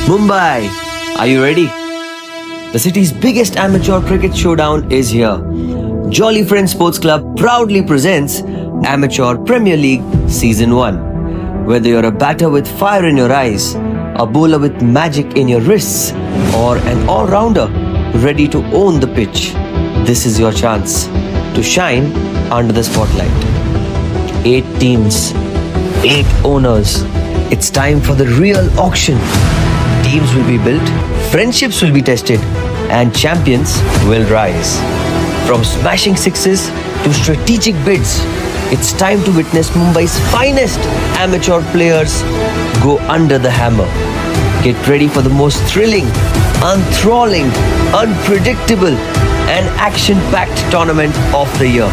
Mumbai, are you ready? The city's biggest amateur cricket showdown is here. Jolly Friends Sports Club proudly presents Amateur Premier League Season 1. Whether you're a batter with fire in your eyes, a bowler with magic in your wrists, or an all-rounder ready to own the pitch, this is your chance to shine under the spotlight. 8 teams, 8 owners. It's time for the real auction. Teams will be built, friendships will be tested, and champions will rise. From smashing sixes to strategic bids, it's time to witness Mumbai's finest amateur players go under the hammer. Get ready for the most thrilling, enthralling, unpredictable, and action-packed tournament of the year.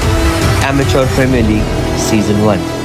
Amateur Premier League Season 1.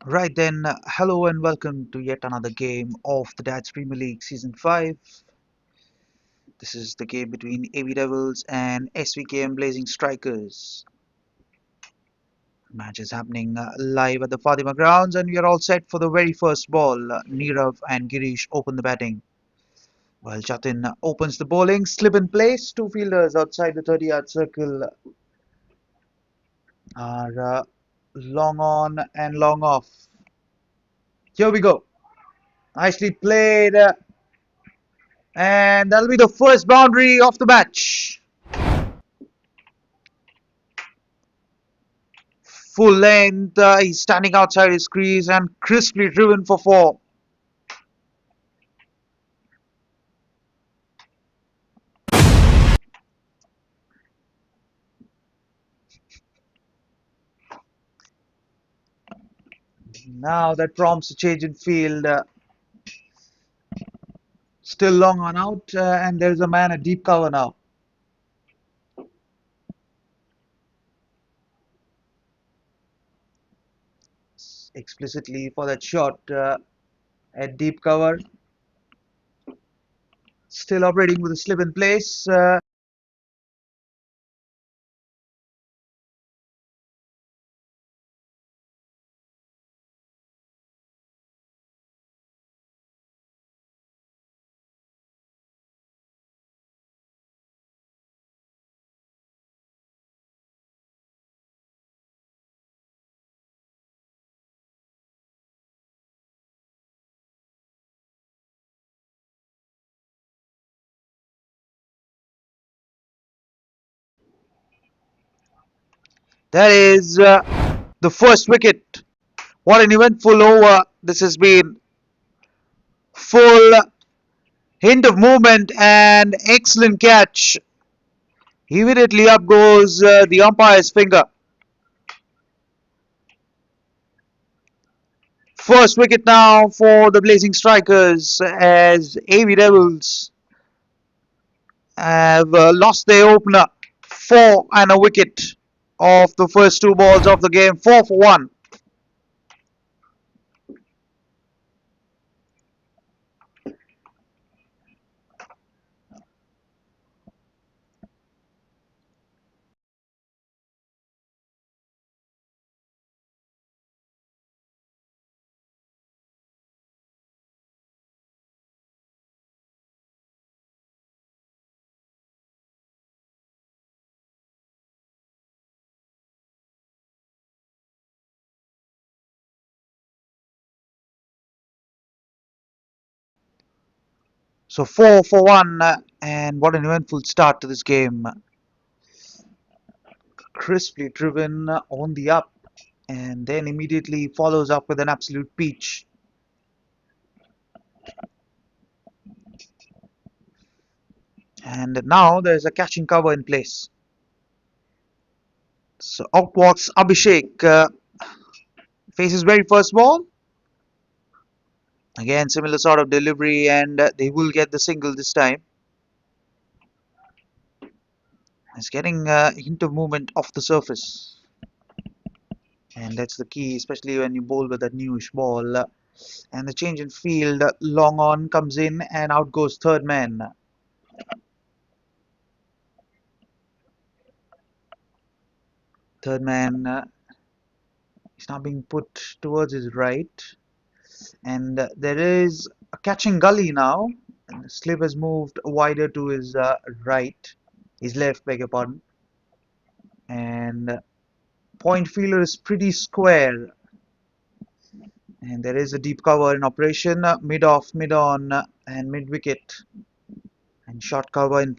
Right then, hello and welcome to yet another game of the Dad's Premier League Season 5. This is the game between AB Devils and SVKM Blazing Strikers. Match is happening live at the Fatima grounds and we are all set for the very first ball. Nirav and Girish open the batting. While Jatin opens the bowling, slip in place. Two fielders outside the 30-yard circle are long on and long off. Here we go. Nicely played. And that'll be the first boundary of the match. Full length, he's standing outside his crease and crisply driven for 4. Now that prompts a change in field. Still long on out, and there's a man at deep cover now. Explicitly for that shot at deep cover. Still operating with a slip in place. That is the first wicket. What an eventful over this has been. Full hint of movement and excellent catch. Immediately up goes the umpire's finger. First wicket now for the Blazing Strikers as AV Devils have lost their opener. 4 and a wicket of the first 2 balls of the game. 4 for 1. So 4 for 1, and what an eventful start to this game. Crisply driven on the up, and then immediately follows up with an absolute peach. And now there's a catching cover in place. So out walks Abhishek. Faces very first ball. Again, similar sort of delivery, and they will get the single this time. It's getting a hint of movement off the surface. And that's the key, especially when you bowl with that newish ball. And the change in field, long on comes in, and out goes third man. Third man is now being put towards his right. And there is a catching gully now. And the slip has moved wider to his right. His left, beg your pardon. And point fielder is pretty square. And there is a deep cover in operation, mid off, mid on, and mid wicket. And short cover in.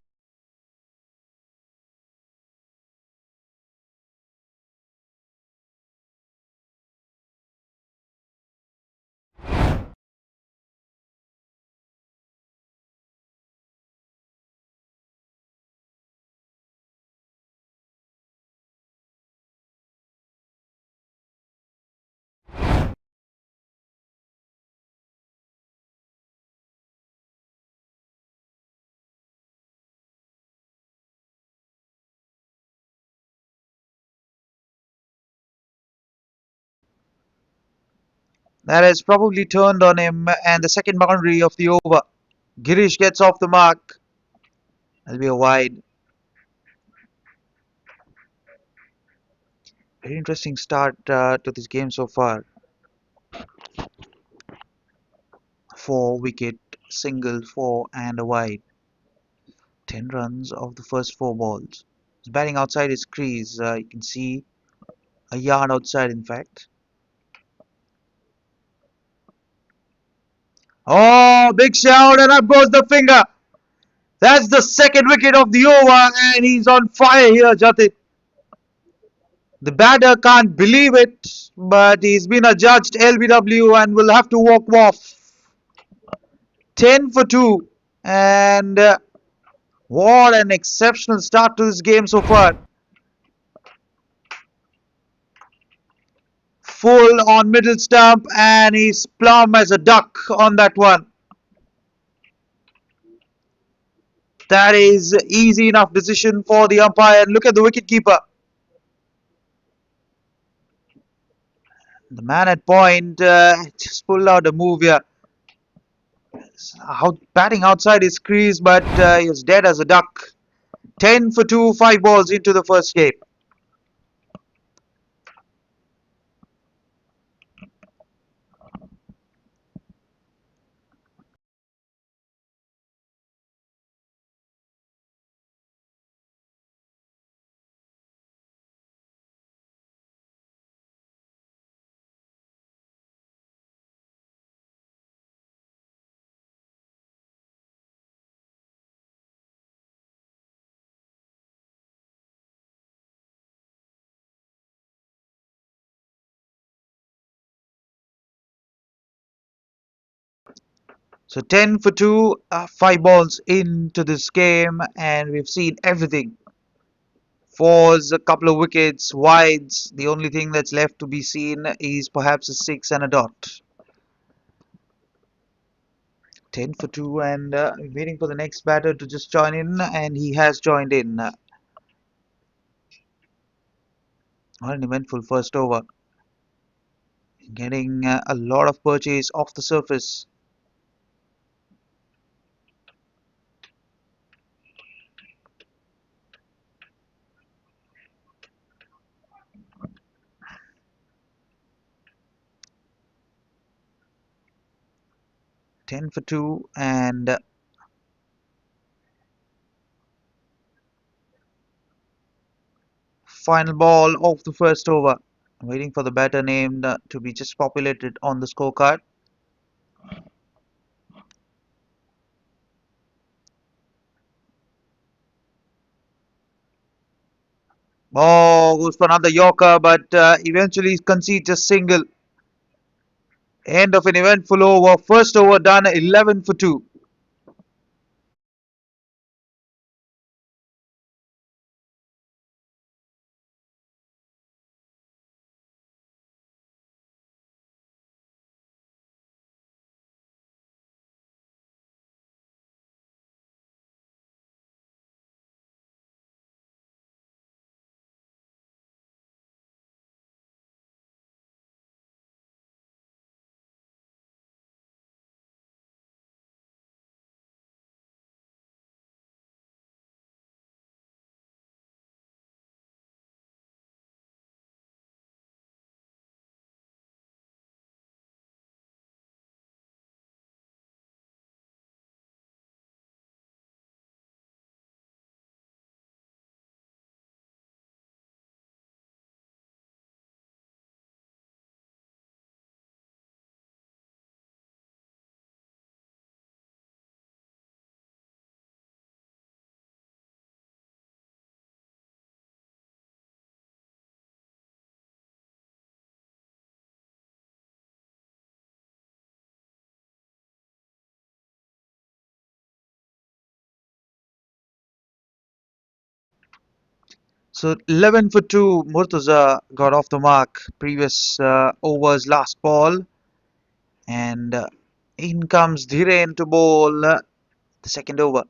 That has probably turned on him, and the second boundary of the over. Girish gets off the mark. That'll be a wide. Very interesting start to this game so far. 4 wicket, single, four, and a wide. 10 runs of the first 4 balls. He's batting outside his crease. You can see a yard outside, in fact. Oh, big shout, and up goes the finger. That's the second wicket of the over, and he's on fire here, Jatit. The batter can't believe it, but he's been adjudged LBW and will have to walk off. 10 for 2, and what an exceptional start to this game so far. Full on middle stump, and he's plumb as a duck on that one. That is easy enough decision for the umpire. And look at the wicketkeeper. The man at point just pulled out a move here. Batting outside his crease, but he's dead as a duck. 10 for 2, 5 balls into the first game. So 10 for 2, 5 balls into this game, and we've seen everything. Fours, a couple of wickets, wides. The only thing that's left to be seen is perhaps a 6 and a dot. 10 for 2, and waiting for the next batter to just join in, and he has joined in. What an eventful first over. Getting a lot of purchase off the surface. Ten for two, and final ball of the first over. Waiting for the batter named to be just populated on the scorecard. Oh, goes for another Yorker, but eventually concedes a single. End of an eventful over. First over done, 11 for 2. So 11 for 2, Murtaza got off the mark previous over's last ball. And in comes Dhiren to bowl the second over.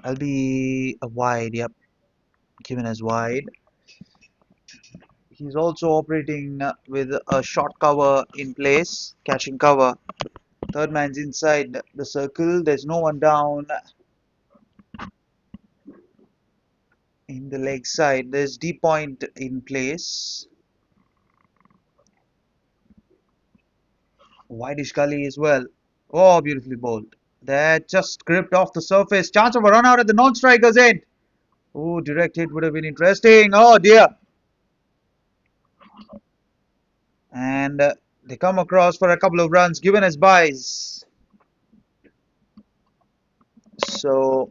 I'll be a wide, yep, given as wide. He's also operating with a short cover in place, catching cover. Third man's inside the circle. There's no one down in the leg side. There's deep point in place. Wideish gully as well. Oh, beautifully bowled. That just gripped off the surface. Chance of a run out at the non-striker's end. Oh, direct hit would have been interesting. Oh dear. And they come across for a couple of runs given as byes. So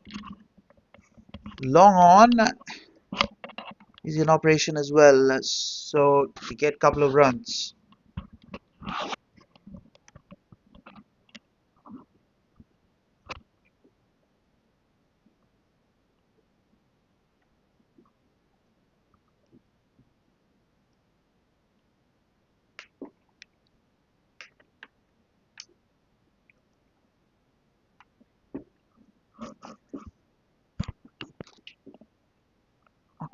long on is in operation as well. So we get a couple of runs.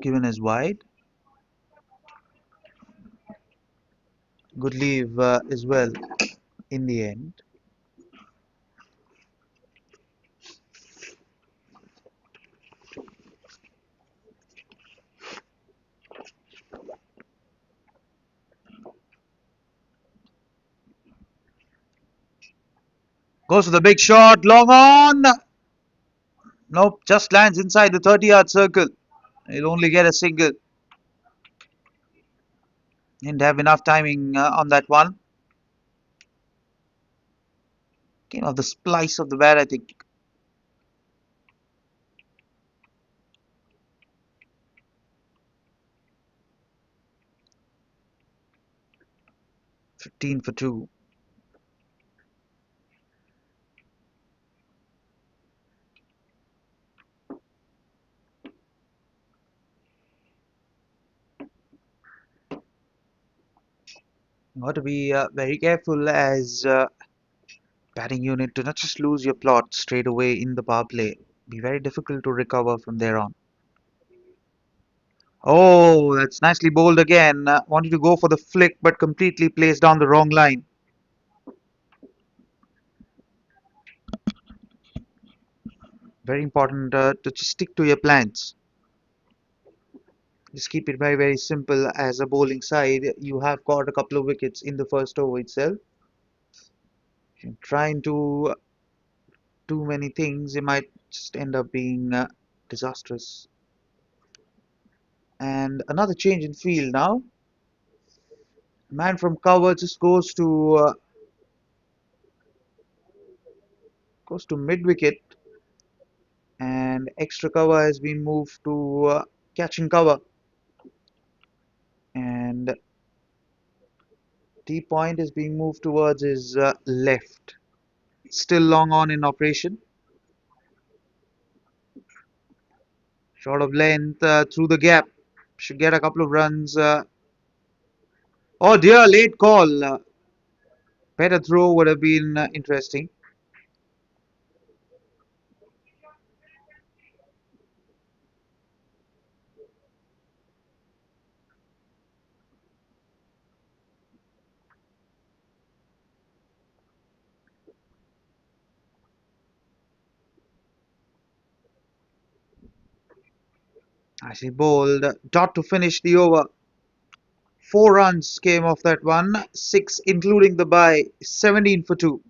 Given as wide. Good leave as well in the end. Goes for the big shot. Long on. Nope, just lands inside the 30-yard circle. He'll only get a single. Didn't have enough timing on that one. Came off the splice of the bat, I think. 15 for 2. Got to be very careful as batting unit to not just lose your plot straight away in the power play. Be very difficult to recover from there on. Oh, that's nicely bowled again. Wanted to go for the flick, but completely placed down the wrong line. Very important to just stick to your plans. Just keep it very, very simple. As a bowling side, you have got a couple of wickets in the first over itself. If you try and do too many things, it might just end up being disastrous. And another change in field now. Man from cover just goes to mid wicket, and extra cover has been moved to catching cover. And T point is being moved towards his left. Still long on in operation. Short of length through the gap. Should get a couple of runs. Oh dear, late call. Better throw would have been interesting. Nicely bowled. Dot to finish the over. 4 runs came off that one. 6 including the bye. 17 for 2.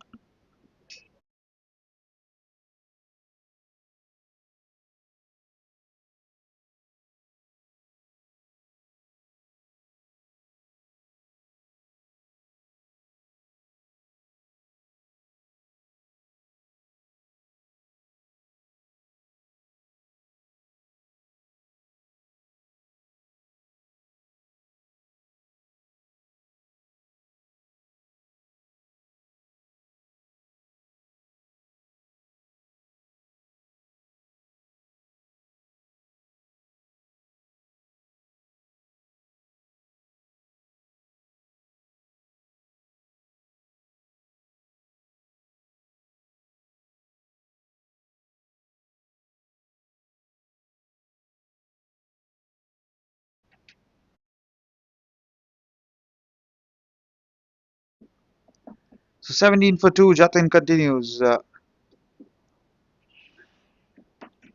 So 17 for 2. Jatin continues.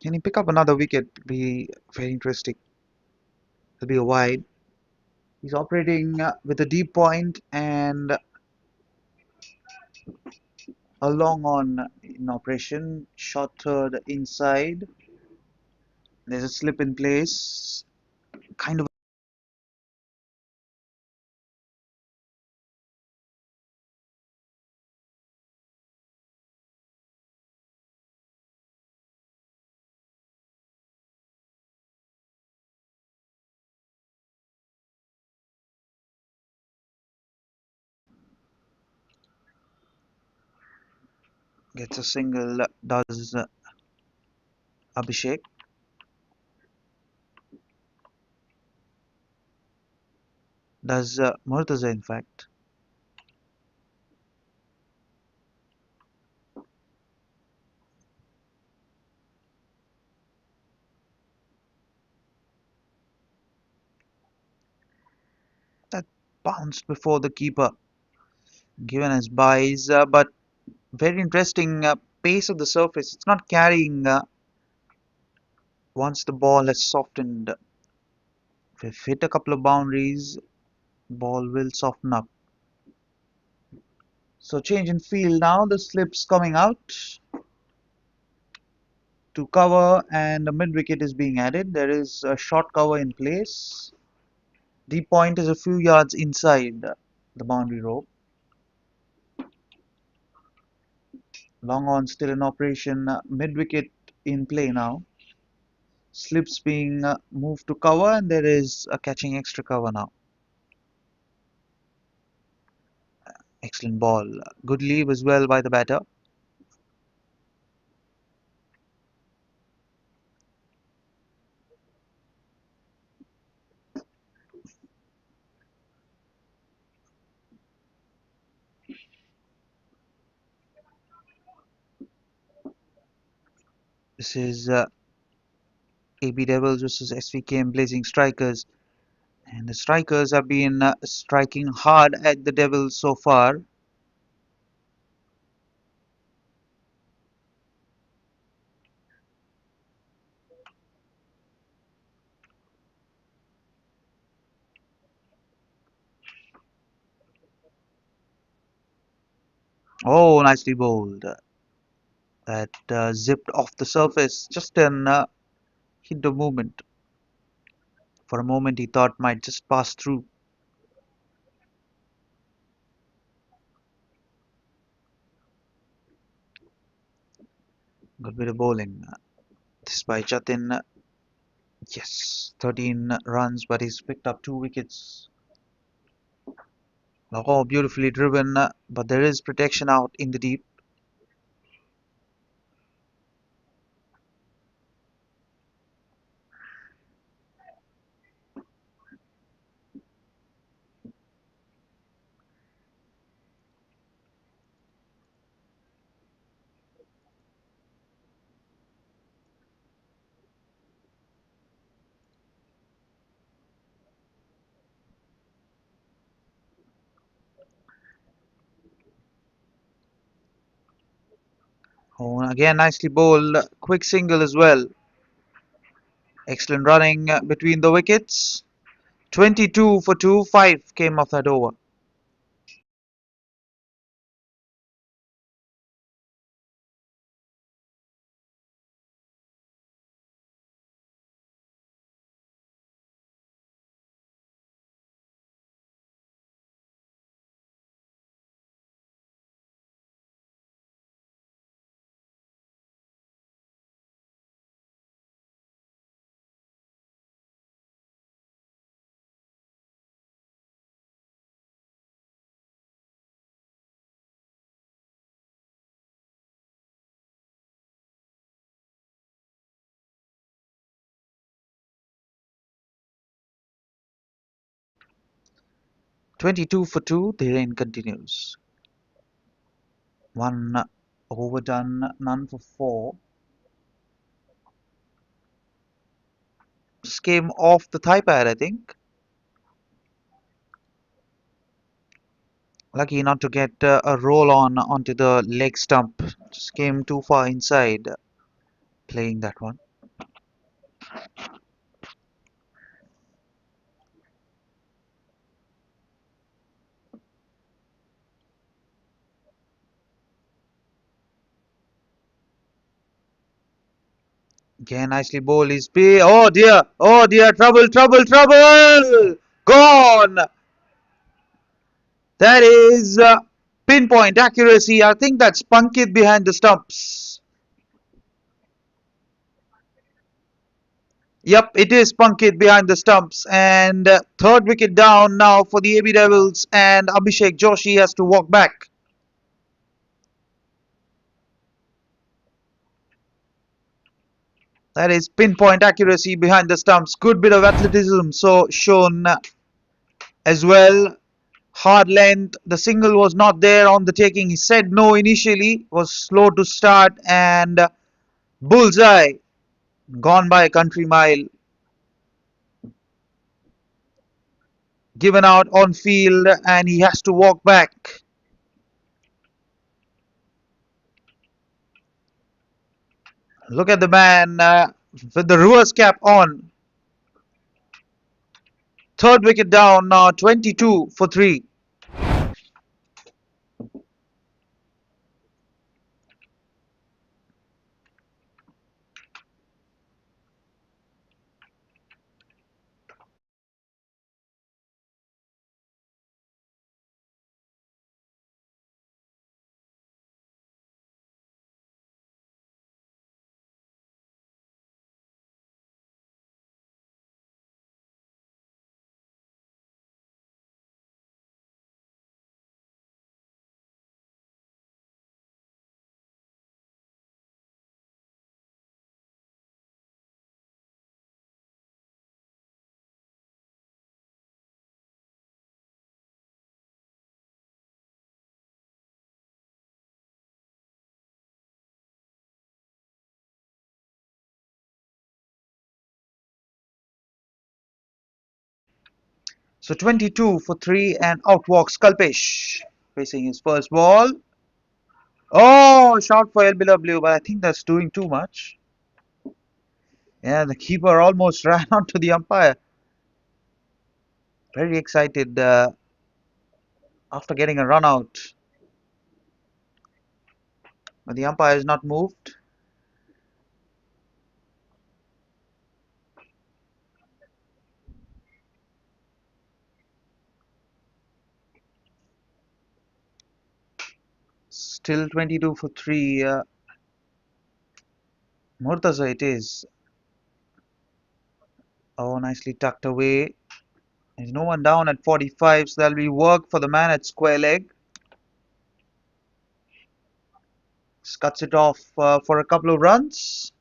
Can he pick up another wicket? Be very interesting. It'll be a wide. He's operating with a deep point and a long on in operation. Shot third inside. There's a slip in place. Kind of gets a single. Does Abhishek. Does Murtaza, in fact. That bounced before the keeper. Given as buys, but very interesting pace of the surface. It's not carrying once the ball has softened. If we've hit a couple of boundaries, ball will soften up. So change in field now. The slip's coming out to cover, and the mid wicket is being added. There is a short cover in place. The point is a few yards inside the boundary rope. Long on still in operation. Mid wicket in play now. Slips being moved to cover, and there is a catching extra cover now. Excellent ball. Good leave as well by the batter. This is AB Devils versus SVKM Blazing Strikers. And the Strikers have been striking hard at the Devils so far. Oh, nicely bowled. That zipped off the surface just an hint of movement. For a moment, he thought might just pass through. Good bit of bowling. This by Jatin. Yes, 13 runs, but he's picked up 2 wickets. Oh, beautifully driven, but there is protection out in the deep. Oh, again, nicely bowled. Quick single as well. Excellent running between the wickets. 22 for 2, 5 came off that over. Twenty-two for 2, the rain continues. One overdone, none for 4. Just came off the thigh pad, I think. Lucky not to get a roll on onto the leg stump. Just came too far inside playing that one. Again, nicely bowled. He's oh dear, trouble, trouble, trouble! Gone! That is pinpoint accuracy. I think that's Punkit behind the stumps. Yep, it is Punkit behind the stumps. And third wicket down now for the AB Devils, and Abhishek Joshi has to walk back. That is pinpoint accuracy behind the stumps. Good bit of athleticism so shown as well. Hard length. The single was not there on the taking. He said no initially, was slow to start, and bullseye. Gone by a country mile. Given out on field, and he has to walk back. Look at the man with the reverse cap on. Third wicket down now, 22 for 3. So 22 for 3 and out walks Kalpesh. Facing his first ball. Oh, shot for LBW, but I think that's doing too much. Yeah, the keeper almost ran onto the umpire. Very excited after getting a run out. But the umpire is not moved. Still 22 for 3. Murtaza it is. Oh, nicely tucked away. There's no one down at 45, so there'll be work for the man at square leg. Just cuts it off for a couple of runs.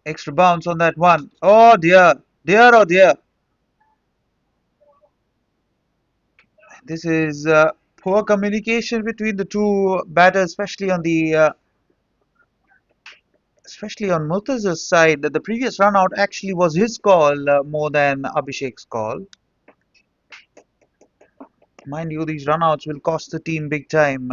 Extra bounce on that one. Oh dear. Dear, oh dear. This is poor communication between the two batters, especially on Murtaza's side. The previous run out actually was his call more than Abhishek's call. Mind you, these runouts will cost the team big time.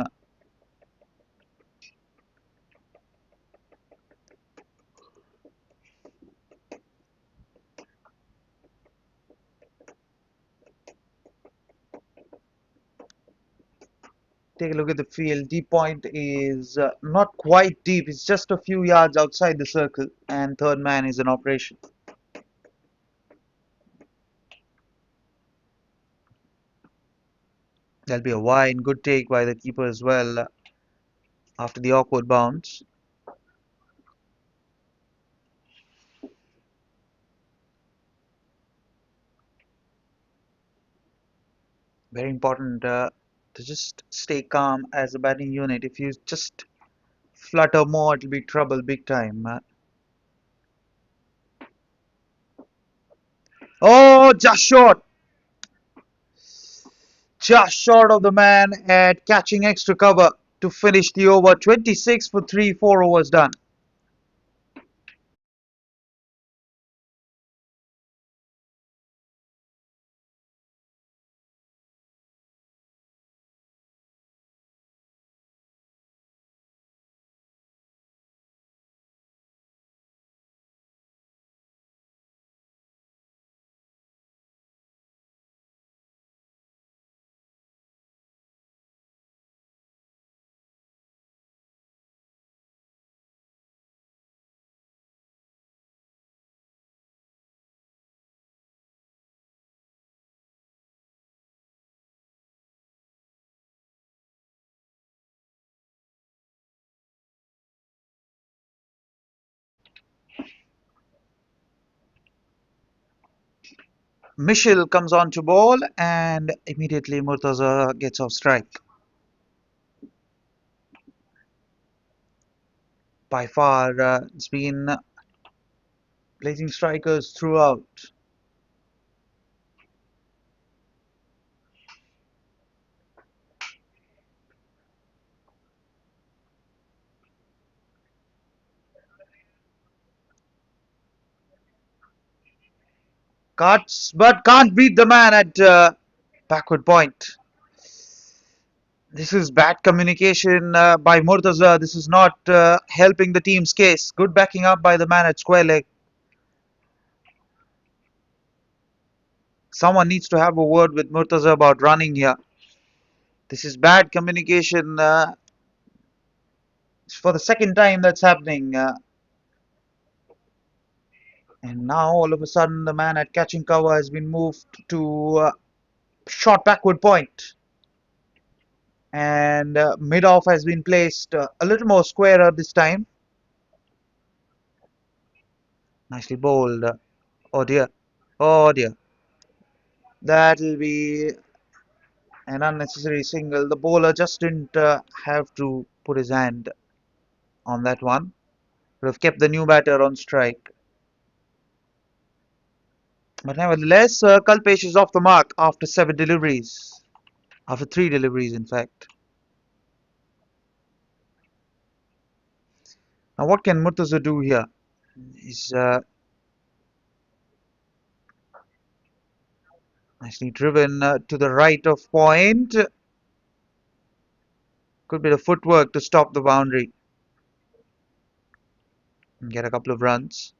Take a look at the field. Deep point is not quite deep. It's just a few yards outside the circle, and third man is in operation. There'll be a wide, good take by the keeper as well after the awkward bounce. Very important to just stay calm as a batting unit. If you just flutter more, it'll be trouble big time. Oh, just short of the man at catching extra cover to finish the over. 26 for 3, 4 overs done. Michel comes on to ball and immediately Murtaza gets off strike. By far, it's been blazing strikers throughout. Cuts, but can't beat the man at backward point. This is bad communication by Murtaza. This is not helping the team's case. Good backing up by the man at square leg. Someone needs to have a word with Murtaza about running here. This is bad communication. It's for the second time that's happening. And now all of a sudden the man at catching cover has been moved to short backward point. And mid off has been placed a little more squarer this time. Nicely bowled. Oh dear. Oh dear. That'll be an unnecessary single. The bowler just didn't have to put his hand on that one. Would have kept the new batter on strike. But nevertheless, Kalpesh is off the mark after 7 deliveries. After 3 deliveries, in fact. Now, what can Murtaza do here? He's nicely driven to the right of point. Could be the footwork to stop the boundary and get a couple of runs.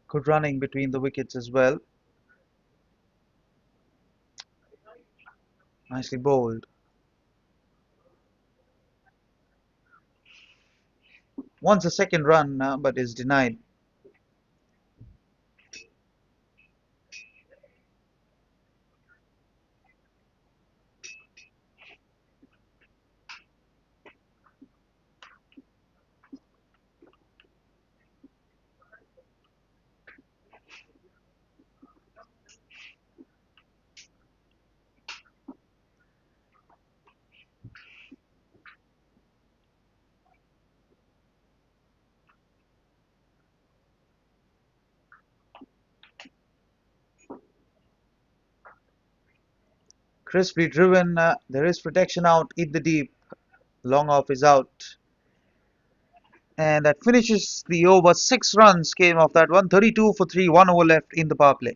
Good running between the wickets as well. Nicely bowled. Wants a second run, but is denied. Crisply driven. There is protection out in the deep. Long off is out. And that finishes the over. 6 runs came off that one. 32 for 3. 1 over left in the power play.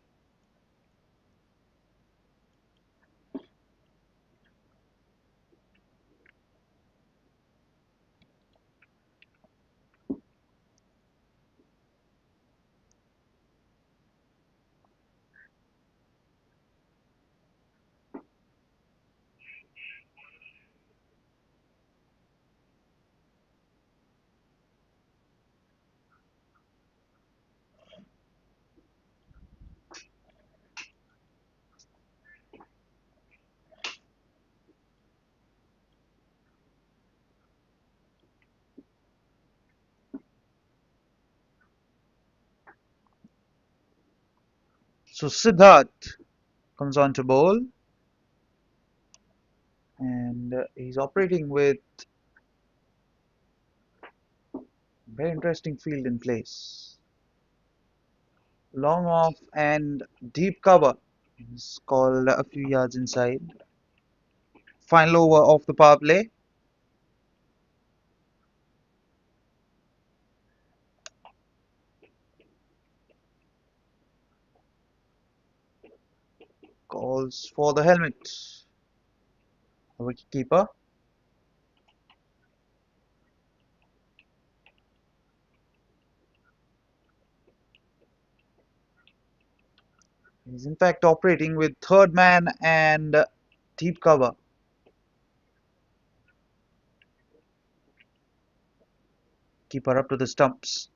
So Siddharth comes on to bowl. And he's operating with very interesting field in place. Long off and deep cover. He's called a few yards inside. Final over of the power play. Calls for the helmet. The wicket keeper. He's in fact operating with third man and deep cover. Keeper up to the stumps.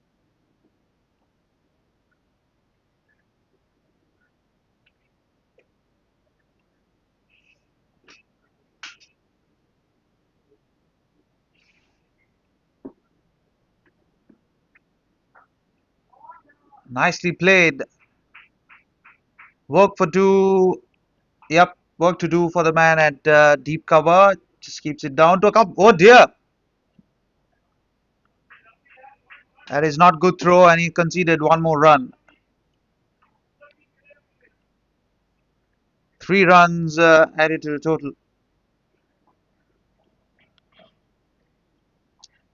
Nicely played. Work for two. Yep, work to do for the man at deep cover. Just keeps it down to a cup. Oh dear. That is not good throw, and he conceded one more run. 3 runs added to the total.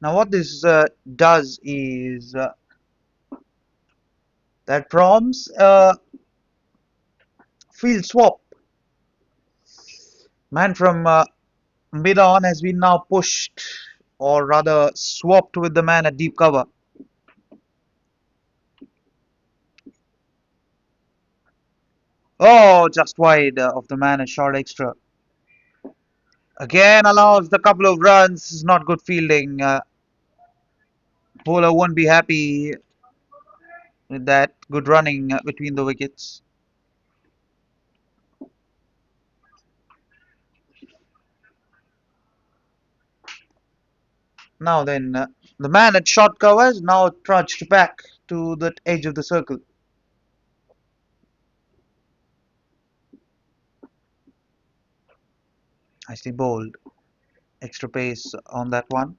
Now, what this does is that prompts a field swap. Man from mid on has been now pushed, or rather swapped with the man at deep cover. Oh, just wide of the man, a short extra. Again allows the couple of runs. Not good fielding. Bowler won't be happy with that. Good running between the wickets. Now then, The man at short cover is now trudged back to the edge of the circle. Nicely bowled. Extra pace on that one.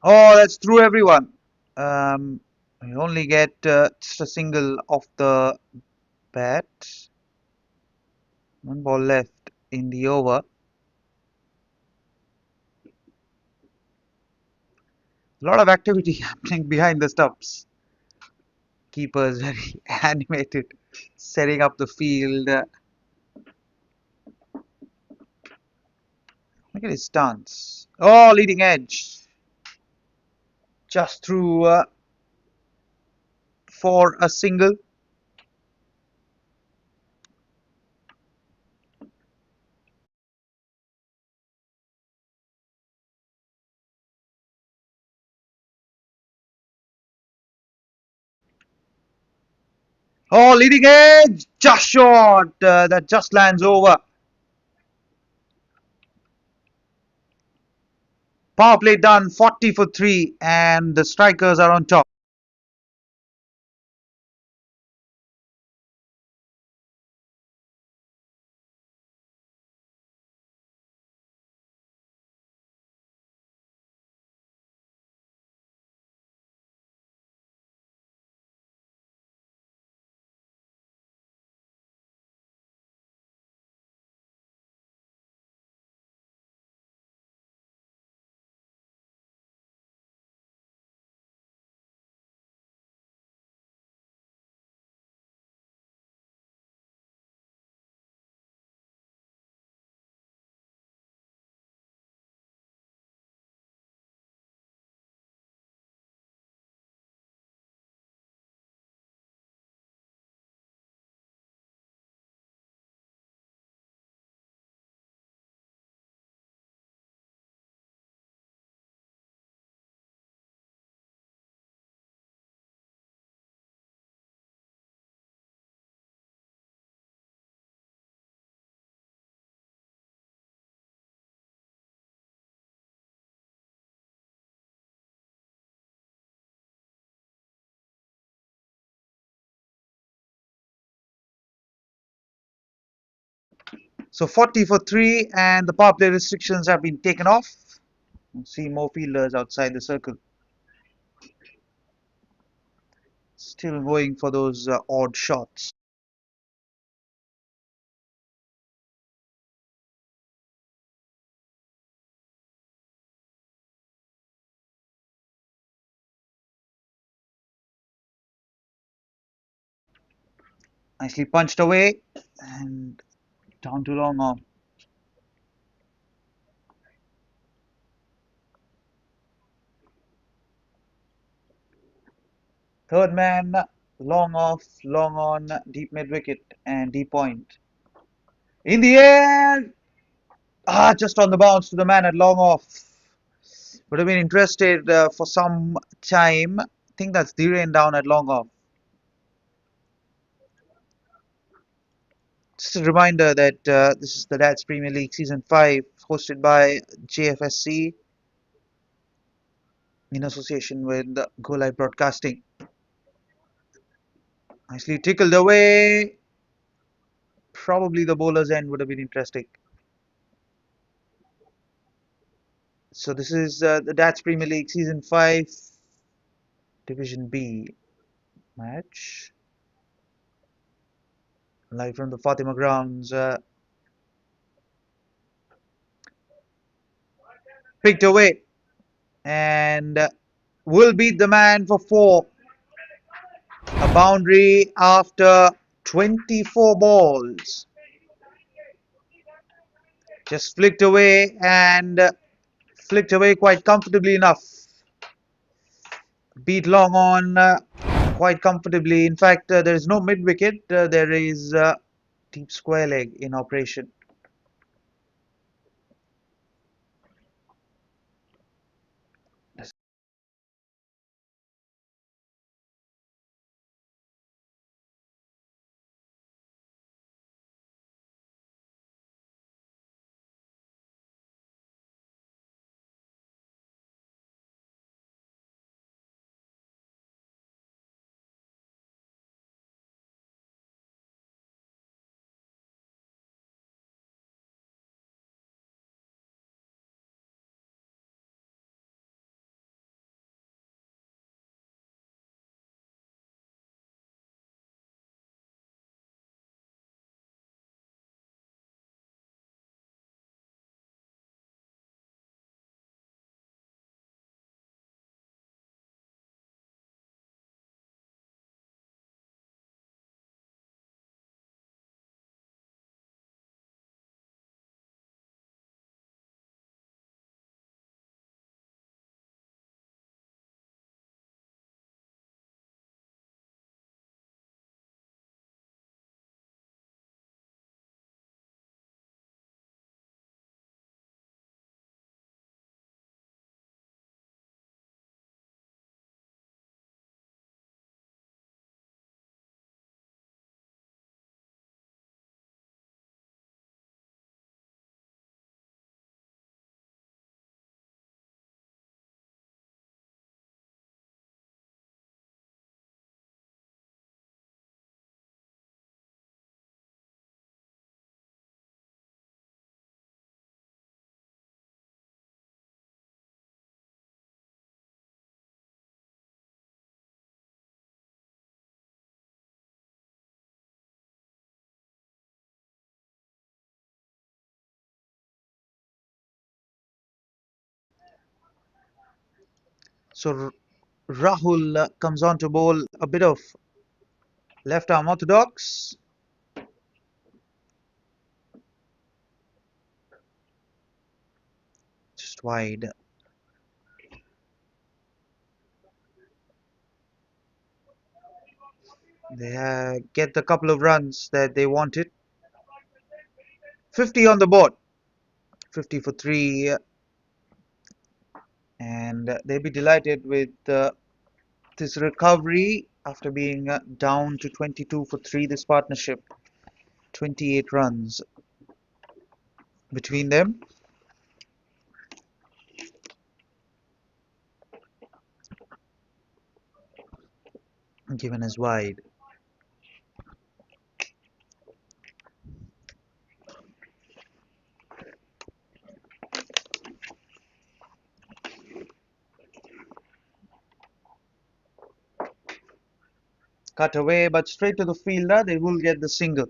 Oh, that's through everyone. Um, we only get just a single off the bat. One ball left in the over. A lot of activity happening behind the stumps. Keepers very animated, setting up the field. Look at his stance. Oh, leading edge. Just through for a single. Oh, leading edge. Just short. That just lands over. Power play done. 40 for 3. And the strikers are on top. So 40 for 3 and the power play restrictions have been taken off. We'll see more fielders outside the circle. Still going for those odd shots. Nicely punched away and down to long on. Third man, long off, long on, deep mid wicket and deep point. In the air! Just on the bounce to the man at long off. Would have been interested for some time. I think that's Dhiren down at long off. Just a reminder that this is the Dad's Premier League Season 5, hosted by Jfsc in association with Go Live Broadcasting. Nicely tickled away. Probably the bowler's end would have been interesting. So this is the Dad's Premier League Season 5, Division B match. Live from the Fatima grounds. Picked away. And will beat the man for 4. A boundary after 24 balls. Just flicked away and Flicked away quite comfortably enough. Beat long on quite comfortably. In fact, there is no mid wicket. There is deep square leg in operation. So Rahul comes on to bowl a bit of left arm orthodox. Just wide. They get the couple of runs that they wanted. 50 on the board. 50 for 3. And they'll be delighted with this recovery after being down to 22 for 3 this partnership. 28 runs between them. Given as wide. Cut away, but straight to the fielder. They will get the single.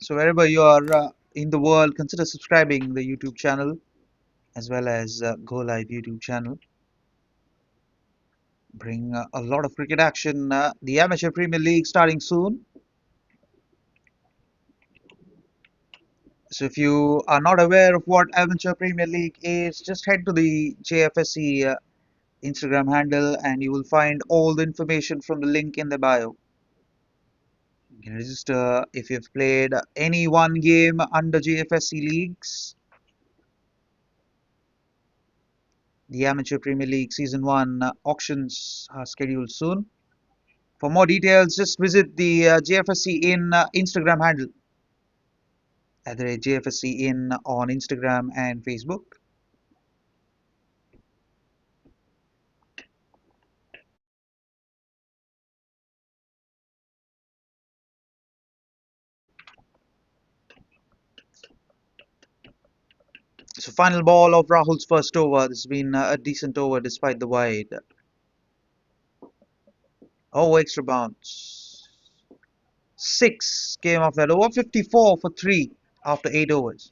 So wherever you are in the world, consider subscribing the YouTube channel as well as Go Live YouTube channel. Bring a lot of cricket action. The Amateur Premier League starting soon. So if you are not aware of what Amateur Premier League is, just head to the Jfsc Instagram handle and you will find all the information from the link in the bio. You can register if you've played any one game under Jfsc leagues. The Amateur Premier League Season 1 auctions are scheduled soon. For more details, just visit the Jfsc in Instagram handle at the Jfsc in on Instagram and Facebook. So final ball of Rahul's first over. This has been a decent over despite the wide. Oh, extra bounce. 6 came off that over. 54 for 3 after 8 overs.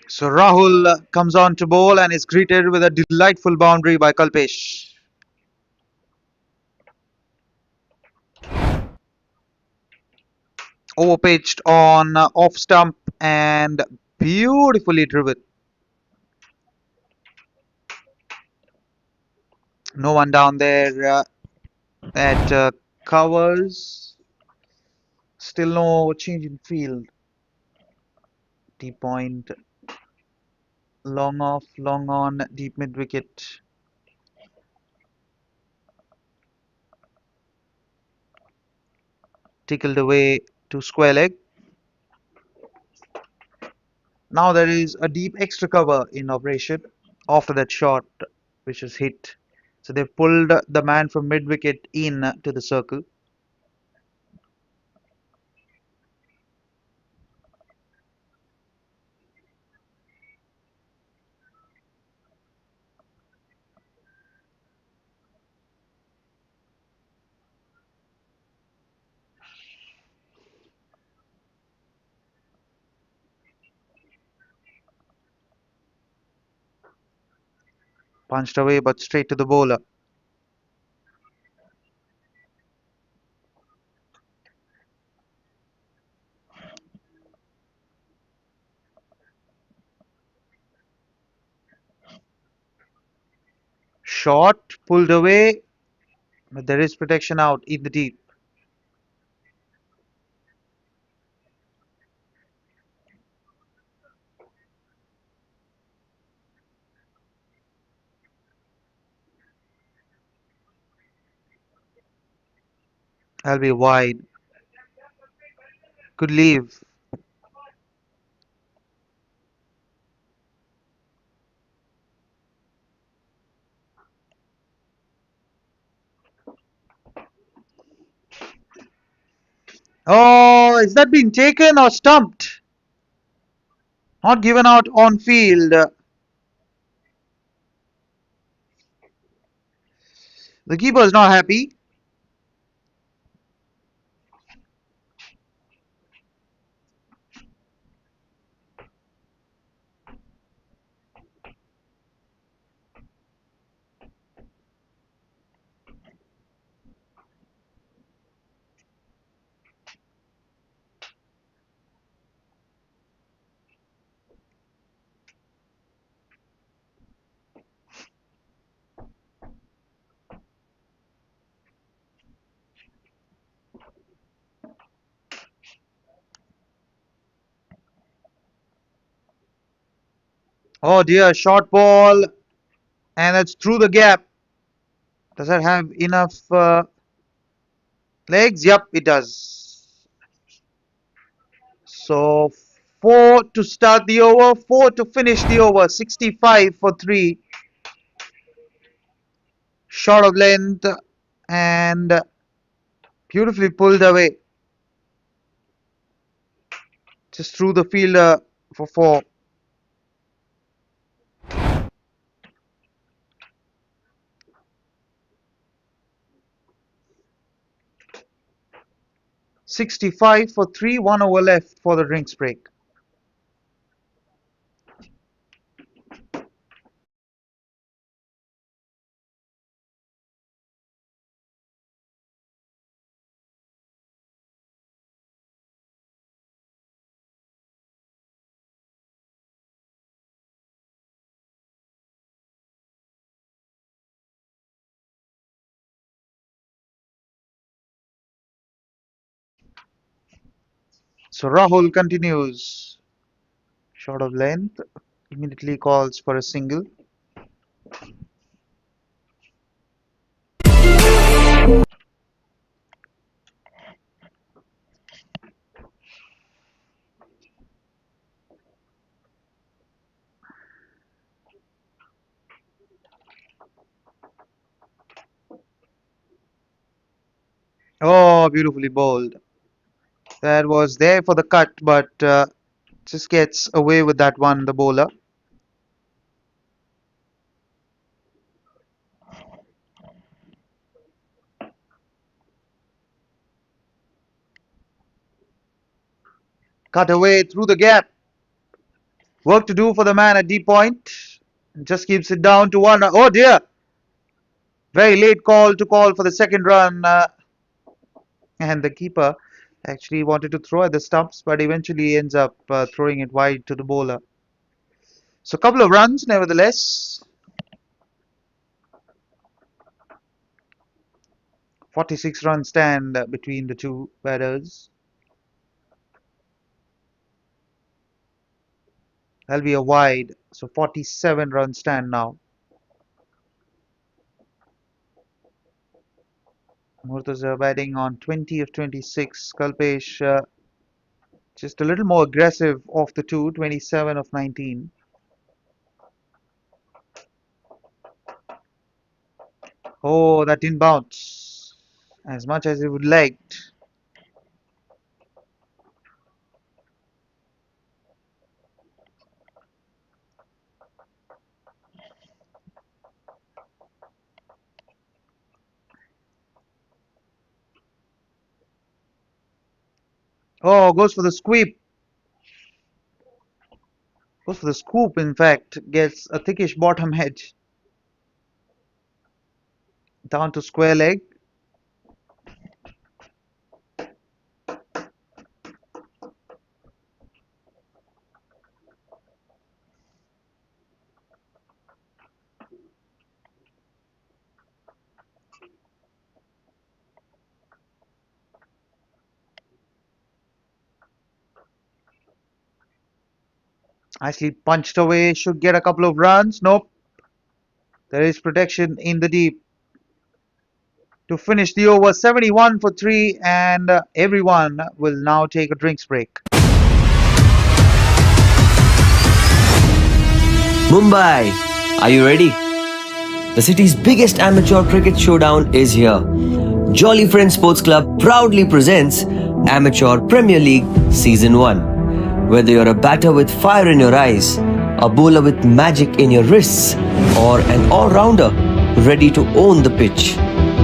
So Rahul comes on to bowl and is greeted with a delightful boundary by Kalpesh. Overpitched on off stump and beautifully driven. No one down there at covers. Still no change in field. Deep point, long off, long on, deep mid wicket. Tickled away to square leg. Now there is a deep extra cover in operation after that shot which was hit. So they pulled the man from mid wicket in to the circle. Punched away but straight to the bowler. Shot pulled away, but there is protection out in the deep. That'll be wide. Could leave. Oh, is that being taken or stumped? Not given out on field. The keeper is not happy. Oh dear, short ball, and it's through the gap. Does that have enough legs? Yep, it does. So four to start the over, four to finish the over. 65 for three. Short of length and beautifully pulled away. Just through the fielder for four. 65 for three, 1 over left for the drinks break. So Rahul continues. Short of length. Immediately calls for a single. Oh, beautifully bowled. That was there for the cut, but just gets away with that one, the bowler. Cut away through the gap. Work to do for the man at deep point. Just keeps it down to 1 run. Oh dear! Very late call for the second run. And the keeper actually wanted to throw at the stumps, but eventually ends up throwing it wide to the bowler. So a couple of runs nevertheless. 46-run stand between the two batters. That'll be a wide. So 47-run stand now. Murtaza batting on 20 of 26. Kalpesh just a little more aggressive off the two, 27 of 19. Oh, that didn't bounce as much as he would like. Oh, goes for the sweep. Goes for the scoop, in fact. Gets a thickish bottom edge. Down to square leg. Nicely punched away. Should get a couple of runs. Nope. There is protection in the deep. To finish the over, 71 for 3, and everyone will now take a drinks break. Mumbai, are you ready? The city's biggest amateur cricket showdown is here. Jolly Friends Sports Club proudly presents Amateur Premier League Season 1. Whether you're a batter with fire in your eyes, a bowler with magic in your wrists, or an all-rounder ready to own the pitch,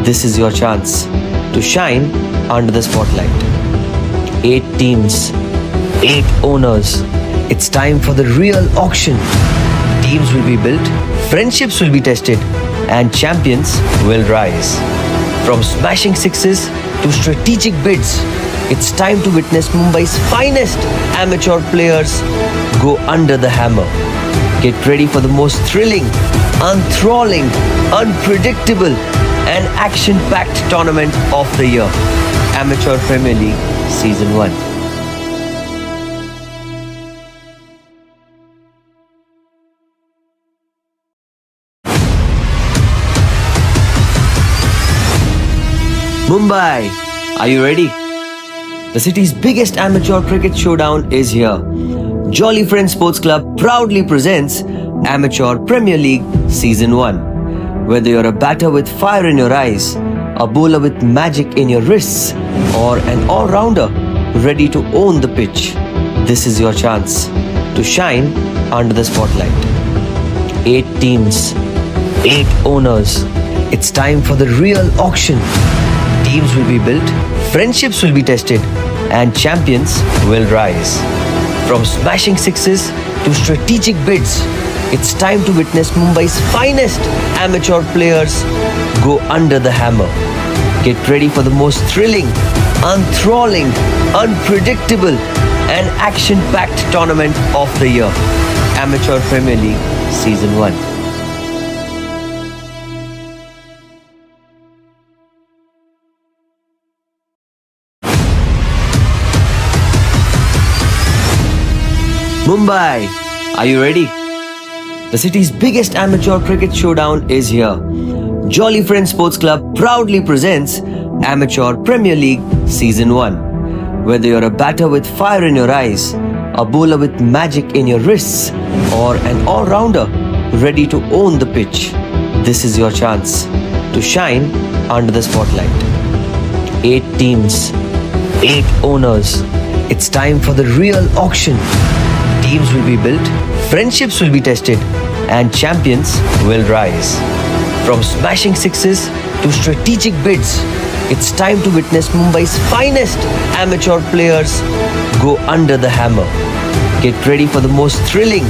this is your chance to shine under the spotlight. 8 teams, 8 owners. It's time for the real auction. Teams will be built, friendships will be tested, and champions will rise. From smashing sixes to strategic bids, it's time to witness Mumbai's finest amateur players go under the hammer. Get ready for the most thrilling, enthralling, unpredictable, and action-packed tournament of the year. Amateur Premier League Season 1. Mumbai, are you ready? The city's biggest amateur cricket showdown is here. Jolly Friends Sports Club proudly presents Amateur Premier League Season 1. Whether you're a batter with fire in your eyes, a bowler with magic in your wrists, or an all-rounder ready to own the pitch, this is your chance to shine under the spotlight. 8 teams, 8 owners. It's time for the real auction. Teams will be built, friendships will be tested, and champions will rise. From smashing sixes to strategic bids, it's time to witness Mumbai's finest amateur players go under the hammer. Get ready for the most thrilling, enthralling, unpredictable, and action-packed tournament of the year. Amateur Premier League Season 1. Mumbai, are you ready? The city's biggest amateur cricket showdown is here. Jolly Friends Sports Club proudly presents Amateur Premier League Season 1. Whether you're a batter with fire in your eyes, a bowler with magic in your wrists, or an all-rounder ready to own the pitch, this is your chance to shine under the spotlight. 8 teams, 8 owners. It's time for the real auction. Teams will be built, friendships will be tested, and champions will rise. From smashing sixes to strategic bids, it's time to witness Mumbai's finest amateur players go under the hammer. Get ready for the most thrilling,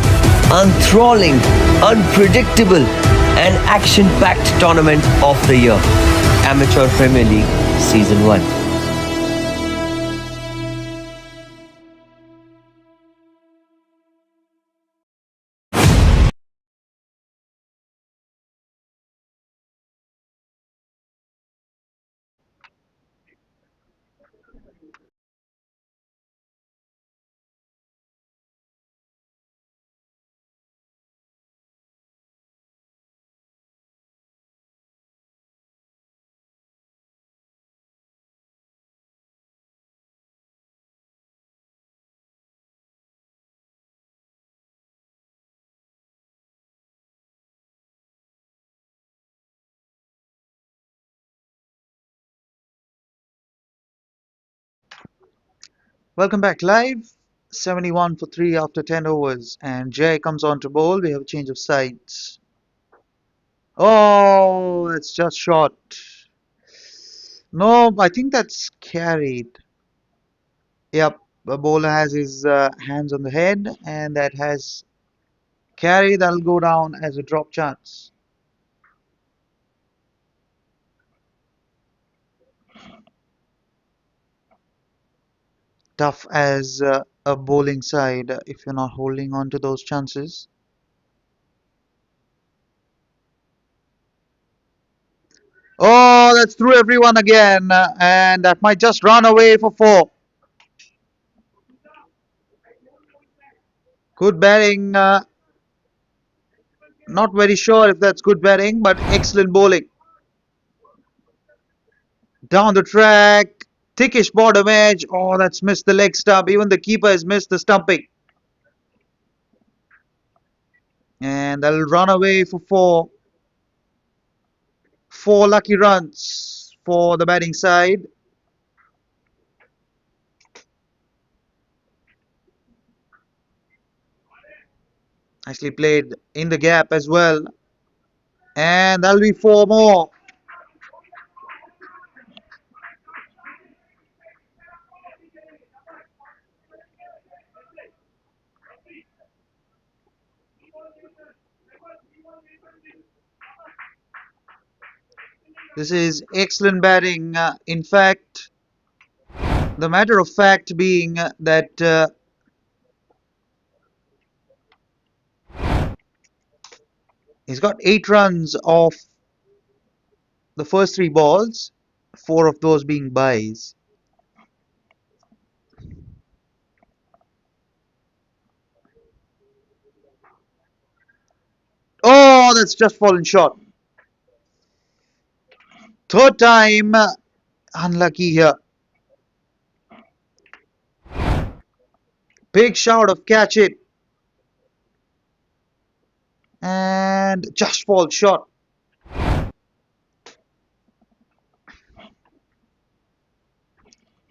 enthralling, unpredictable, and action packed tournament of the year, Amateur Premier League Season 1. Welcome back live. 71 for 3 after 10 overs. And Jay comes on to bowl. We have a change of sides. Oh, it's just short. No, I think that's carried. Yep, the bowler has his hands on the head, and that has carry. That'll go down as a drop chance. Tough as a bowling side if you're not holding on to those chances. Oh, that's through everyone again, and that might just run away for 4. Good batting. Not very sure if that's good batting, but excellent bowling. Down the track, thickish bottom edge. Oh, that's missed the leg stump. Even the keeper has missed the stumping. And they'll run away for 4. 4 lucky runs for the batting side. Nicely played in the gap as well. And that'll be 4 more. This is excellent batting. In fact, the matter of fact being that he's got 8 runs off the first 3 balls, 4 of those being byes. Oh, that's just fallen short. Third time, unlucky here. Big shout of catch it. And just falls short.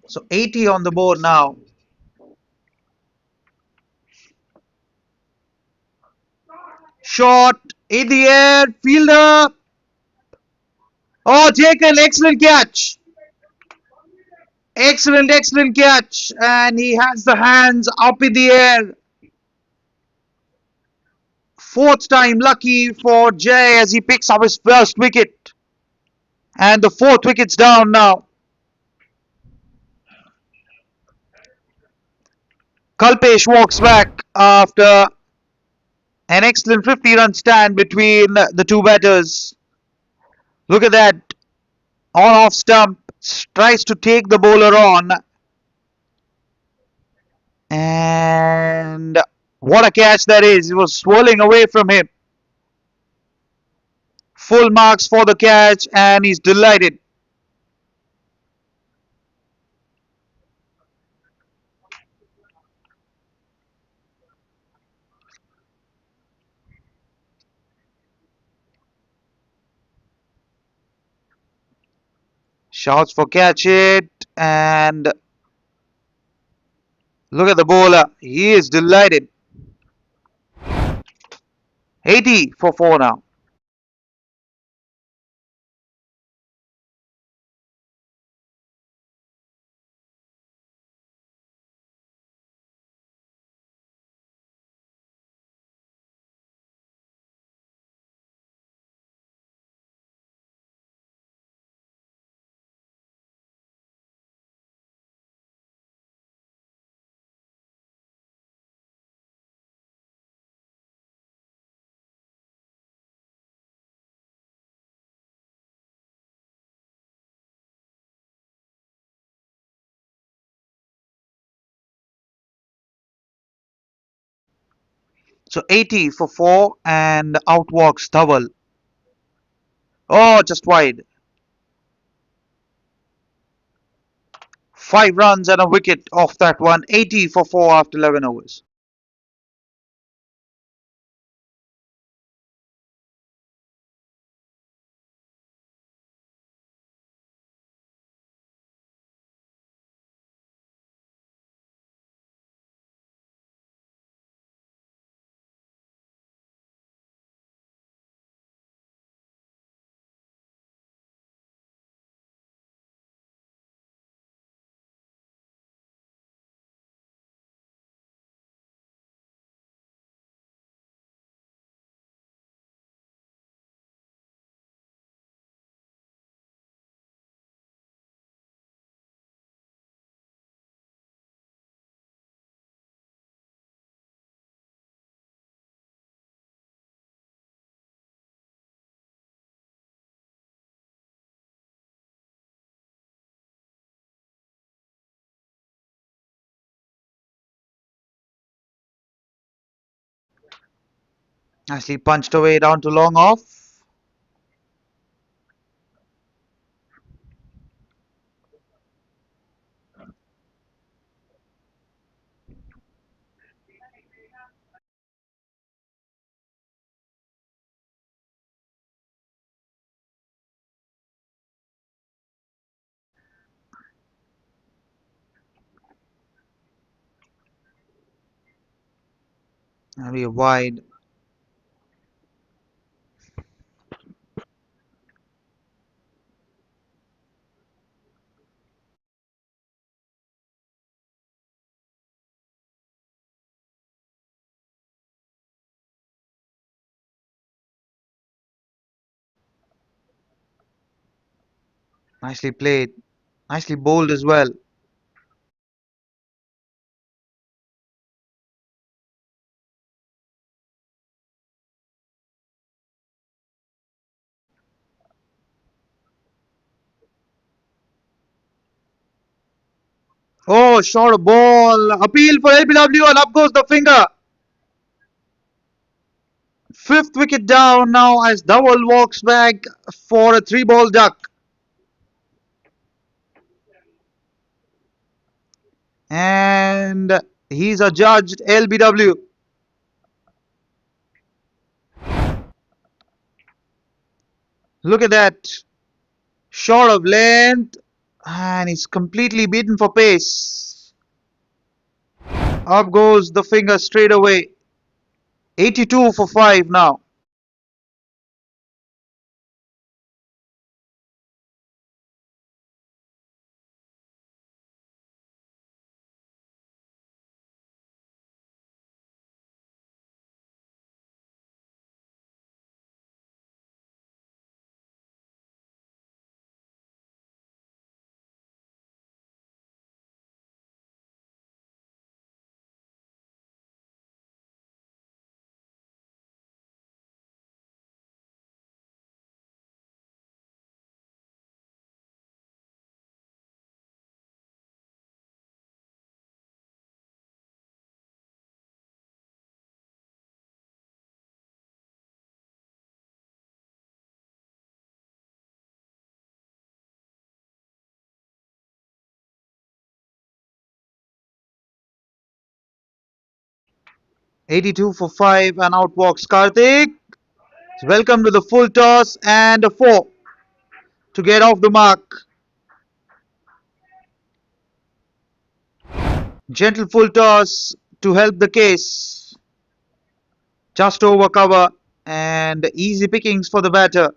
So 80 on the board now. Shot in the air, fielder. Oh, taken, excellent catch. Excellent catch. And he has the hands up in the air. 4th time lucky for Jay as he picks up his first wicket. And the 4th wicket's down now. Kalpesh walks back after an excellent 50-run stand between the two batters. Look at that. On off stump. Tries to take the bowler on. And what a catch that is. It was swirling away from him. Full marks for the catch, and he's delighted. Shouts for catch it, and look at the bowler. He is delighted. 80 for 4 now. So 80 for 4 and out walks Dhawal. Oh, just wide. 5 runs and a wicket off that one. 80 for 4 after 11 overs. Nicely punched away down to long off. And we are wide. Nicely played. Nicely bowled as well. Oh, short ball. Appeal for LBW and up goes the finger. Fifth wicket down now as Dhawal walks back for a 3-ball duck. And he's adjudged LBW. Look at that. Short of length. And he's completely beaten for pace. Up goes the finger straight away. 82 for 5 now. .82 for 5 and out walks Karthik. Welcome to the full toss and a 4 to get off the mark. Gentle full toss to help the case. Just over cover and easy pickings for the batter.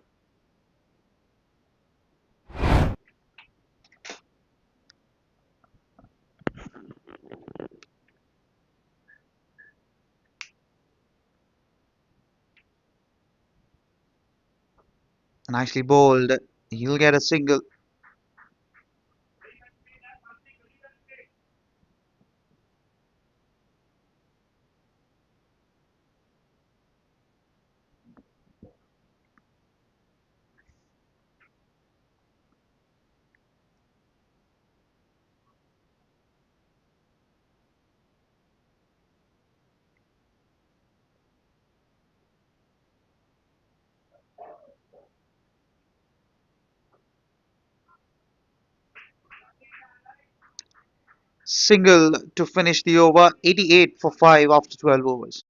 Nicely bowled. He'll get a single. single to finish the over, 88 for 5 after 12 overs.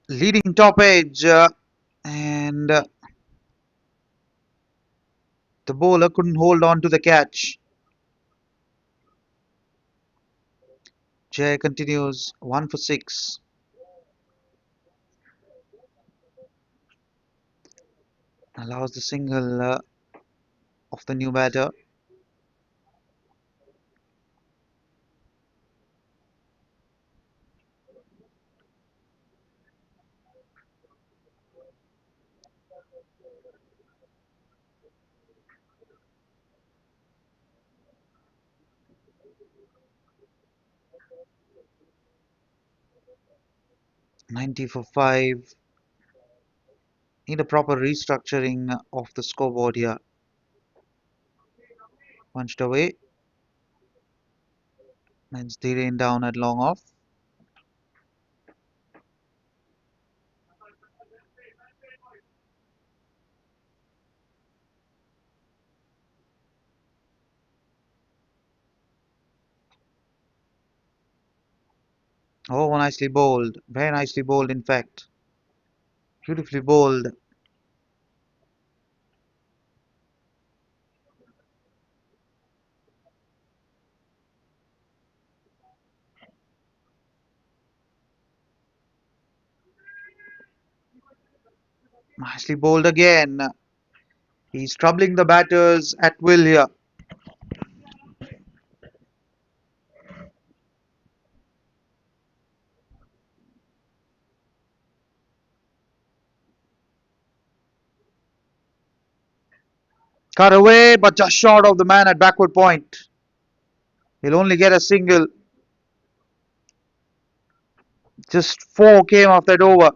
Leading top edge, and the bowler couldn't hold on to the catch. Jay continues 1 for 6. Allows the single of the new batter. 90 for 5. Need a proper restructuring of the scoreboard here. Punched away. That's the rain down at long off. Oh, nicely bowled. Very nicely bowled, in fact. Beautifully bowled. Nicely bowled again. He's troubling the batters at will here. Cut away, but just short of the man at backward point. He'll only get a single. Just 4 came off that over.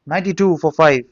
92 for 5.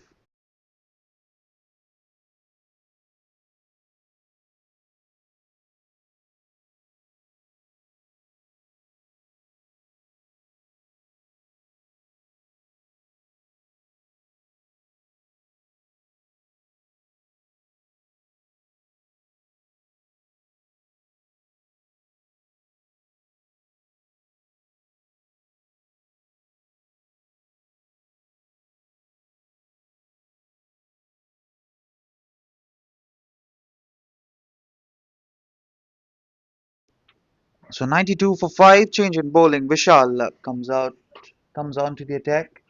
So 92 for 5. Change in bowling. Vishal comes on to the attack.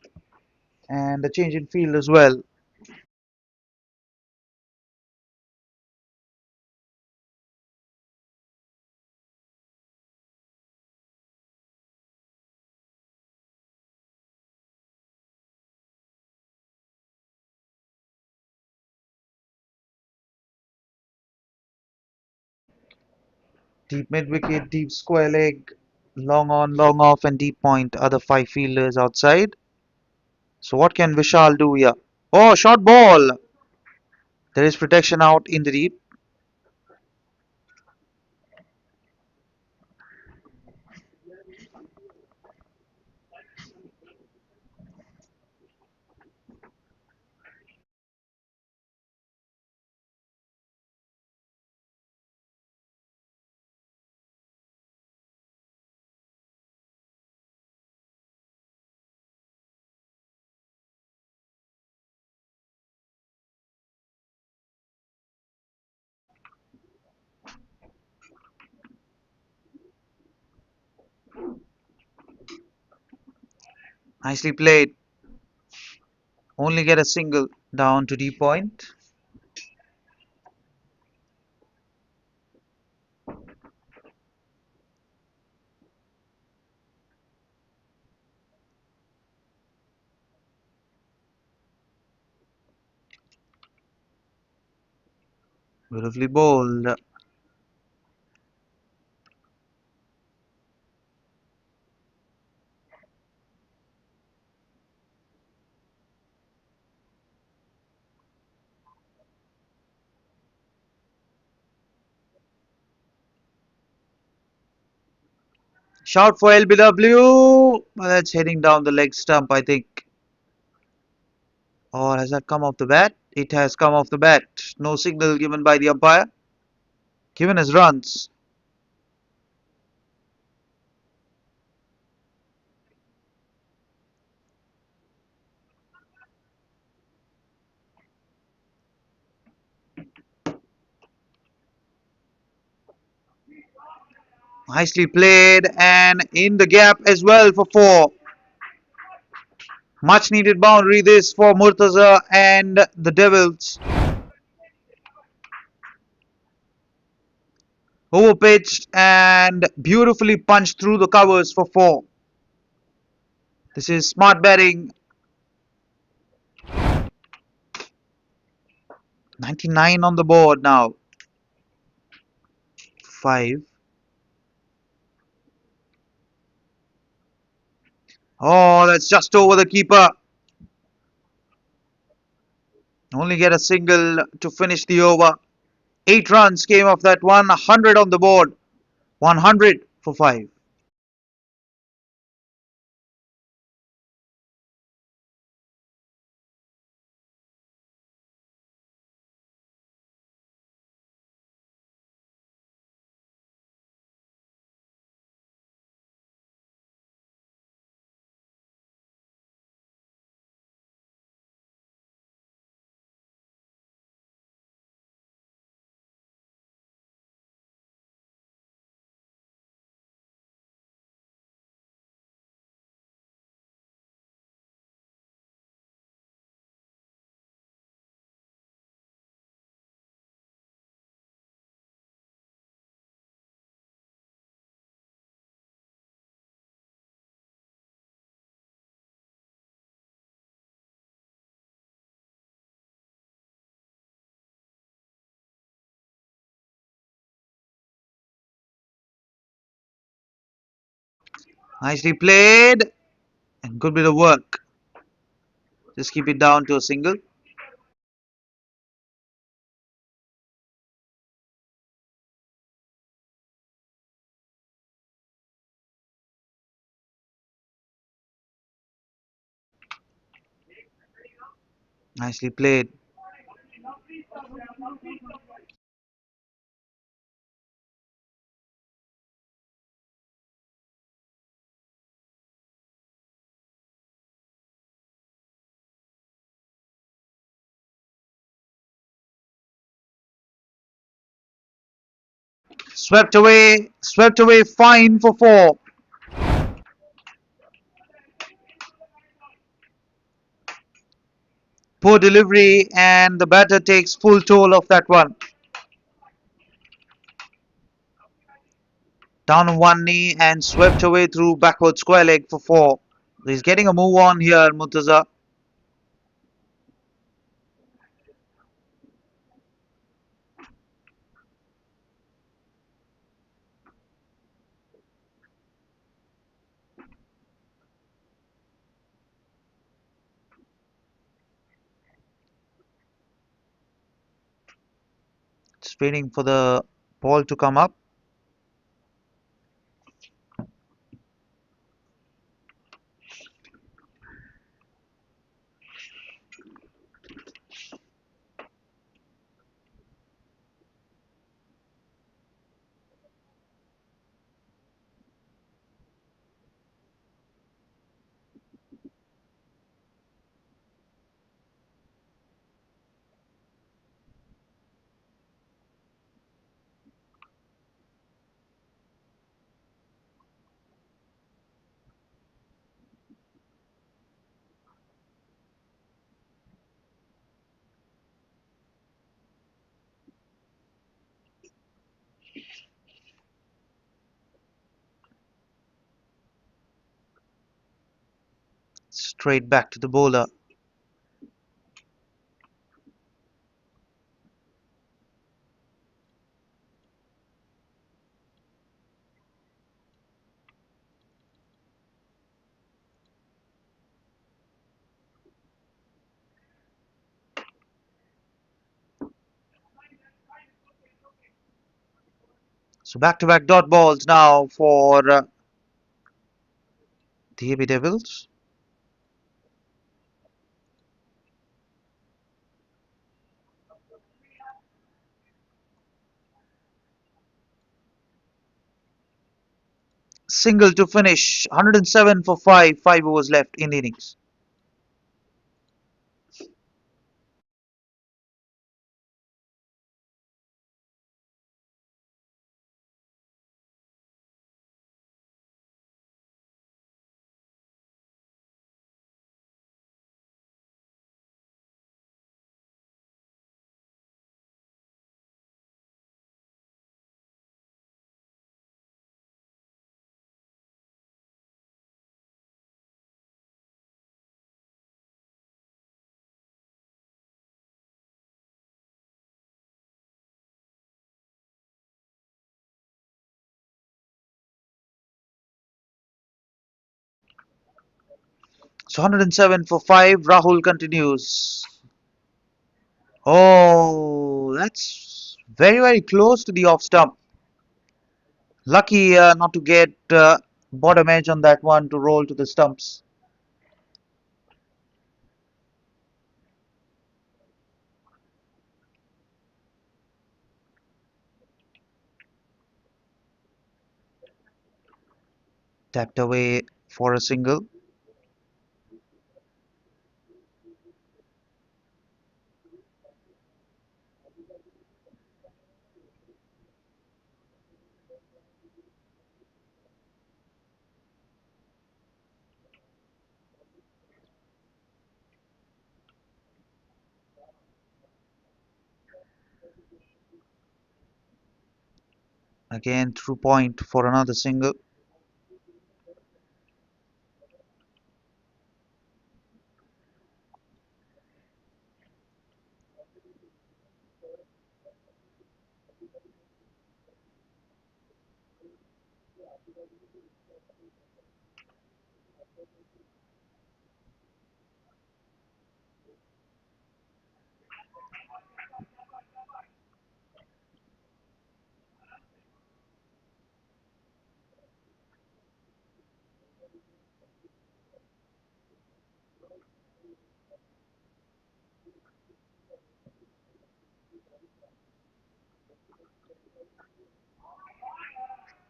And a change in field as well. Deep mid wicket, deep square leg, long on, long off, and deep point. Other 5 fielders outside. So what can Vishal do here? Oh, short ball. There is protection out in the deep. Nicely played. Only get a single down to D point. Beautifully bowled. Shout for LBW. Well, that's heading down the leg stump, I think. Or has that come off the bat? It has come off the bat. No signal given by the umpire. Given as runs. Nicely played and in the gap as well for four. Much needed boundary this for Murtaza and the Devils. Overpitched and beautifully punched through the covers for four. This is smart batting. 99 on the board now. Five. Oh, that's just over the keeper. Only get a single to finish the over. 8 runs came off that one. 100 on the board. 100 for five. Nicely played and good bit of work. Just keep it down to a single. Nicely played. Swept away fine for four. Poor delivery and the batter takes full toll of that one. Down on one knee and swept away through backward square leg for four. He's getting a move on here, Murtaza. Just waiting for the ball to come up. Straight back to the bowler. So back-to-back dot balls now for the AB Devils. Single to finish. 107 for 5. 5 overs left in the innings. So 107 for 5. Rahul continues. Oh, that's very close to the off stump. Lucky not to get bottom edge on that one to roll to the stumps. Tapped away for a single. Again, through point for another single.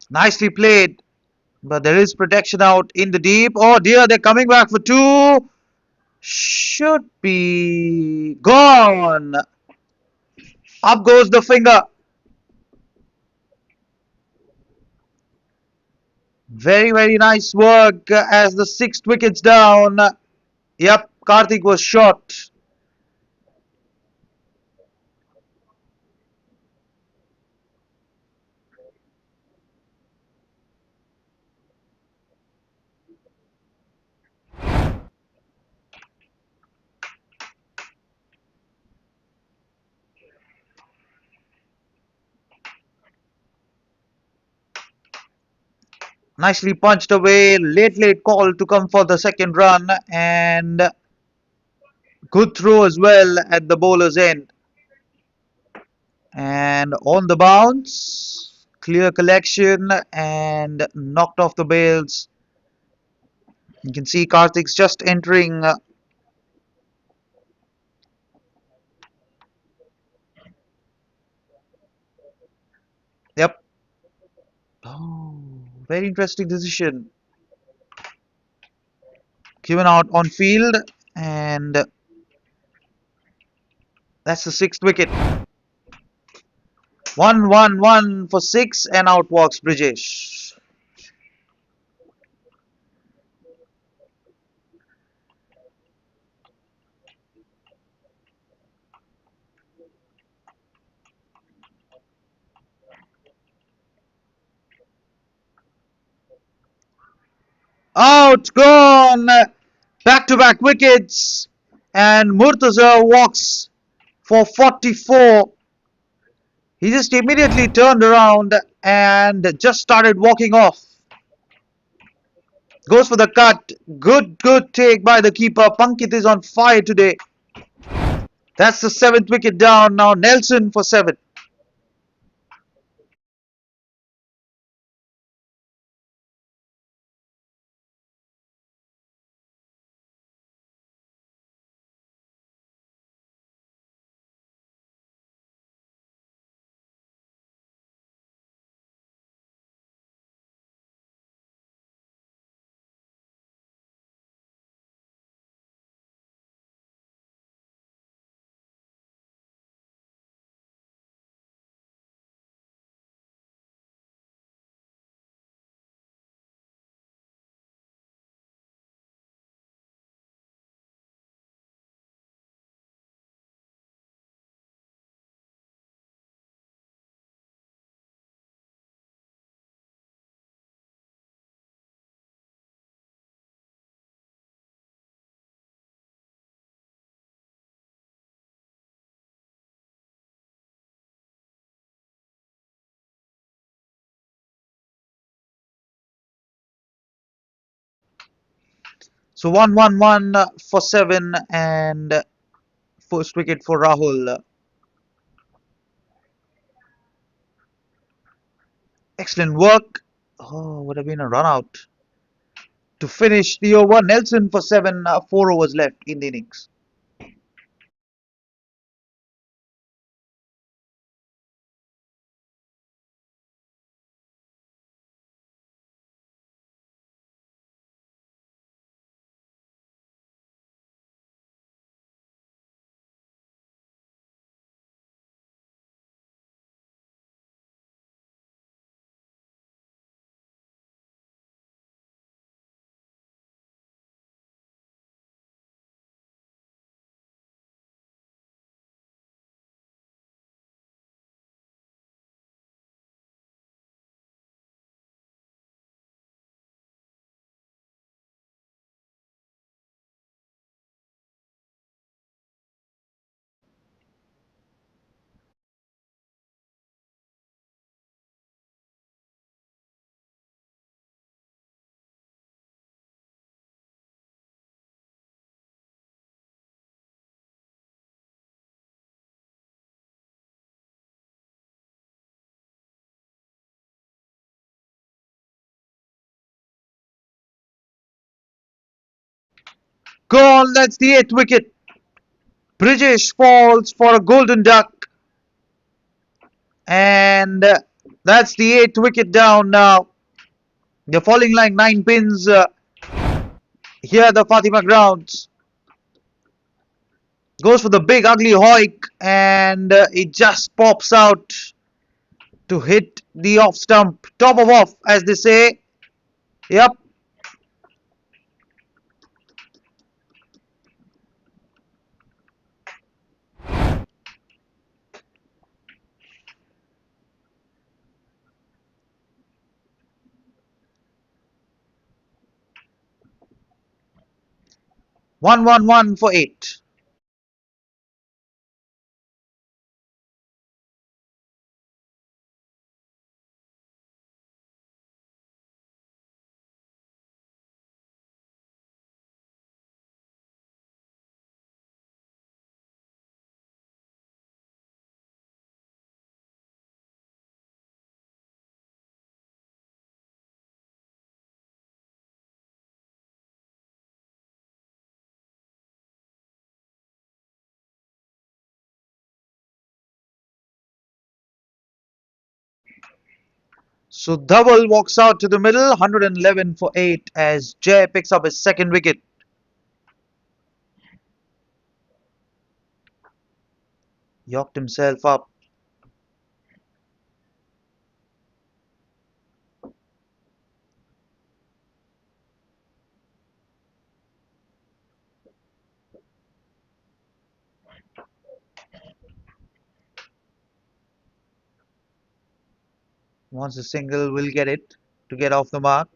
Nicely played, but there is protection out in the deep. Oh dear, they're coming back for two. Should be gone. Up goes the finger. Very nice work as the sixth wicket's down. Yep, Karthik was shot. Nicely punched away. Late call to come for the second run. And good throw as well at the bowler's end. And on the bounce. Clear collection and knocked off the bails. You can see Karthik's just entering. Yep. Oh, very interesting decision. Given out on field. And that's the sixth wicket. 1-1-1 for six, and out walks Brijesh. Out, gone. Back-to-back wickets, and Murtaza walks for 44. He just immediately turned around and just started walking off. Goes for the cut. Good take by the keeper. Pankit is on fire today. That's the seventh wicket down. Now Nelson for 7. So 1-1-1 for 7 and first wicket for Rahul. Excellent work. Oh, would have been a run out to finish the over. Nelson for 7, 4 overs left in the innings. Gone, that's the 8th wicket. British falls for a golden duck, and that's the 8th wicket down now. They're falling like 9 pins here at the Fatima grounds. Goes for the big ugly hoik, and it just pops out to hit the off stump. Top of off, as they say. Yep. 1-1-1 for 8. So Dhaval walks out to the middle, 111 for 8 as Jay picks up his second wicket. Yorked himself up. Wants a single, will get it to get off the mark.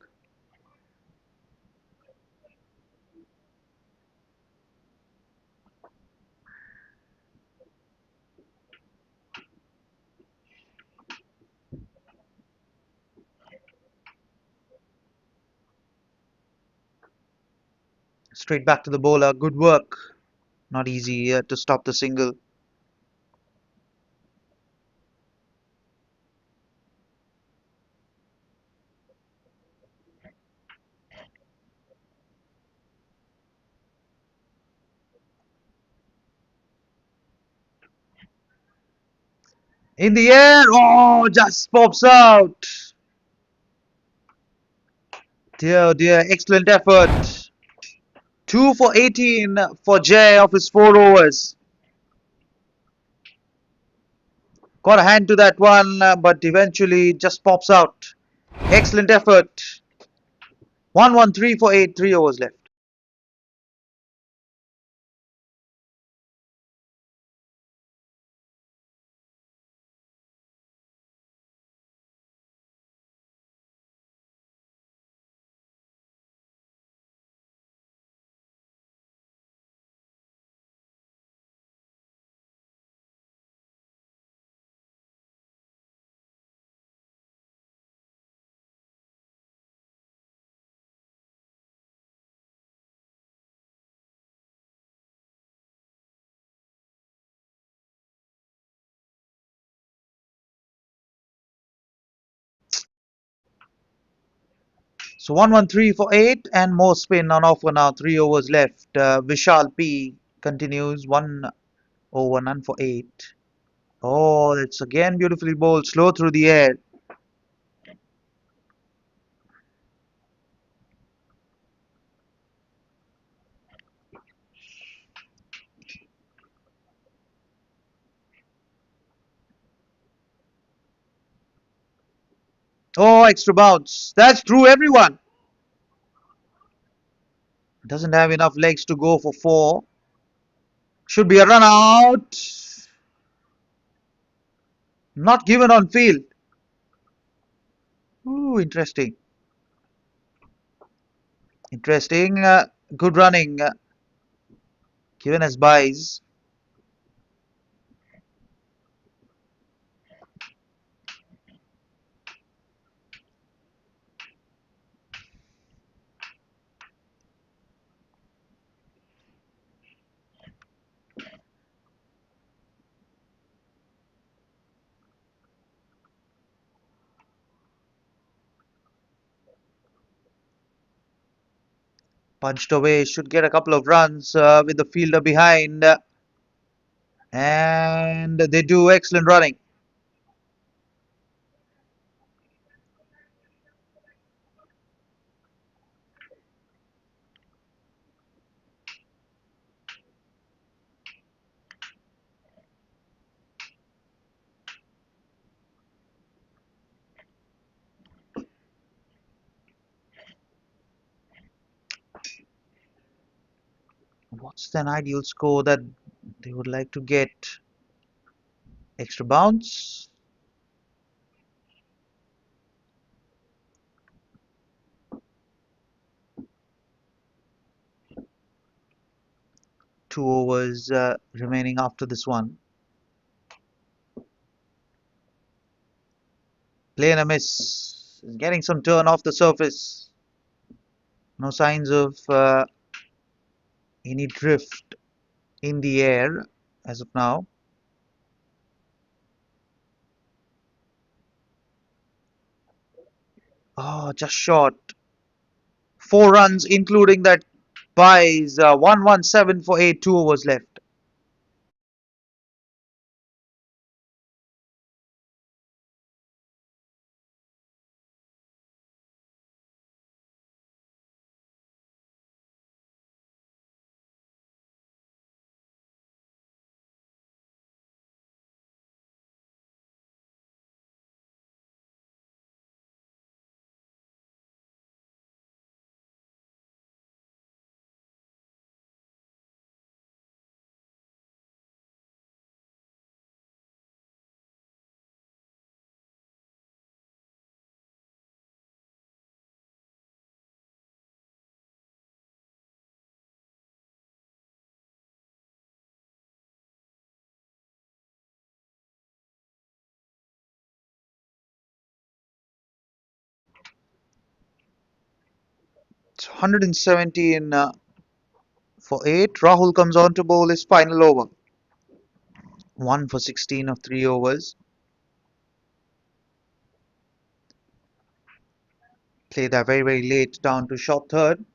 Straight back to the bowler. Good work. Not easy to stop the single. In the air. Oh, just pops out. Dear, dear. Excellent effort. 2 for 18 for Jay of his 4 overs. Got a hand to that one, but eventually just pops out. Excellent effort. 1-1-3 for 8, 3 overs left. So 1-1-3 for 8 and more spin on offer now. 3 overs left. Vishal P continues 1 over none for 8. Oh, that's again beautifully bowled. Slow through the air. Oh, extra bounce. That's through everyone. Doesn't have enough legs to go for 4. Should be a run out. Not given on field. Ooh, interesting. Interesting. Good running. Given as buys. Punched away. Should get a couple of runs with the fielder behind. And they do excellent running. What's an ideal score that they would like to get? Extra bounce. Two overs remaining after this one. Play and a miss. Getting some turn off the surface. No signs of any drift in the air as of now. Oh, just short. 4 runs, including that buys. 1-1-7 for 8. 2 overs left. It's 117 for 8. Rahul comes on to bowl his final over. 1 for 16 of 3 overs. Play that very late down to short third.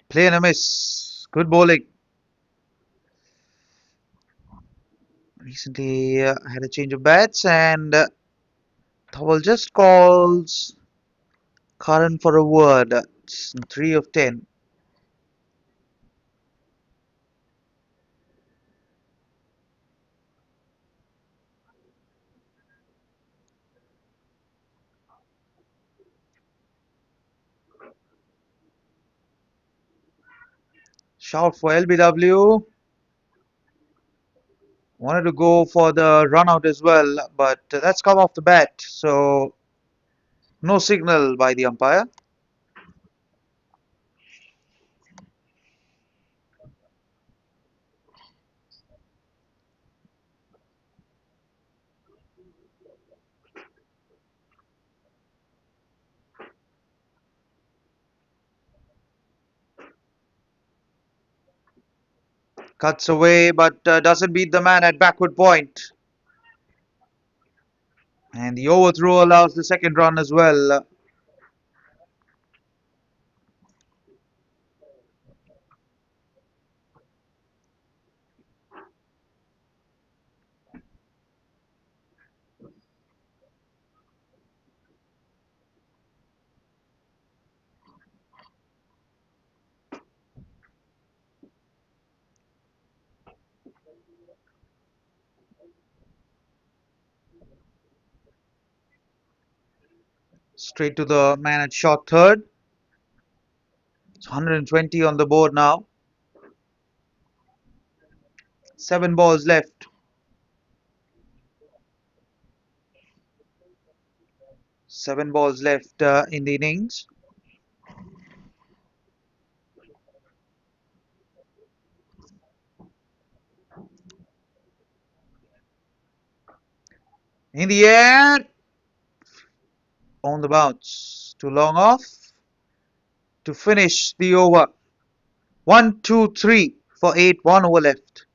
Play and a miss. Good bowling. Recently had a change of bats and Thawal just calls Karan for a word. It's 3 of 10. Shout for LBW. Wanted to go for the run out as well, but that's come off the bat. So no signal by the umpire. Cuts away, but doesn't beat the man at backward point. And the overthrow allows the second run as well. Straight to the man at short third. It's 120 on the board now. 7 balls left. 7 balls left in the innings. In the air. On the bounce. Too long off to finish the over. 1, 2, 3 for 8. 1 over left.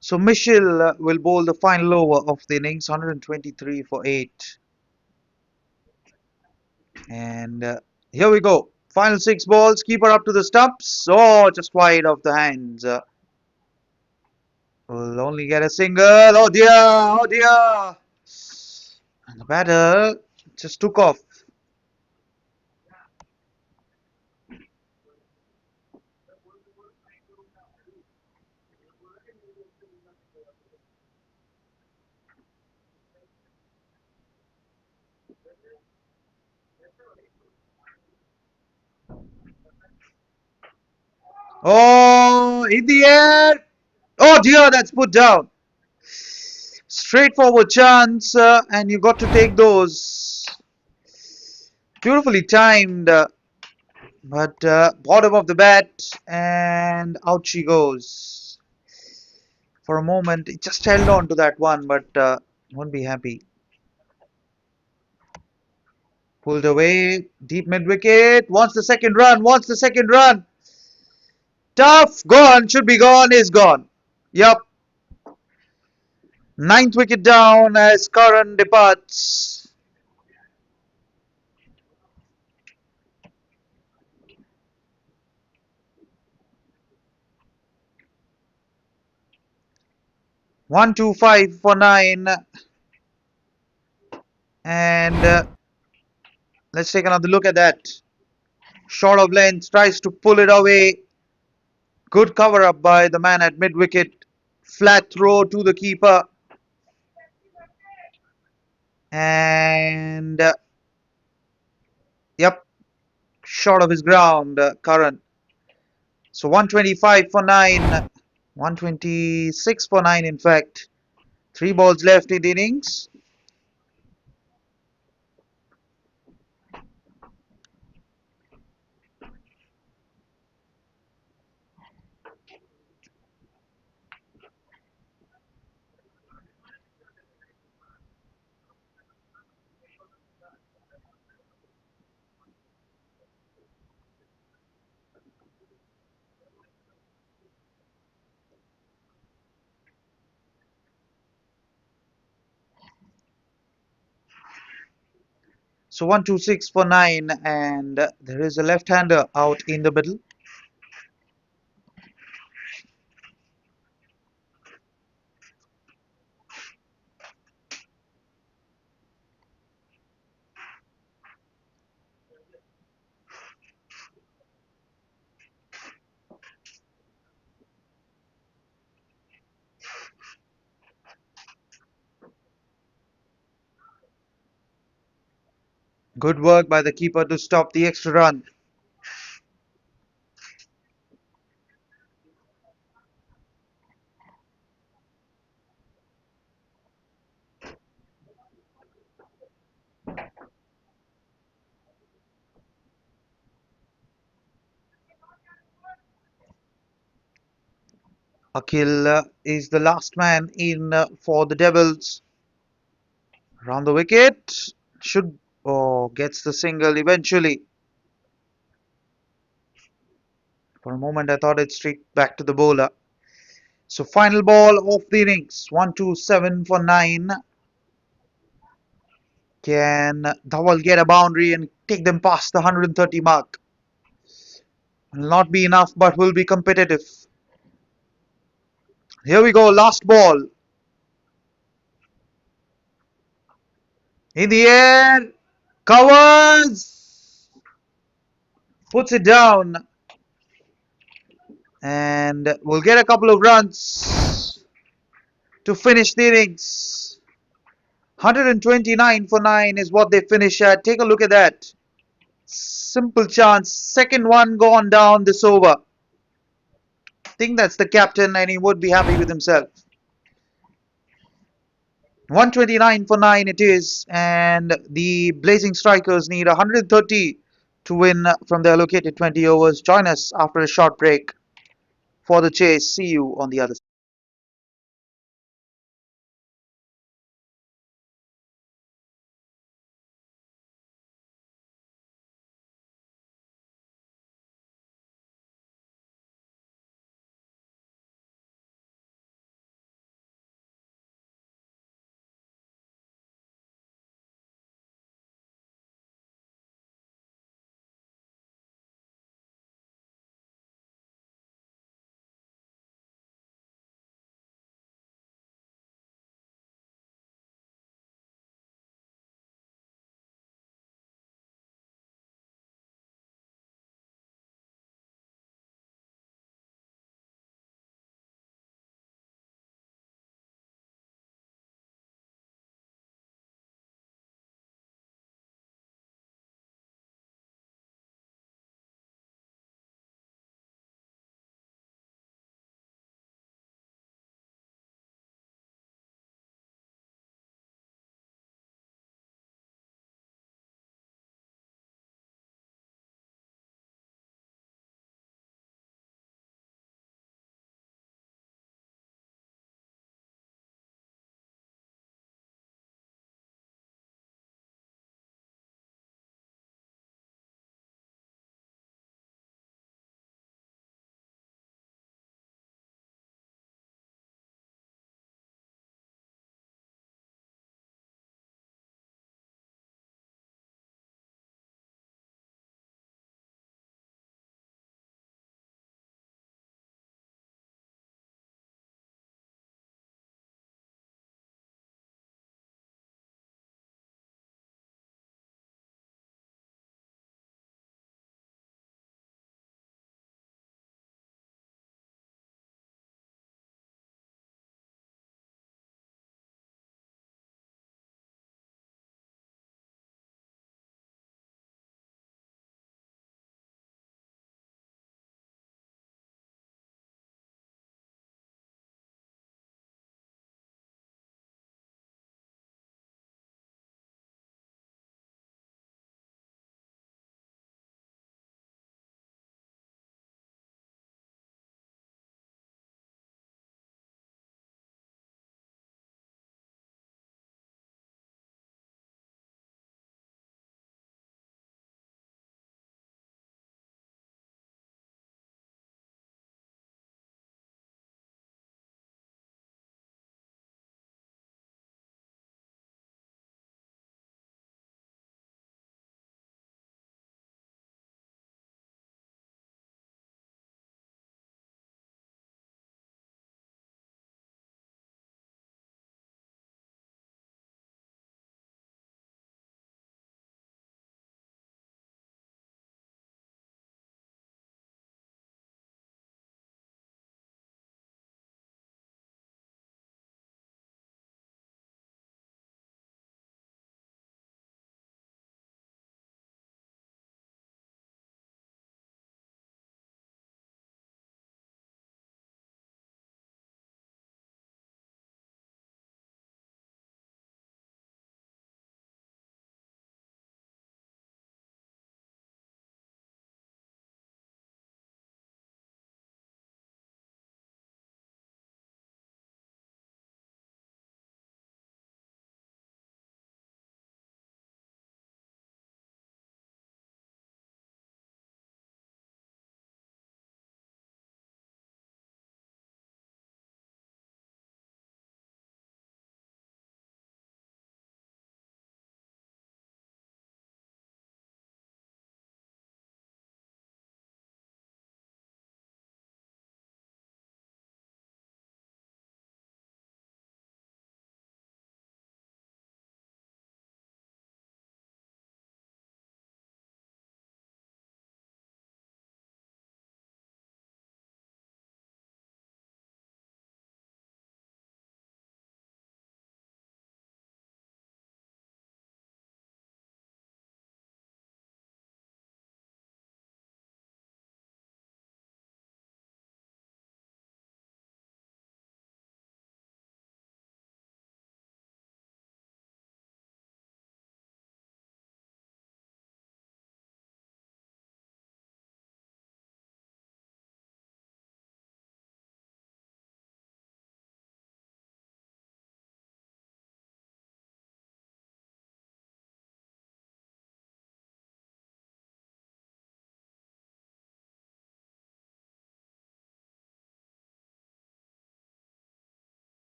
So Mitchell will bowl the final over of the innings, 123 for 8. And here we go. Final 6 balls. Keeper up to the stumps. Oh, just wide of the hands. Will only get a single. Oh dear. Oh dear. And the batter just took off. Oh, in the air. Oh dear, that's put down. Straightforward chance, and you got to take those. Beautifully timed, but bottom of the bat, and out she goes. For a moment, it just held on to that one, but won't be happy. Pulled away, deep mid wicket. Wants the second run. Wants the second run. Tough, gone. Should be gone. Is gone. Yup. Ninth wicket down as Karan departs. One, two, five for 9. And let's take another look at that. Short of length, tries to pull it away. Good cover up by the man at mid wicket. Flat throw to the keeper. And yep, short of his ground, Karan. So 125 for 9. 126 for 9, in fact. 3 balls left in the innings. So 126 for 9, and there is a left-hander out in the middle. Good work by the keeper to stop the extra run. Akhil is the last man in for the Devils. Round the wicket. Should gets the single eventually. For a moment, I thought it straight back to the bowler. So final ball of the innings. 127 for 9. Can Dhawal get a boundary and take them past the 130 mark? Will not be enough, but will be competitive. Here we go. Last ball. In the air. Covers. Puts it down. And we'll get a couple of runs to finish the innings. 129 for 9 is what they finish at. Take a look at that. Simple chance. Second one gone down this over. I think that's the captain and he would be happy with himself. 129 for 9 it is, and the Blazing Strikers need 130 to win from the allocated 20 overs. Join us after a short break for the chase. See you on the other side.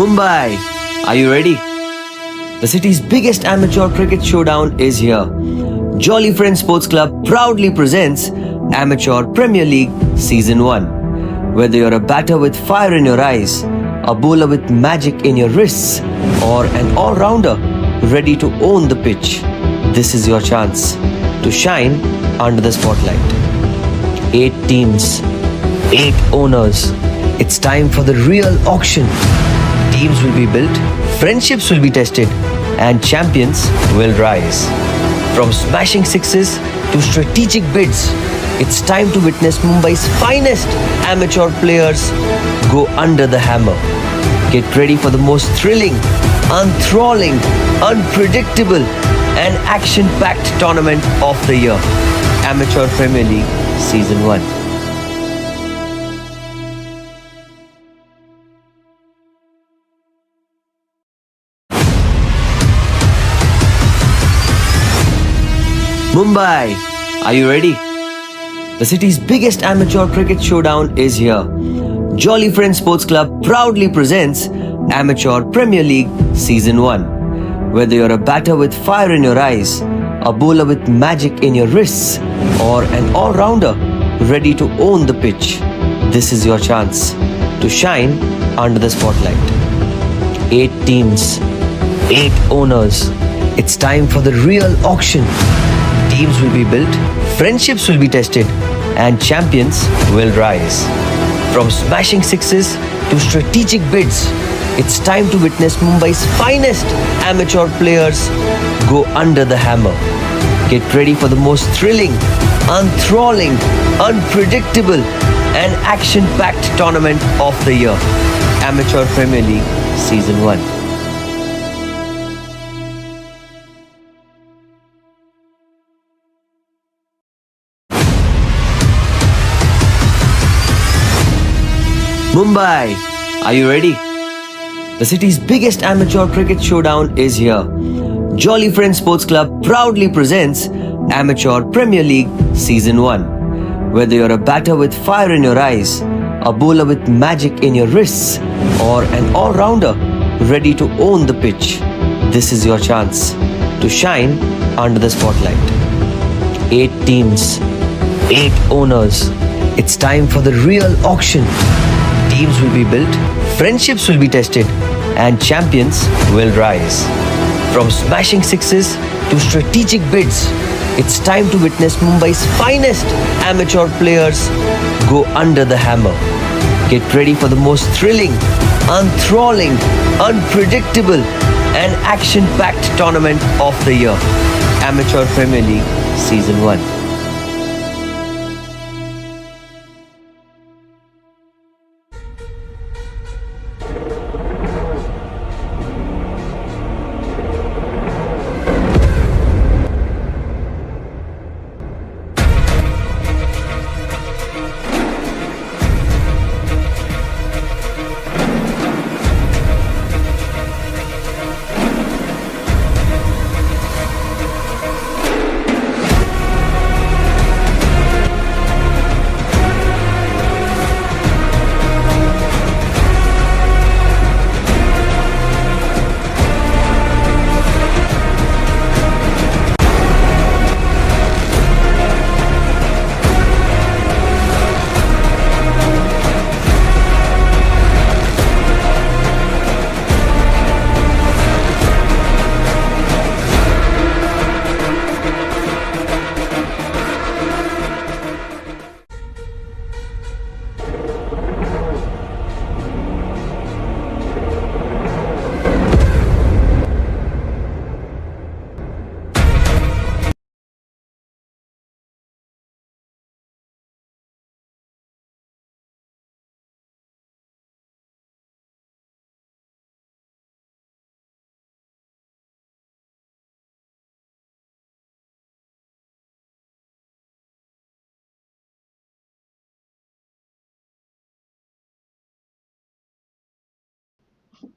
Mumbai, are you ready? The city's biggest amateur cricket showdown is here. Jolly Friends Sports Club proudly presents Amateur Premier League Season 1. Whether you're a batter with fire in your eyes, a bowler with magic in your wrists, or an all-rounder ready to own the pitch, this is your chance to shine under the spotlight. 8 teams, 8 owners. It's time for the real auction. Teams will be built, friendships will be tested, and champions will rise. From smashing sixes to strategic bids, it's time to witness Mumbai's finest amateur players go under the hammer. Get ready for the most thrilling, enthralling, unpredictable, and action-packed tournament of the year. Amateur Premier League Season 1. Mumbai, are you ready? The city's biggest amateur cricket showdown is here. Jolly Friends Sports Club proudly presents Amateur Premier League Season 1. Whether you're a batter with fire in your eyes, a bowler with magic in your wrists, or an all-rounder ready to own the pitch, this is your chance to shine under the spotlight. 8 teams, 8 owners. It's time for the real auction. Teams will be built, friendships will be tested, and champions will rise. From smashing sixes to strategic bids, it's time to witness Mumbai's finest amateur players go under the hammer. Get ready for the most thrilling, enthralling, unpredictable, and action-packed tournament of the year. Amateur Premier League Season 1. Mumbai, are you ready? The city's biggest amateur cricket showdown is here. Jolly Friends Sports Club proudly presents Amateur Premier League Season 1. Whether you're a batter with fire in your eyes, a bowler with magic in your wrists, or an all-rounder ready to own the pitch, this is your chance to shine under the spotlight. 8 teams, 8 owners. It's time for the real auction. Teams will be built, friendships will be tested, and champions will rise. From smashing sixes to strategic bids, it's time to witness Mumbai's finest amateur players go under the hammer. Get ready for the most thrilling, enthralling, unpredictable, and action-packed tournament of the year. Amateur Premier League Season 1.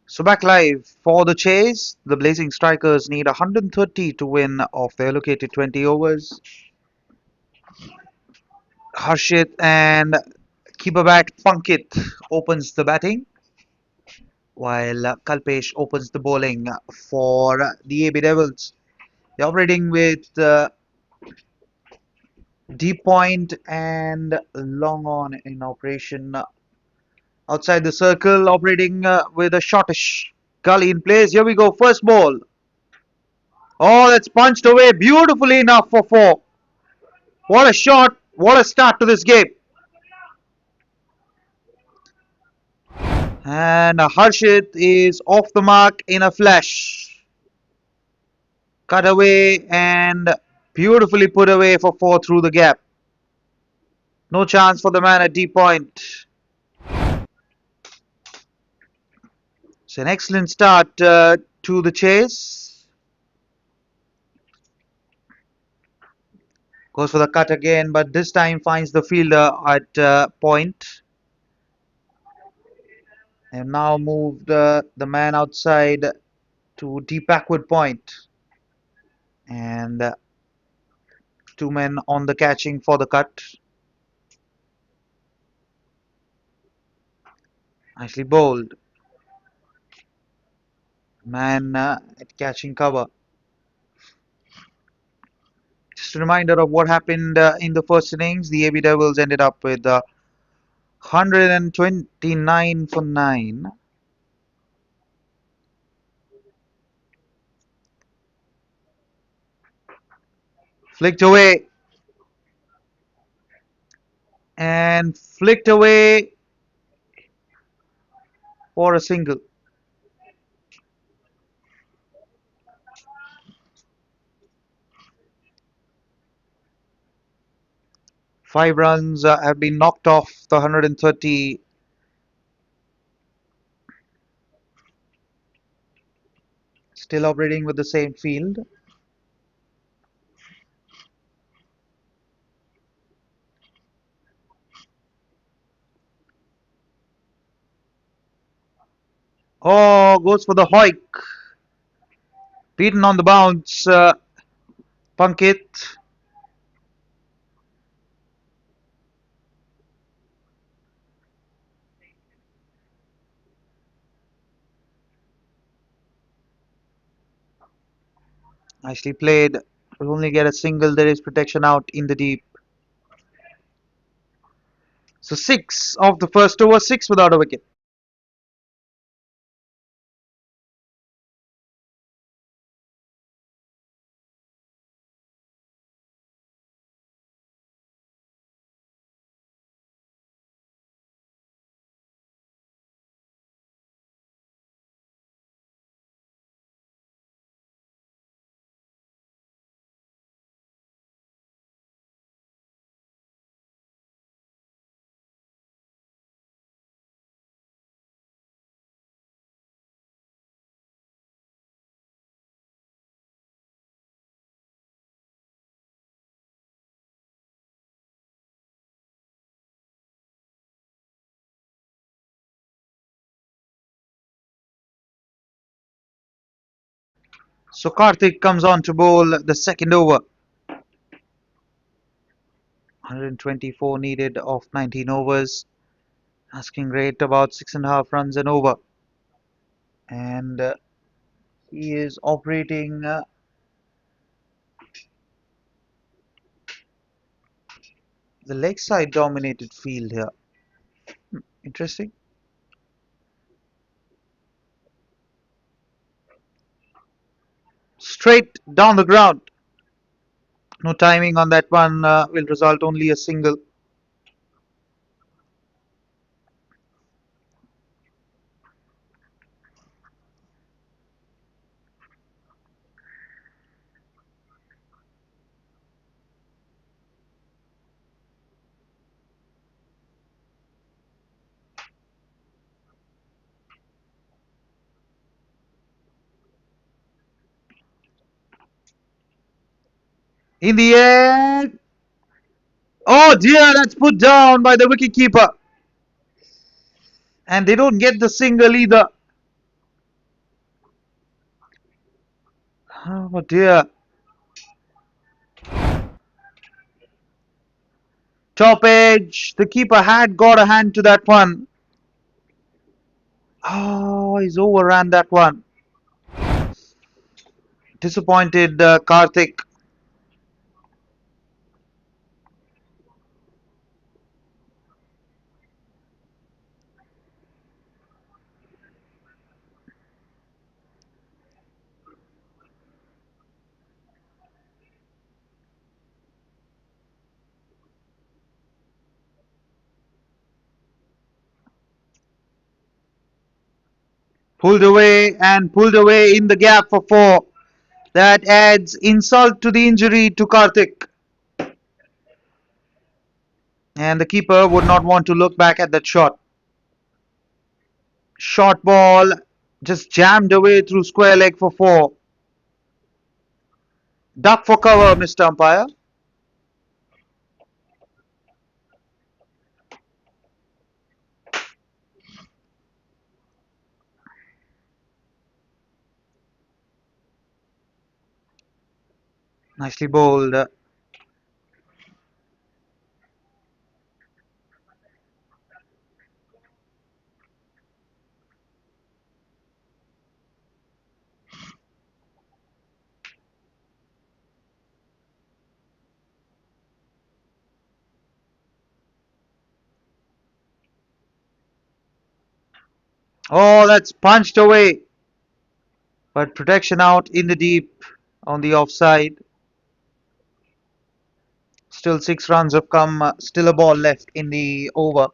So back live for the chase. The Blazing Strikers need 130 to win of their allocated 20 overs. Harshit and keeper bat Punkit opens the batting. while Kalpesh opens the bowling for the AB Devils. They're operating with deep point and long on in operation. Outside the circle, operating with a shortish gully in place. Here we go, first ball. Oh, that's punched away beautifully enough for four. What a shot, what a start to this game. And Harshit is off the mark in a flash. Cut away and beautifully put away for four through the gap. No chance for the man at deep point. It's an excellent start to the chase. Goes for the cut again, but this time finds the fielder at point. And now moved the man outside to deep backward point. And two men on the catching for the cut. Nicely bowled. Man at catching cover. Just a reminder of what happened in the first innings. The AB Devils ended up with 129 for 9. Flicked away. And flicked away for a single. Five runs have been knocked off the 130. Still operating with the same field. Oh, goes for the hoik. Beaten on the bounce. Punkit. Nicely played. Will only get a single. There is protection out in the deep. So six of the first over, six without a wicket. So Karthik comes on to bowl the second over. 124 needed of 19 overs. Asking rate about 6.5 runs and over. And he is operating the leg side dominated field here. Interesting. Straight down the ground. No timing on that one will result only a single. In the air. Oh dear, that's put down by the wicketkeeper. And they don't get the single either. Oh dear. Top edge. The keeper had got a hand to that one. Oh, he's overran that one. Disappointed Karthik. Pulled away and pulled away in the gap for four. That adds insult to the injury to Karthik. And the keeper would not want to look back at that shot. Short ball just jammed away through square leg for four. Duck for cover, Mr. Umpire. Nicely bowled. Oh, that's punched away. But protection out in the deep on the offside. Still 6 runs have come. Still a ball left in the over.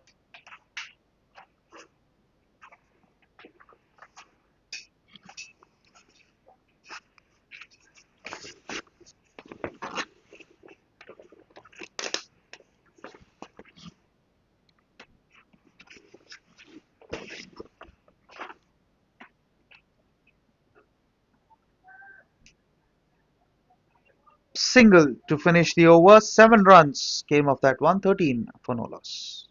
Single to finish the over. 7 runs came off that one. 13 for no loss.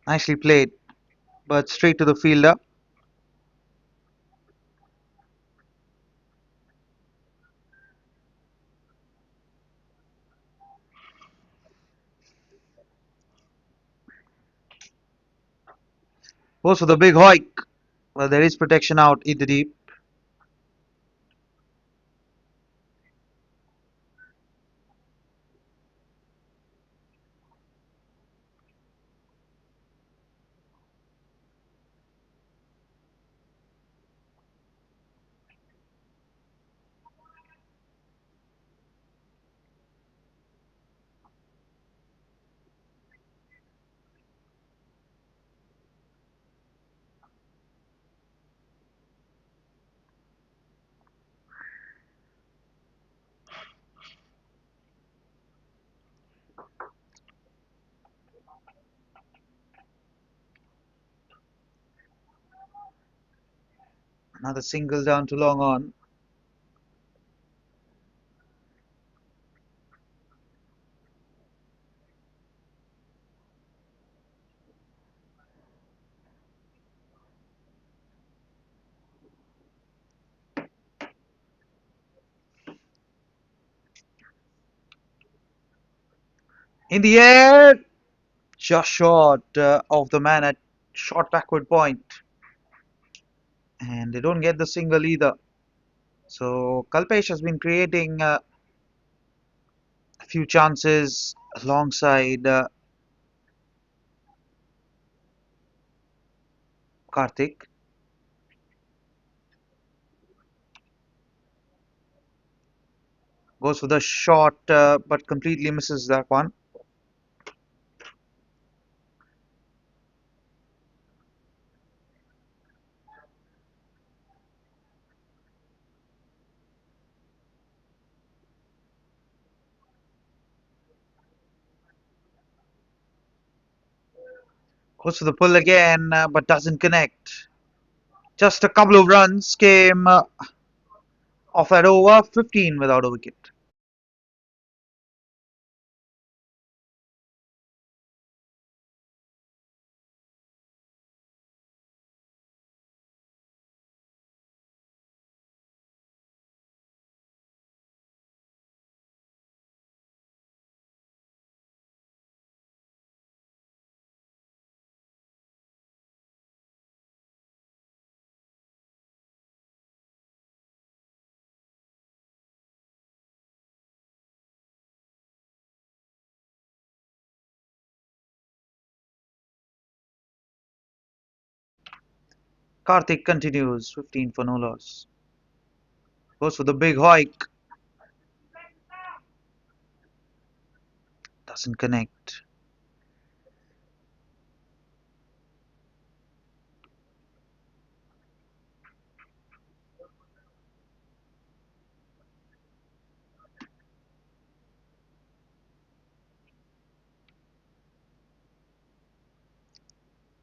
Nicely played, but straight to the fielder. Goes for the big hike. Well, there is protection out in the deep. Another single down to long on. In the air, just short of the man at short backward point. And they don't get the single either. So Kalpesh has been creating a few chances alongside Karthik. Goes for the shot, but completely misses that one. Goes for the pull again, but doesn't connect. Just a couple of runs came off that over, 15 without a wicket. Karthik continues, 15 for no loss. Goes for the big hike, doesn't connect.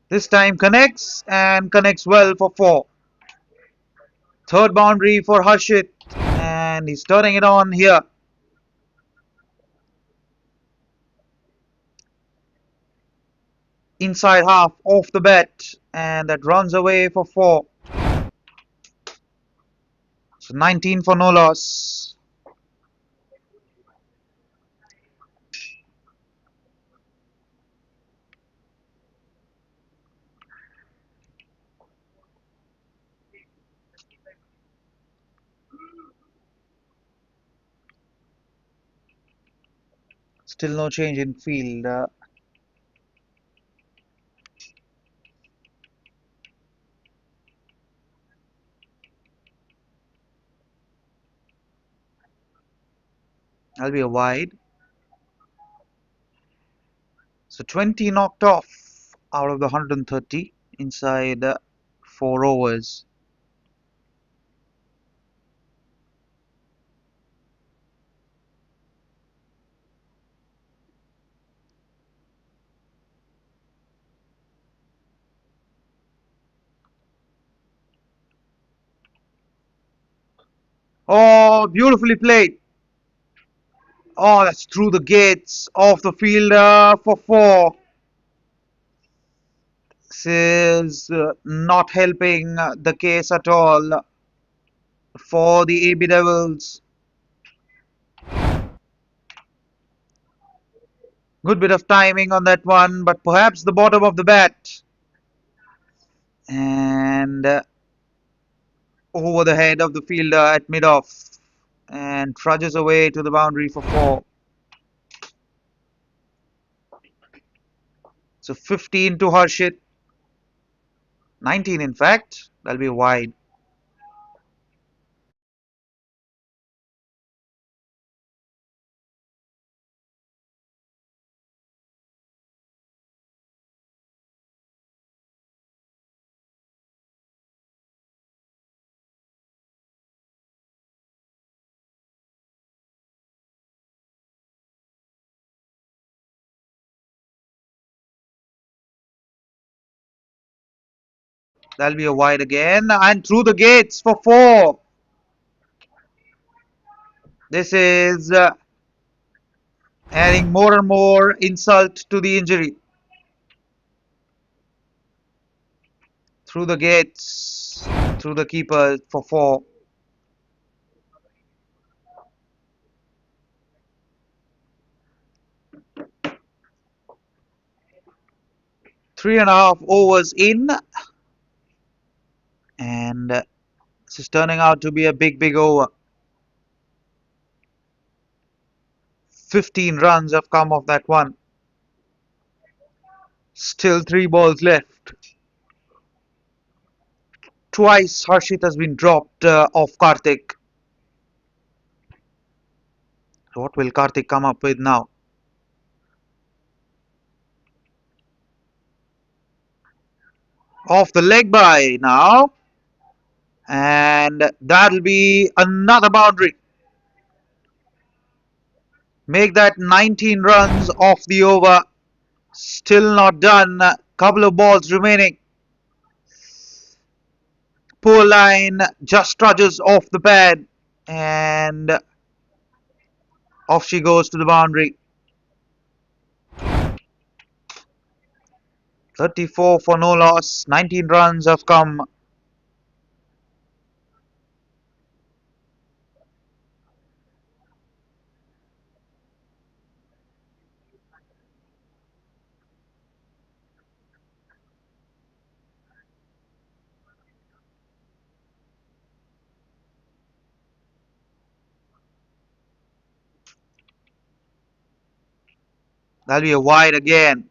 This time connects and connects well for 4. Third boundary for Harshit, and he's turning it on here. Inside half off the bat, and that runs away for 4. So 19 for no loss. Still no change in field. That'll be a wide. So 20 knocked off out of the 130 inside 4 overs. Oh, beautifully played. Oh, that's through the gates of the fielder for 4. This is not helping the case at all for the AB Devils. Good bit of timing on that one, but perhaps the bottom of the bat. And over the head of the fielder at mid-off. And trudges away to the boundary for 4. So 15 to Harshit. 19 in fact. That'll be wide. That'll be a wide again. And through the gates for 4. This is adding more and more insult to the injury. Through the gates, through the keeper for 4. Three and a half overs in, and this is turning out to be a big over. 15 runs have come off that one. Still 3 balls left. Twice Harshit has been dropped off Karthik. So what will Karthik come up with now? Off the leg by now. And that'll be another boundary. Make that 19 runs off the over. Still not done. Couple of balls remaining. Poor line just trudges off the pad and off she goes to the boundary. 34 for no loss. 19 runs have come. That'll be a wide again.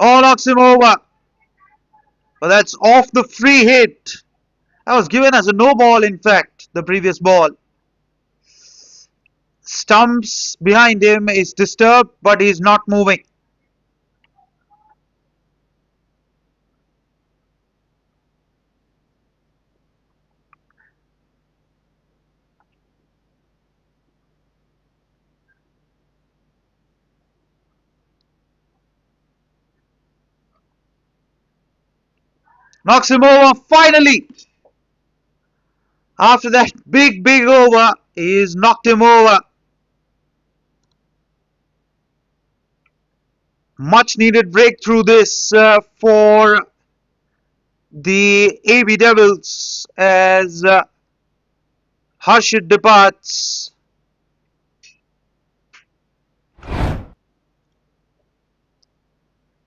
Oh, knocks him over. But that's off the free hit. That was given as a no ball, in fact, the previous ball. Stumps behind him is disturbed, but he's not moving. Knocks him over finally. After that big over, he's knocked him over. Much needed breakthrough this for the AB Devils as Harshit departs.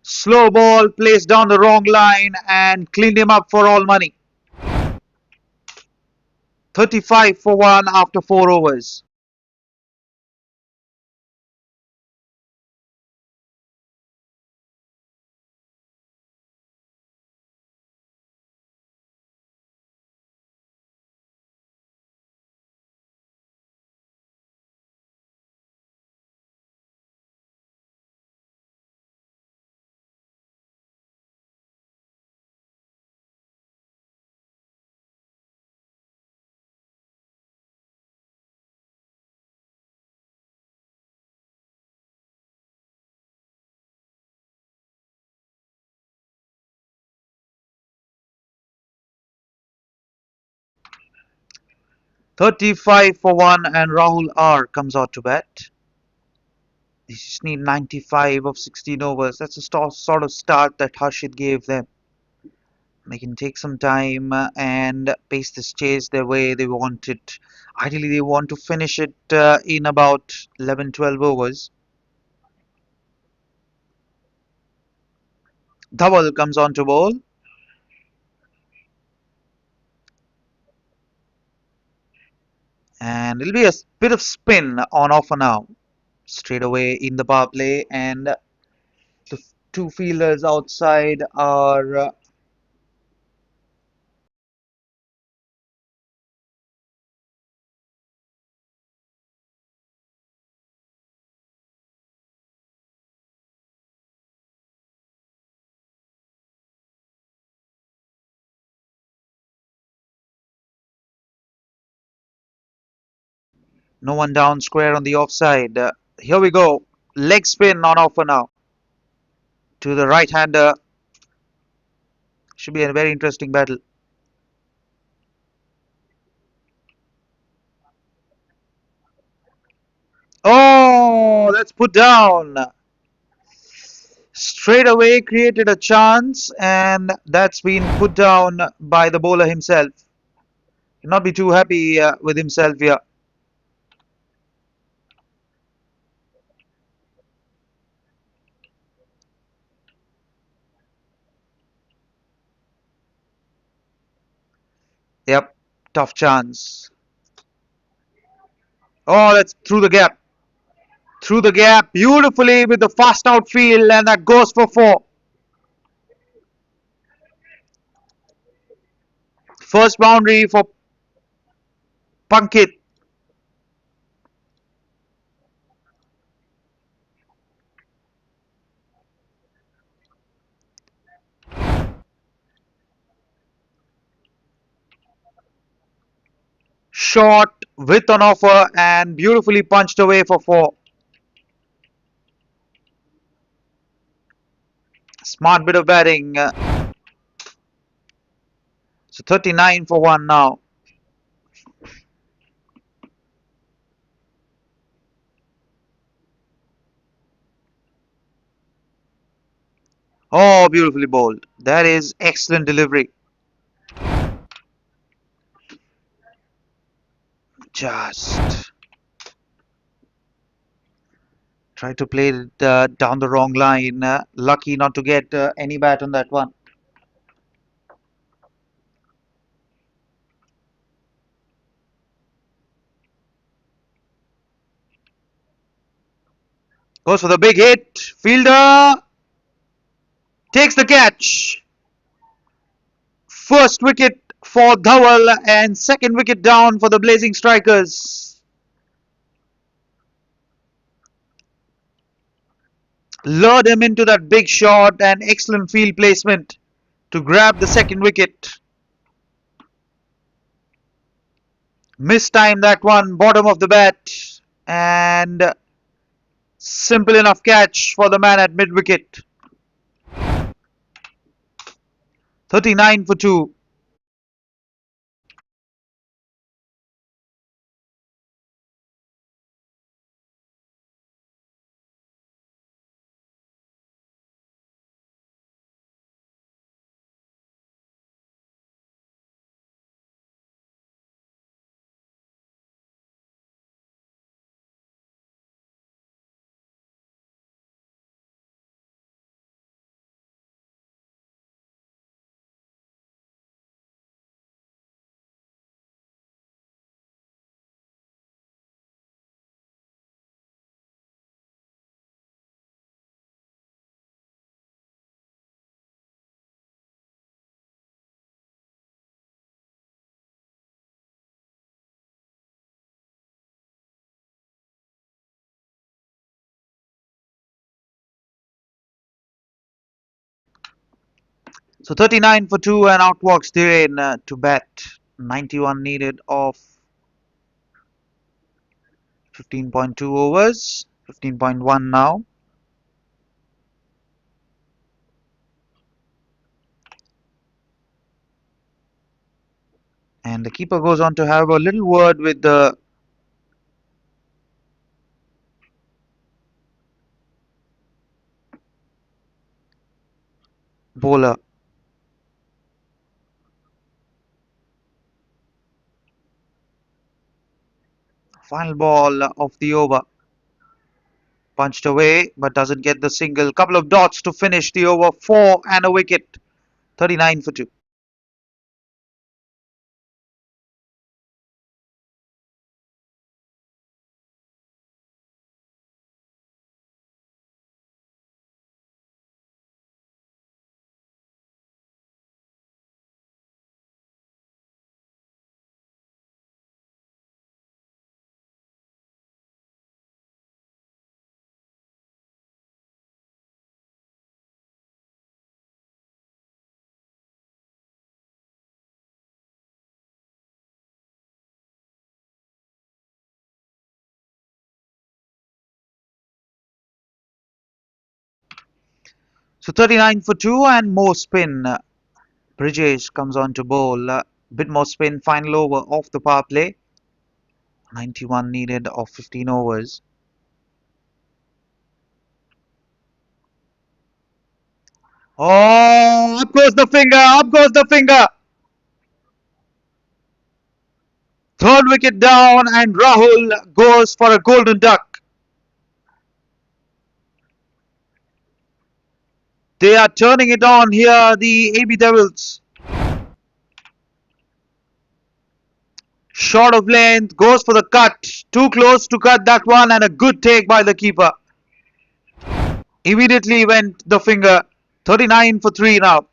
Slow ball placed down the wrong line and cleaned him up for all money. 35 for 1 after 4 overs. "35 for 1 and Rahul R comes out to bat. They just need 95 of 16 overs. That's the sort of start that Harshit gave them. They can take some time and pace this chase their way they want it. Ideally, they want to finish it in about 11-12 overs. Dhawal comes on to bowl. And it'll be a bit of spin on offer now. Straight away in the power play. And the two fielders outside are no one down square on the offside. Here we go. Leg spin on offer now. To the right-hander. Should be a very interesting battle. Oh, that's put down. Straight away created a chance, and that's been put down by the bowler himself. He'll not be too happy with himself here. Yep, tough chance. Oh, that's through the gap. Through the gap beautifully with the fast outfield, and that goes for four. First boundary for Punkit. Shot with an offer and beautifully punched away for four. Smart bit of batting. So 39 for one now. Oh, beautifully bowled. That is excellent delivery. Just try to play it down the wrong line. Lucky not to get any bat on that one. Goes for the big hit. Fielder takes the catch. First wicket for Dhawal and second wicket down for the Blazing Strikers. Lured him into that big shot and excellent field placement to grab the second wicket. Mistime that one, bottom of the bat, and simple enough catch for the man at mid wicket. 39 for 2. So 39 for 2 and out walks Dhiren to bat. 91 needed of 15.2 overs. 15.1 now. And the keeper goes on to have a little word with the bowler. Final ball of the over. Punched away but doesn't get the single. Couple of dots to finish the over. 4 and a wicket. 39 for 2. So 39 for 2 and more spin. Bridges comes on to bowl. Bit more spin. Final over off the power play. 91 needed of 15 overs. Oh, up goes the finger. Up goes the finger. Third wicket down and Rahul goes for a golden duck. They are turning it on here, the AB Devils. Short of length, goes for the cut. Too close to cut that one, and a good take by the keeper. Immediately went the finger. 39 for 3 now.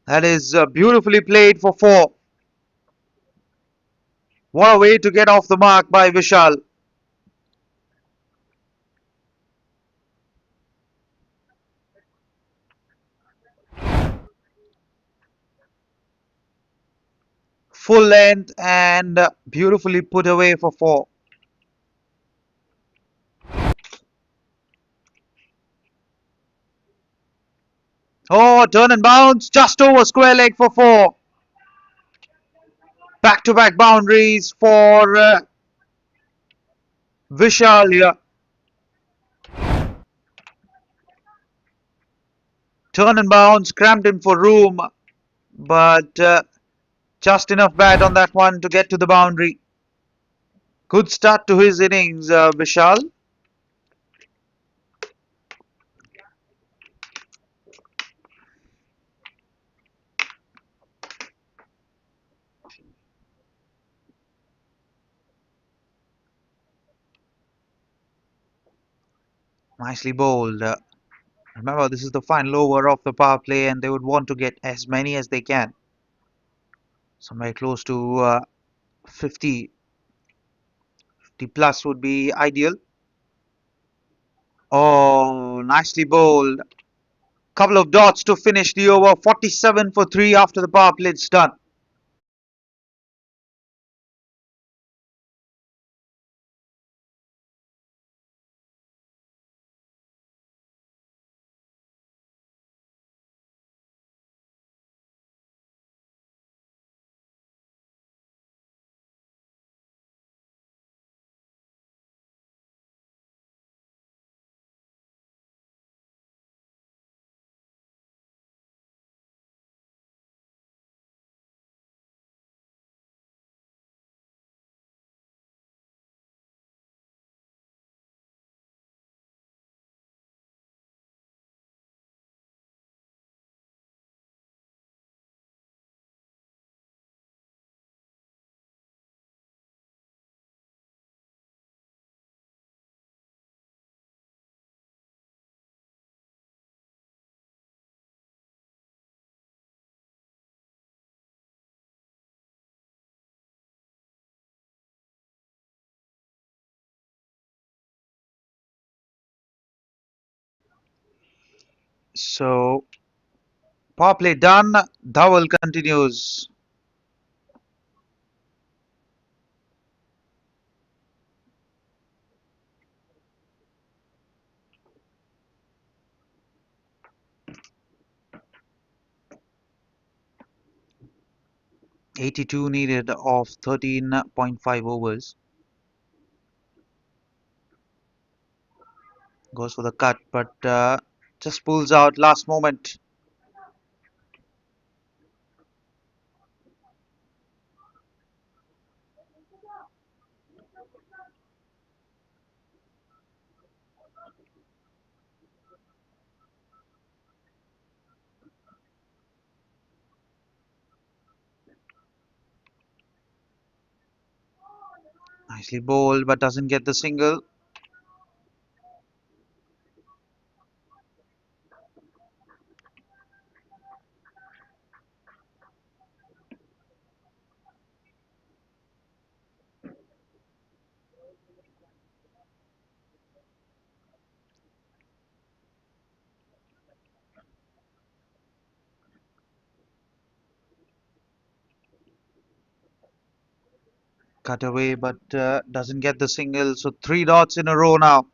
That is beautifully played for 4. What a way to get off the mark by Vishal. Full length and beautifully put away for 4. Oh, turn and bounce, just over square leg for 4. Back to back boundaries for Vishal here. Turn and bounce, cramped him for room, but just enough bat on that one to get to the boundary. Good start to his innings, Vishal. Nicely bowled. Remember, this is the final over of the power play, and they would want to get as many as they can. Somewhere close to 50, 50 plus would be ideal. Oh, nicely bowled. Couple of dots to finish the over. 47 for 3 after the power play is done. So, power play done. Dhawal continues. 82 needed of 13.5 overs. Goes for the cut, but just pulls out last moment. Nicely bowled, but doesn't get the single. Cut away, but doesn't get the single. So three dots in a row now.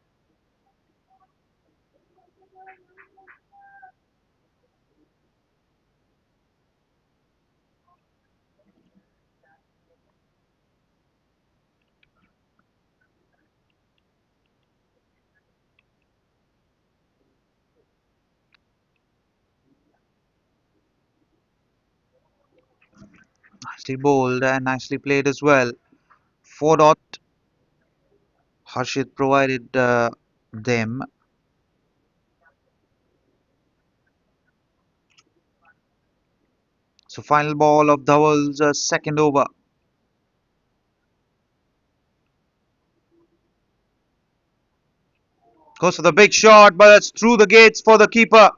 Nicely bowled and nicely played as well. Four dot. Harshit provided them. So final ball of Dhawal's second over. Goes for the big shot, but it's through the gates for the keeper.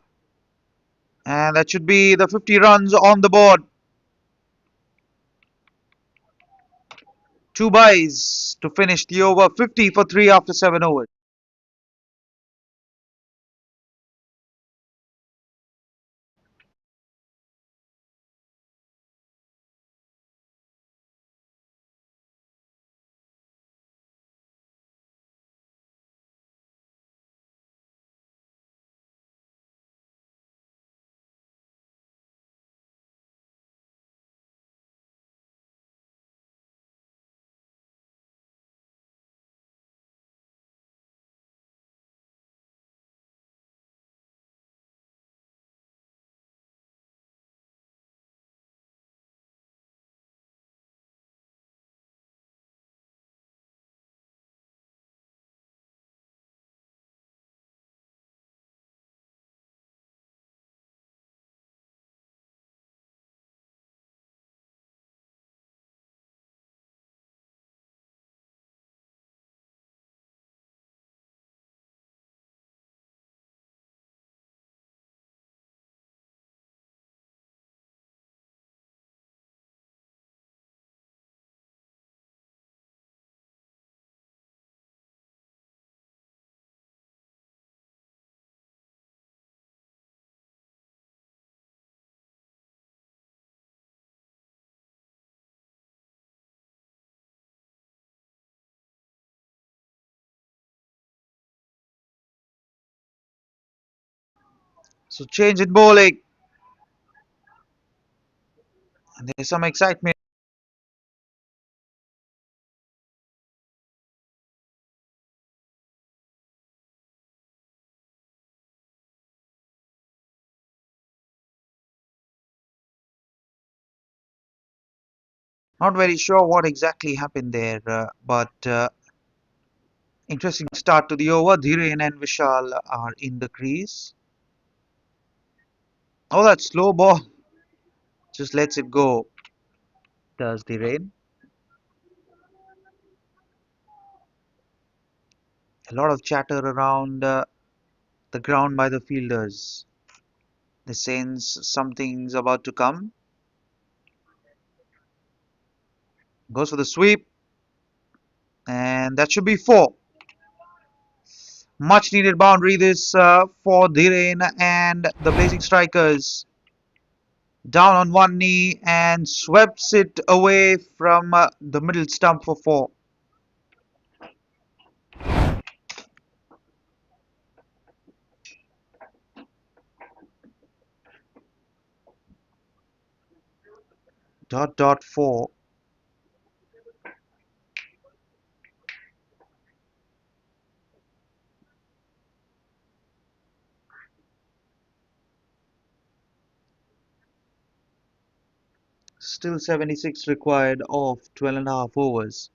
And that should be the 50 runs on the board. Two byes to finish the over. 50 for three after 7 overs. So change in bowling. And there's some excitement. Not very sure what exactly happened there, but interesting start to the over. Dhiren and Vishal are in the crease. Oh, that slow ball just lets it go. Does Dhiren? A lot of chatter around the ground by the fielders. They sense something's about to come. Goes for the sweep, and that should be four. Much needed boundary this for Dhiren and the Blazing Strikers. Down on one knee and sweeps it away from the middle stump for four. Dot dot four. Still 76 required of 12 and a half overs.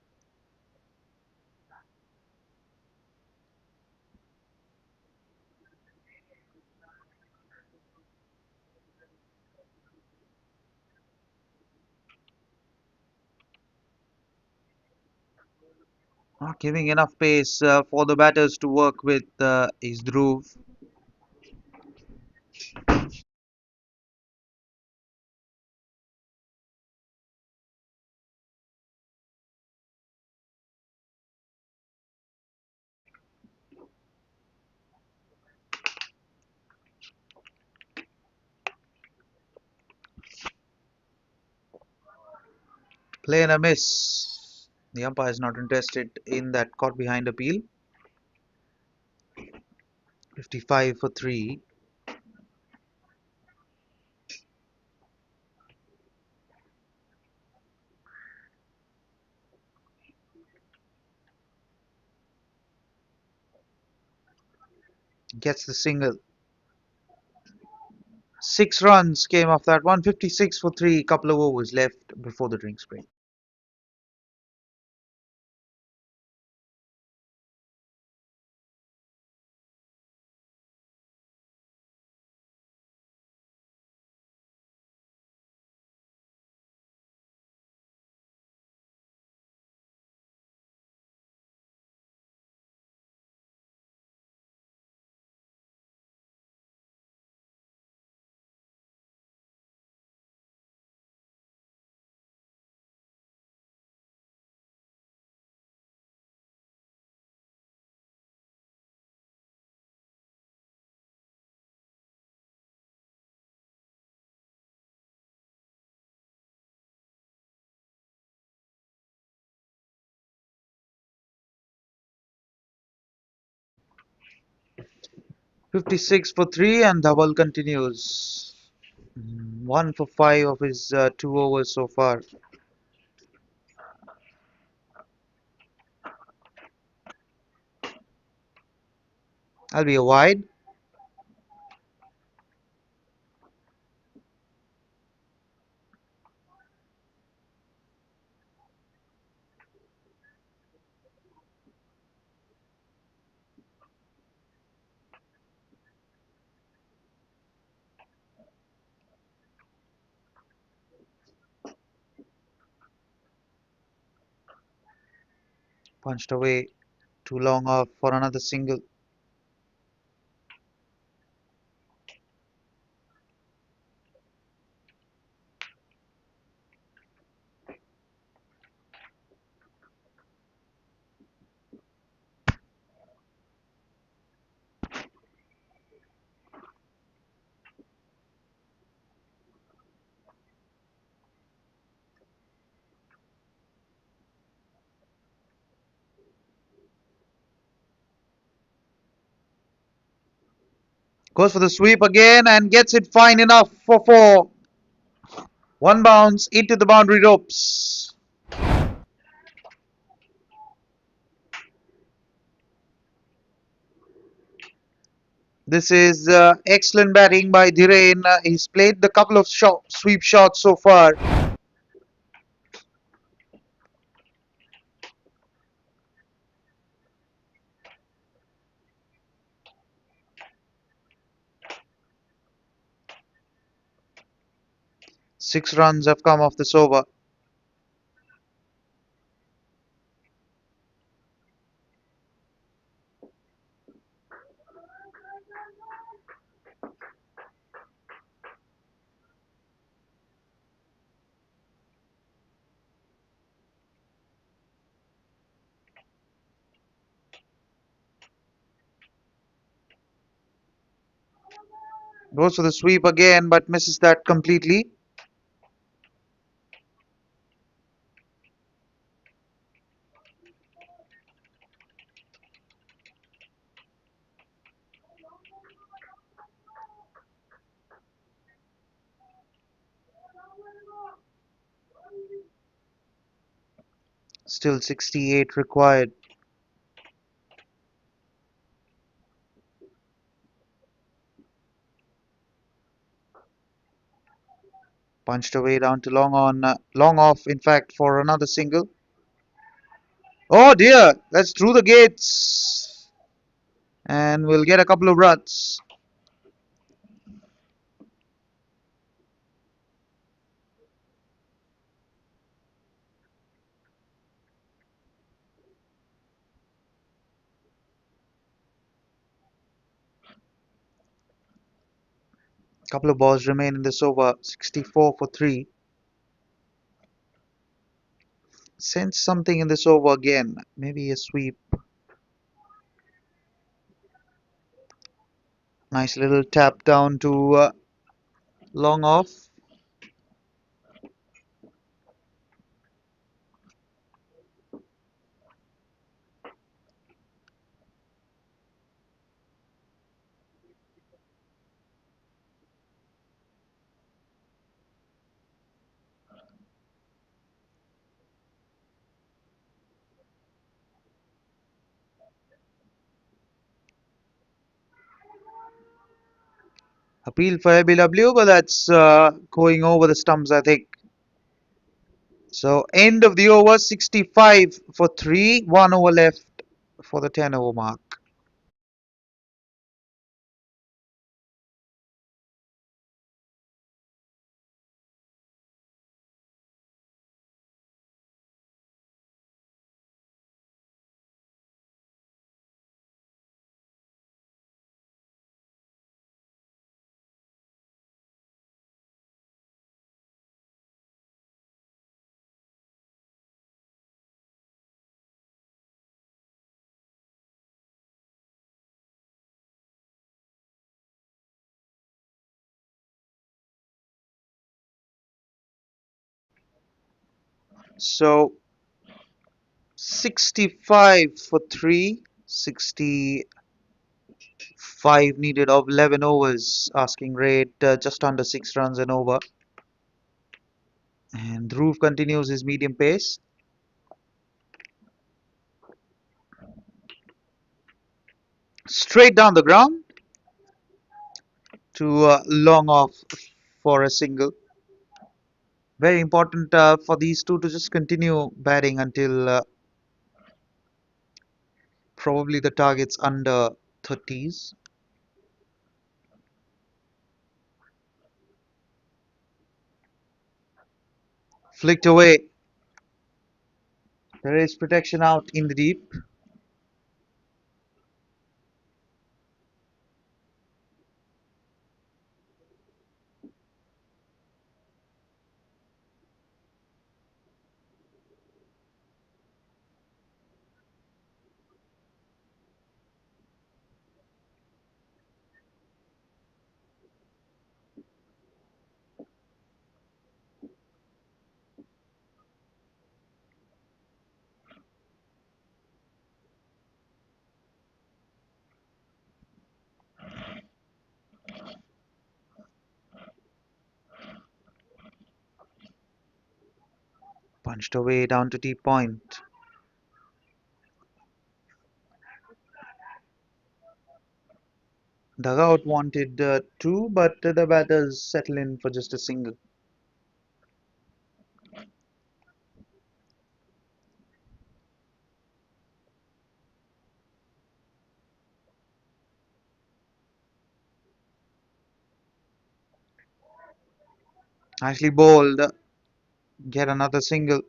Not giving enough pace for the batters to work with is Dhruv. Play and a miss. The umpire is not interested in that caught behind appeal. 55 for 3. Gets the single. 6 runs came off that one. 56 for 3. Couple of overs left before the drinks break. 56 for 3 and Dhaval continues. 1 for 5 of his 2 overs so far. That'll be a wide. Punched away. Too long off for another single. Goes for the sweep again and gets it fine enough for 4. One bounce into the boundary ropes. This is excellent batting by Dhiren. He's played the couple of sweep shots so far. 6 runs have come off this over. Goes for the sweep again but misses that completely. Still 68 required. Punched away down to long off, in fact, for another single. Oh dear, that's through the gates. And we'll get a couple of runs. Couple of balls remain in this over. 64 for 3. Sense something in this over again. Maybe a sweep. Nice little tap down to long off. Appeal for LBW, but that's going over the stumps, I think. So end of the over, 65 for 3. 1 over left for the 10 over mark. So 65 for 3. 65 needed of 11 overs. Asking rate just under 6 runs and over. And Dhruv continues his medium pace. Straight down the ground to long off for a single. Very important for these two to just continue batting until probably the target's under 30s. Flicked away. There is protection out in the deep. Punched away down to deep point. Dugout wanted two, but the batters settle in for just a single. Nicely bowled. Get another single.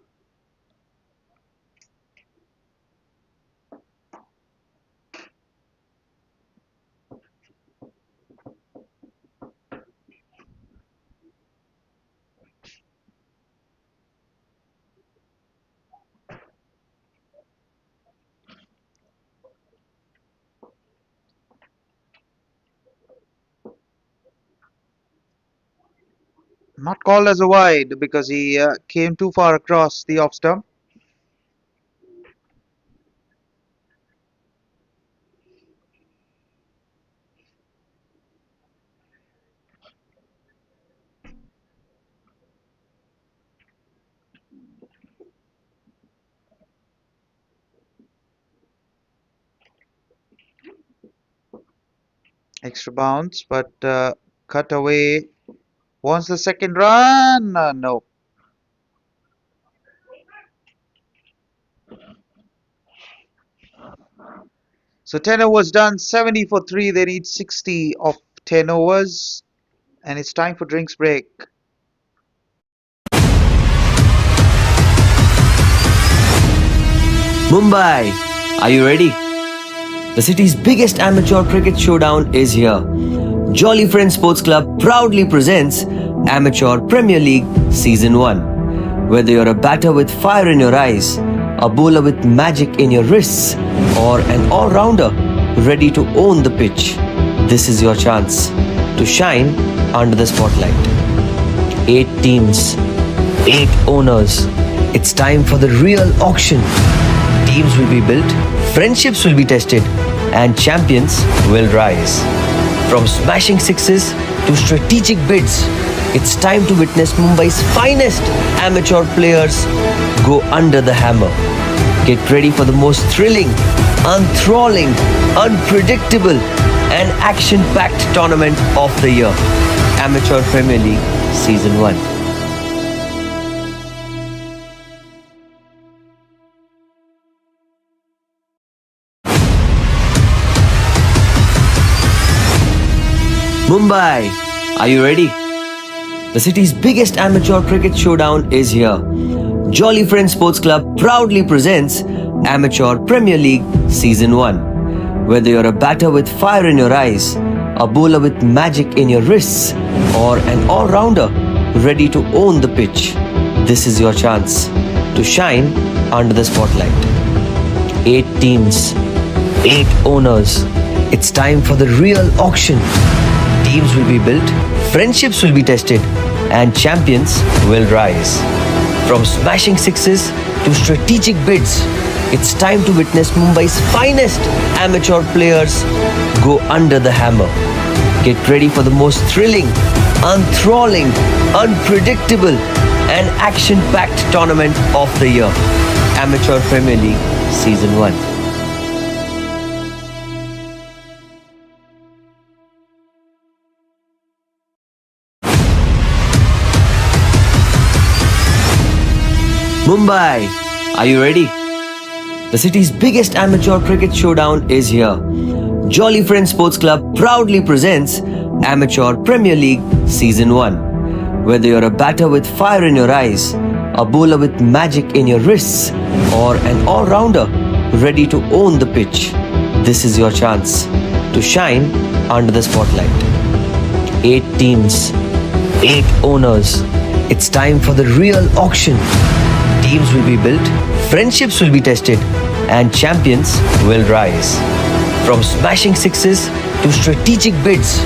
Not called as a wide because he came too far across the off stump. Extra bounce, but cut away. Wants the second run. No. So 10 overs done. 70 for 3. They need 60 of 10 overs. And it's time for drinks break. Mumbai, are you ready? The city's biggest amateur cricket showdown is here. Jolly Friends Sports Club proudly presents Amateur Premier League Season 1. Whether you're a batter with fire in your eyes, a bowler with magic in your wrists, or an all-rounder ready to own the pitch, this is your chance to shine under the spotlight. 8 teams, 8 owners. It's time for the real auction. Teams will be built, friendships will be tested, and champions will rise. From smashing sixes to strategic bids, it's time to witness Mumbai's finest amateur players go under the hammer. Get ready for the most thrilling, enthralling, unpredictable, and action-packed tournament of the year. Amateur Premier League Season 1. Mumbai, are you ready? The city's biggest amateur cricket showdown is here. Jolly Friends Sports Club proudly presents Amateur Premier League Season 1. Whether you're a batter with fire in your eyes, a bowler with magic in your wrists, or an all-rounder ready to own the pitch, this is your chance to shine under the spotlight. 8 teams, 8 owners. It's time for the real auction. Teams will be built, friendships will be tested, and champions will rise. From smashing sixes to strategic bids, it's time to witness Mumbai's finest amateur players go under the hammer. Get ready for the most thrilling, enthralling, unpredictable, and action-packed tournament of the year. Amateur Premier League Season 1. Mumbai, are you ready? The city's biggest amateur cricket showdown is here. Jolly Friends Sports Club proudly presents Amateur Premier League Season 1. Whether you're a batter with fire in your eyes, a bowler with magic in your wrists, or an all-rounder ready to own the pitch, this is your chance to shine under the spotlight. 8 teams, 8 owners. It's time for the real auction. Teams will be built, friendships will be tested, and champions will rise. From smashing sixes to strategic bids,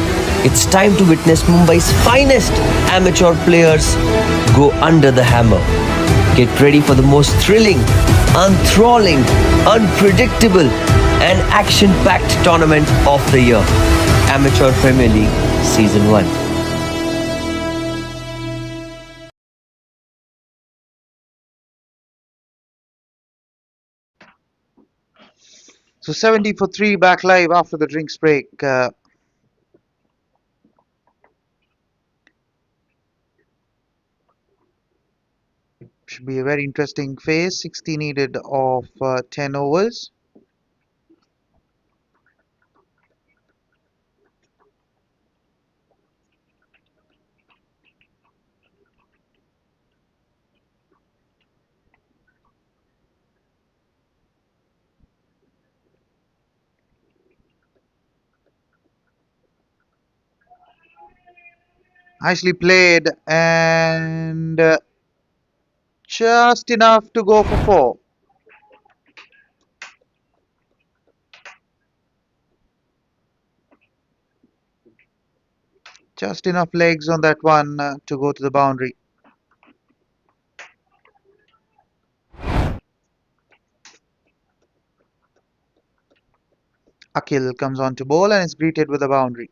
it's time to witness Mumbai's finest amateur players go under the hammer. Get ready for the most thrilling, enthralling, unpredictable, and action-packed tournament of the year. Amateur Premier League Season 1. So 70 for 3 back live after the drinks break. Should be a very interesting phase. 60 needed of 10 overs. Nicely played and just enough to go for 4. Just enough legs on that one to go to the boundary. Akil comes on to bowl and is greeted with a boundary.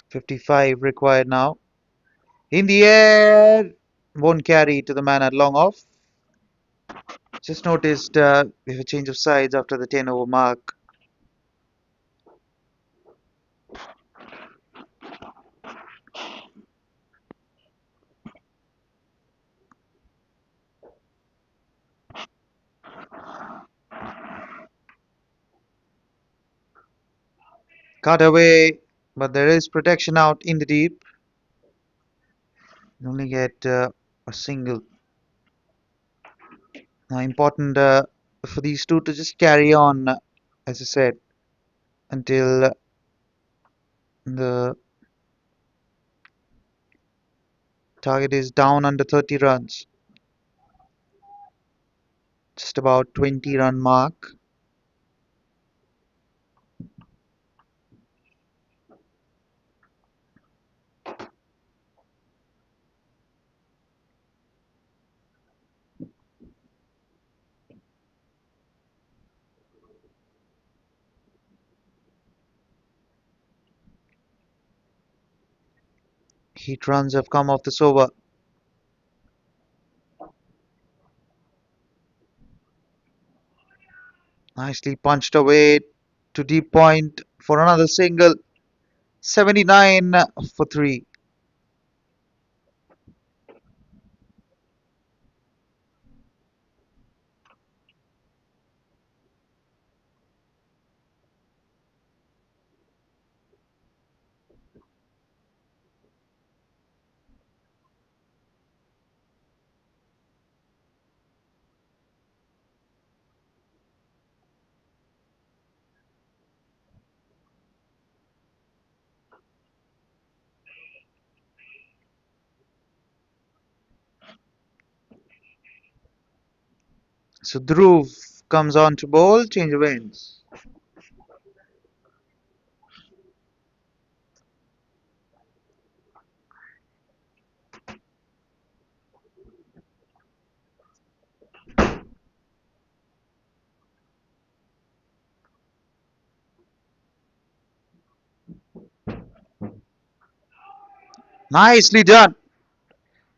.55 required now. In the air, won't carry to the man at long off. Just noticed we have a change of sides after the 10 over mark. Cut away, but there is protection out in the deep. You only get a single. Now, important for these two to just carry on, as I said, until the target is down under 30 runs. Just about 20 run mark. Heat runs have come off this over. Nicely punched away to deep point for another single. 79 for 3. So Dhruv comes on to bowl, change of ends. Nicely done.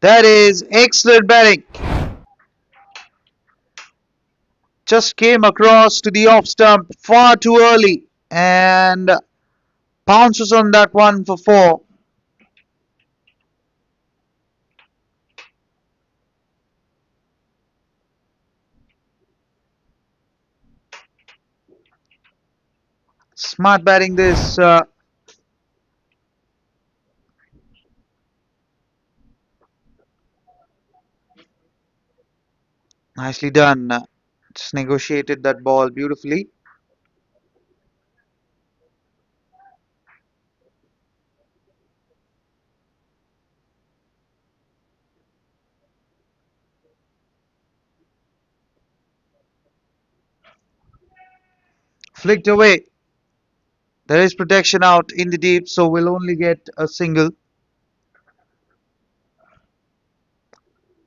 That is excellent batting. Just came across to the off stump far too early and pounces on that one for 4. Smart batting this. Nicely done. Just negotiated that ball beautifully. Flicked away. There is protection out in the deep, so we'll only get a single.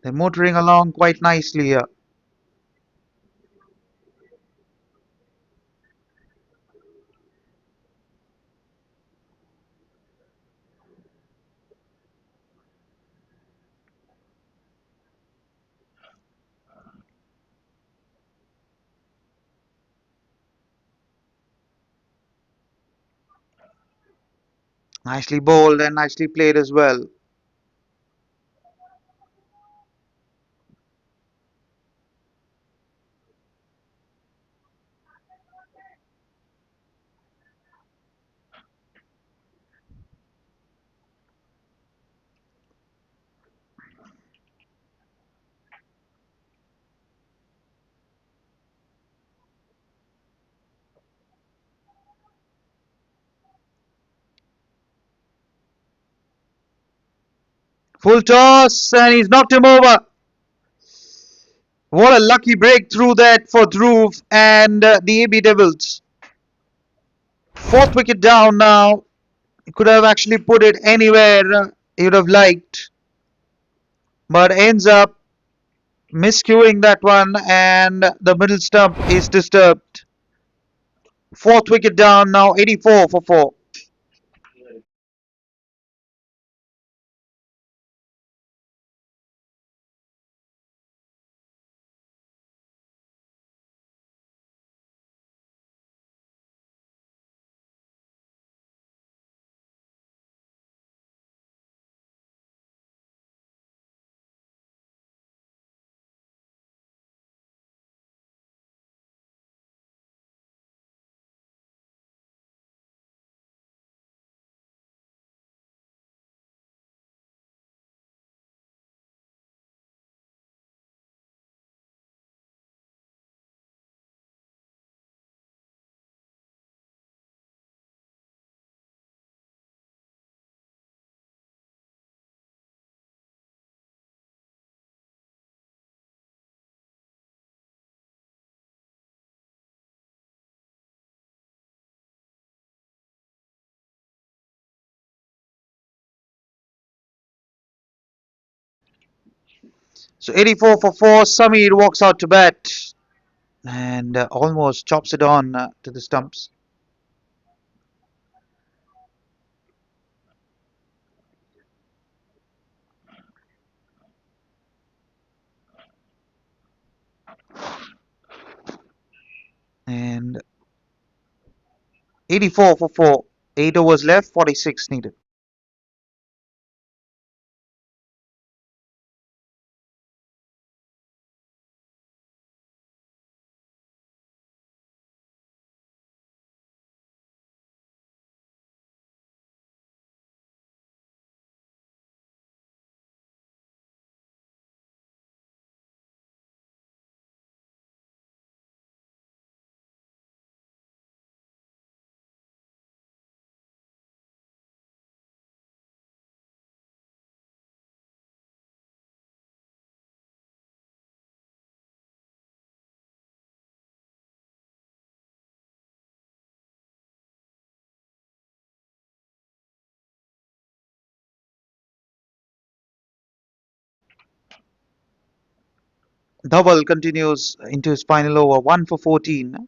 They're motoring along quite nicely here. Nicely bowled and nicely played as well. Full toss and he's knocked him over. What a lucky breakthrough that for Dhruv and the AB Devils. Fourth wicket down now. He could have actually put it anywhere he would have liked, but ends up miscuing that one and the middle stump is disturbed. Fourth wicket down now, 84 for 4. So 84 for 4. Samir walks out to bat and almost chops it on to the stumps. And 84 for 4. 8 overs left, 46 needed. Double continues into his final over, 1 for 14.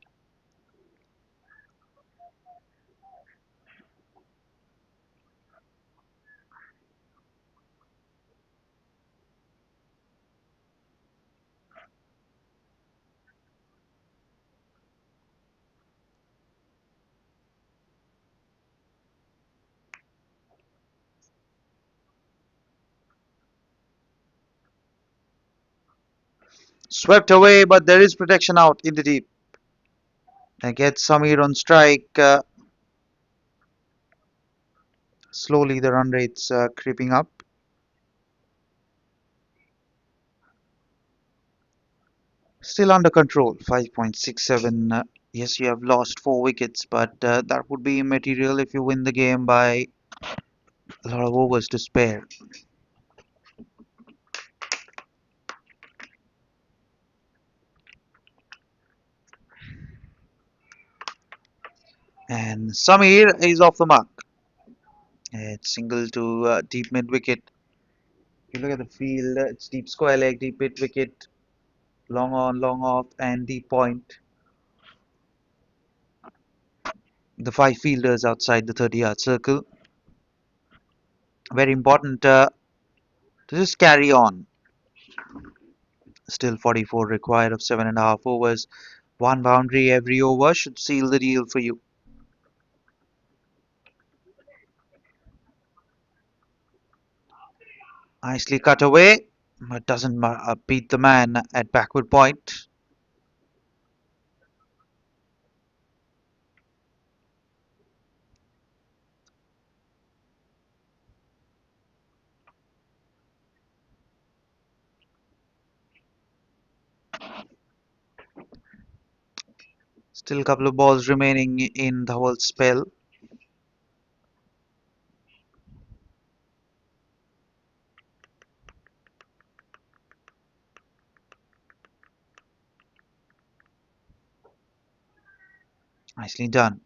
Swept away, but there is protection out in the deep. And gets Samir on strike. Slowly the run rate's creeping up. Still under control, 5.67. Yes, you have lost 4 wickets, but that would be immaterial if you win the game by a lot of overs to spare. And Samir is off the mark. It's single to deep mid wicket. You look at the field, it's deep square leg, deep mid wicket, long on, long off, and deep point. The 5 fielders outside the 30-yard circle. Very important to just carry on. Still 44 required of 7.5 overs. One boundary every over should seal the deal for you. Nicely cut away, but doesn't beat the man at backward point. Still a couple of balls remaining in the whole spell. Nicely done.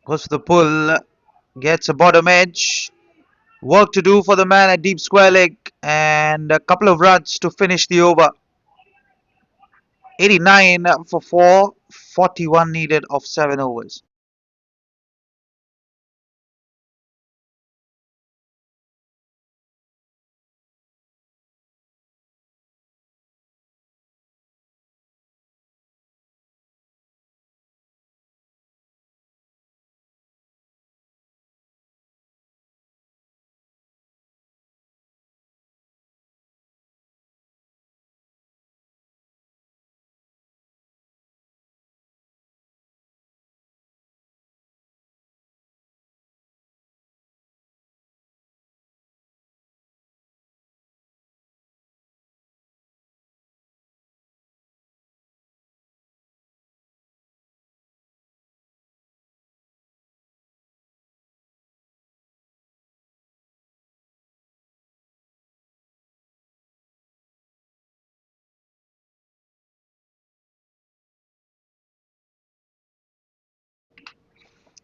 Goes for the pull, gets a bottom edge. Work to do for the man at deep square leg, and a couple of runs to finish the over. 89 for 4, 41 needed of 7 overs.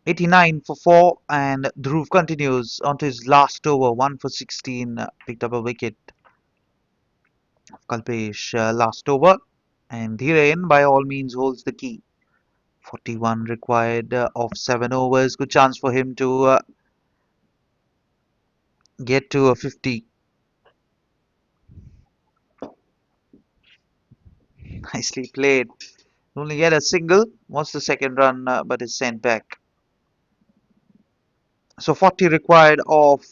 89 for 4, and Dhruv continues onto his last over, 1 for 16, picked up a wicket. Kalpesh last over, and Dhiren by all means holds the key. 41 required of 7 overs. Good chance for him to get to a 50. Nicely played. Only get a single. Wants the second run, but is sent back. So 40 required of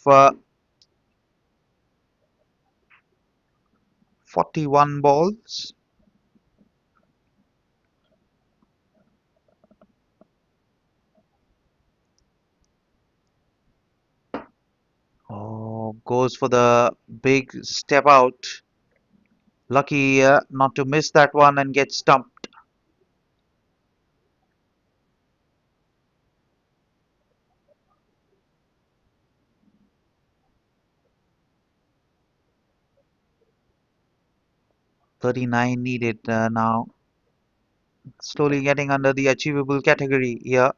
41 balls. Oh, goes for the big step out. Lucky not to miss that one and get stumped. .39 needed now. Slowly getting under the achievable category here.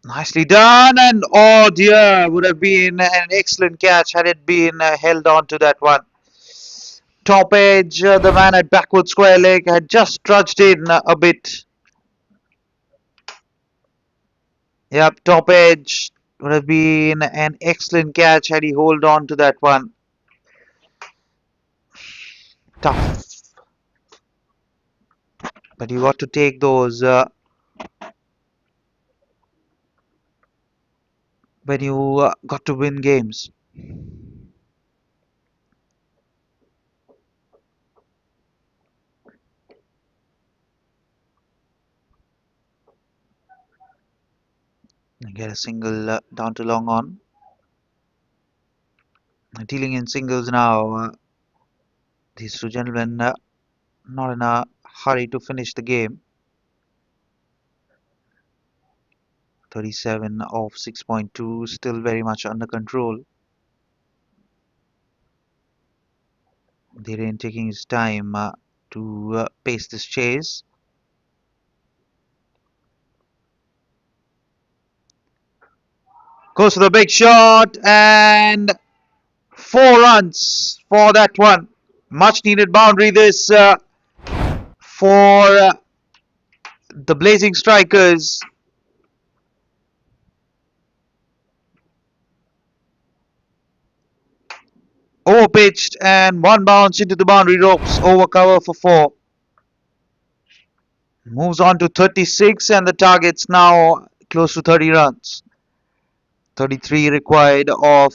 Nicely done, and oh dear, would have been an excellent catch had it been held on to that one. Top edge, the man at backward square leg had just trudged in a bit. Yep, top edge would have been an excellent catch had he hold on to that one. Tough, but you got to take those when you got to win games. Get a single down to long on. Dealing in singles now. These two gentlemen not in a hurry to finish the game. 37 off 6.2, still very much under control. Dhiren taking his time to pace this chase. Goes for the big shot and 4 runs for that one. Much needed boundary this for the Blazing Strikers. Overpitched and one bounce into the boundary ropes. Over cover for 4. Moves on to 36 and the target's now close to 30 runs. 33 required of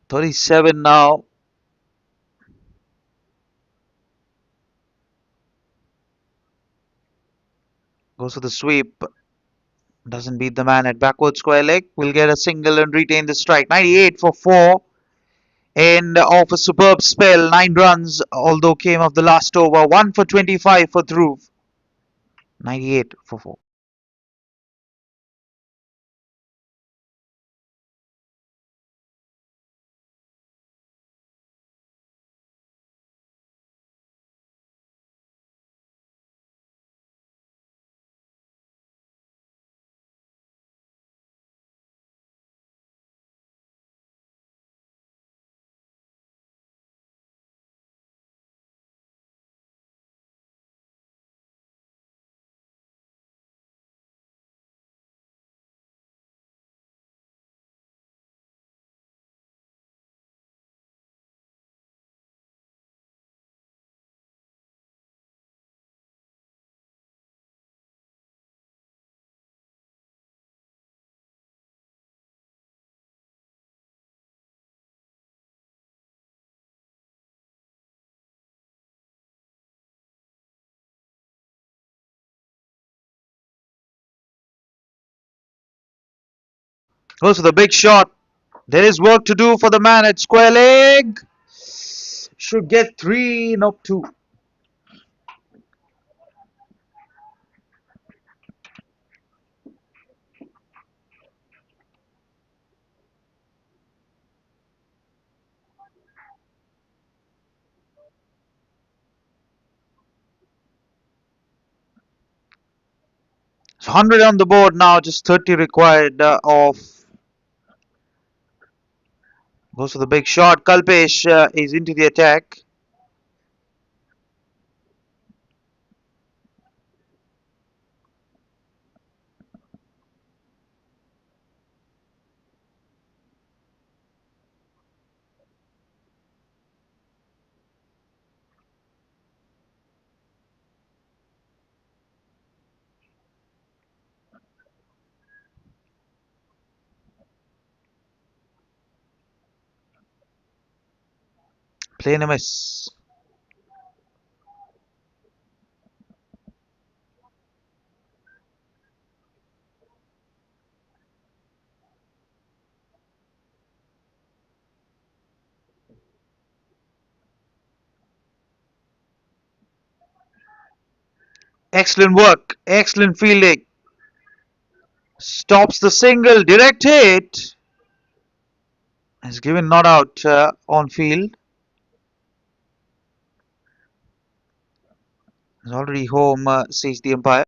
37 now. Goes for the sweep. Doesn't beat the man at backward square leg. Will get a single and retain the strike. 98 for 4. And off a superb spell. 9 runs, although came off the last over. 1 for 25 for Dhruv. 98 for 4. Goes for the big shot. There is work to do for the man at square leg. Should get 3, not 2. So 100 on the board now, just 30 required of. Goes for the big shot. Kalpesh is into the attack. Playing a miss. Excellent work. Excellent fielding. Stops the single. Direct hit. Has given not out on field. Is already home, says the umpire.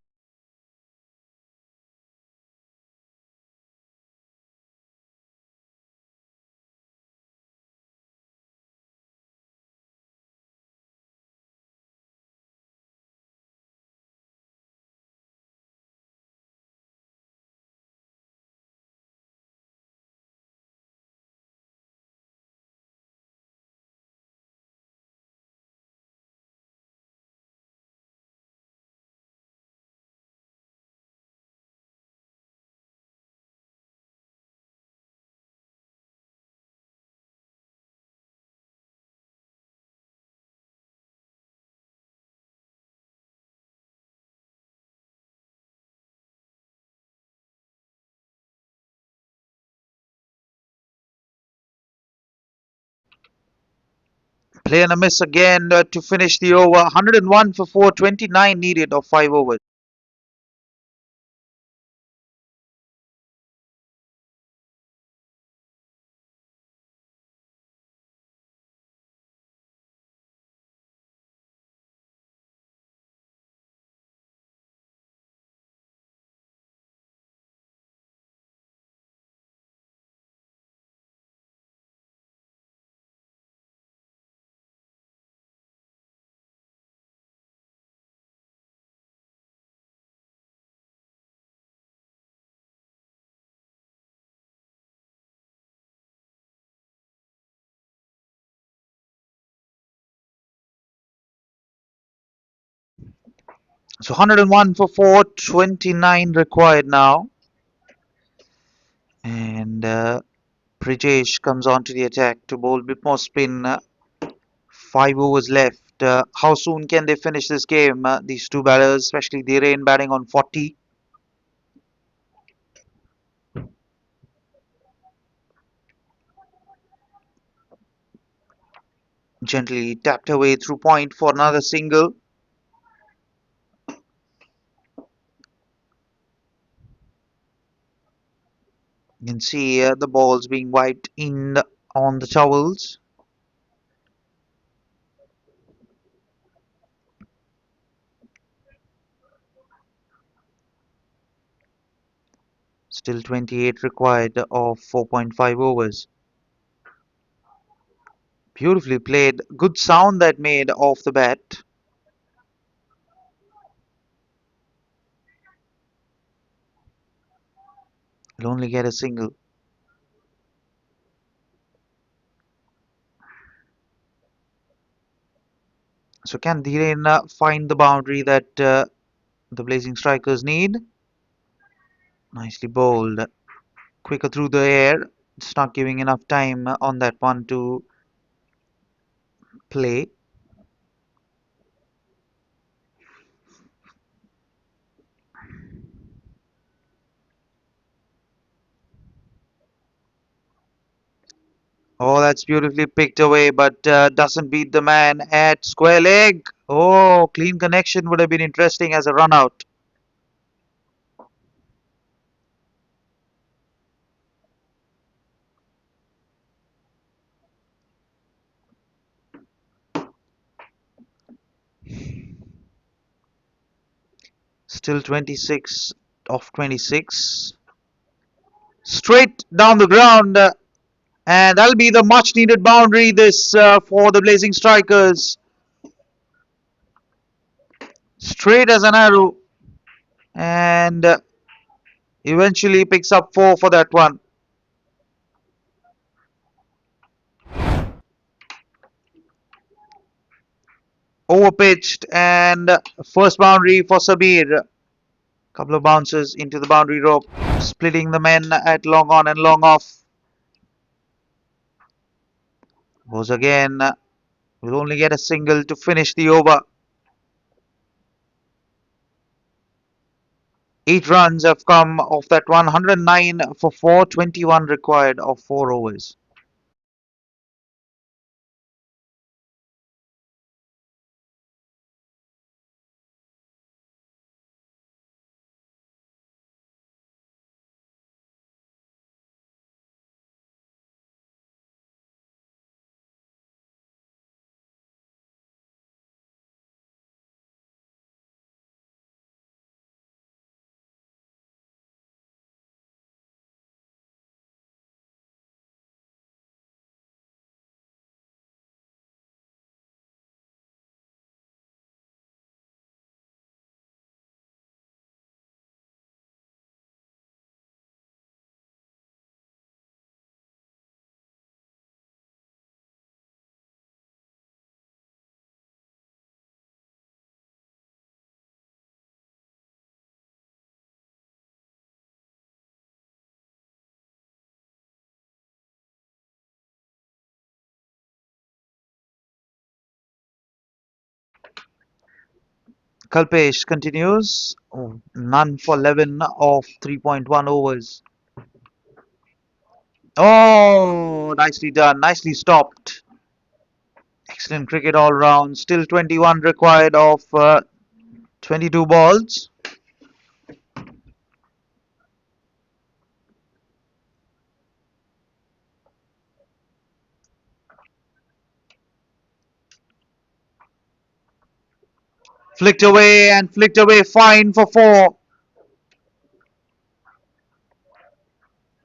Play and a miss again to finish the over. 101 for 4, 29 needed of 5 overs. So 101 for 4, 29 required now. And Prijesh comes on to the attack to bowl a bit more spin. 5 overs left. How soon can they finish this game? These two batters, especially Dhiren batting on 40. Gently tapped away through point for another single. You can see the balls being wiped in on the towels. Still 28 required of 4.5 overs. Beautifully played. Good sound that made off the bat. Will only get a single. So can Dhiren find the boundary that the Blazing Strikers need? Nicely bowled. Quicker through the air. It's not giving enough time on that one to play. Oh, that's beautifully picked away, but doesn't beat the man at square leg. Oh, clean connection would have been interesting as a run out. Still 26 of 26. Straight down the ground, and that'll be the much needed boundary this for the Blazing Strikers. Straight as an arrow, and eventually picks up 4 for that one. Overpitched, and first boundary for Sabir. Couple of bounces into the boundary rope, splitting the men at long on and long off. Goes again. Will only get a single to finish the over. 8 runs have come off that 109 for 421 required of 4 overs. Kalpesh continues. Oh, none for 11 of 3.1 overs. Oh, nicely done. Nicely stopped. Excellent cricket all round. Still 21 required of 22 balls. Flicked away. Fine for 4.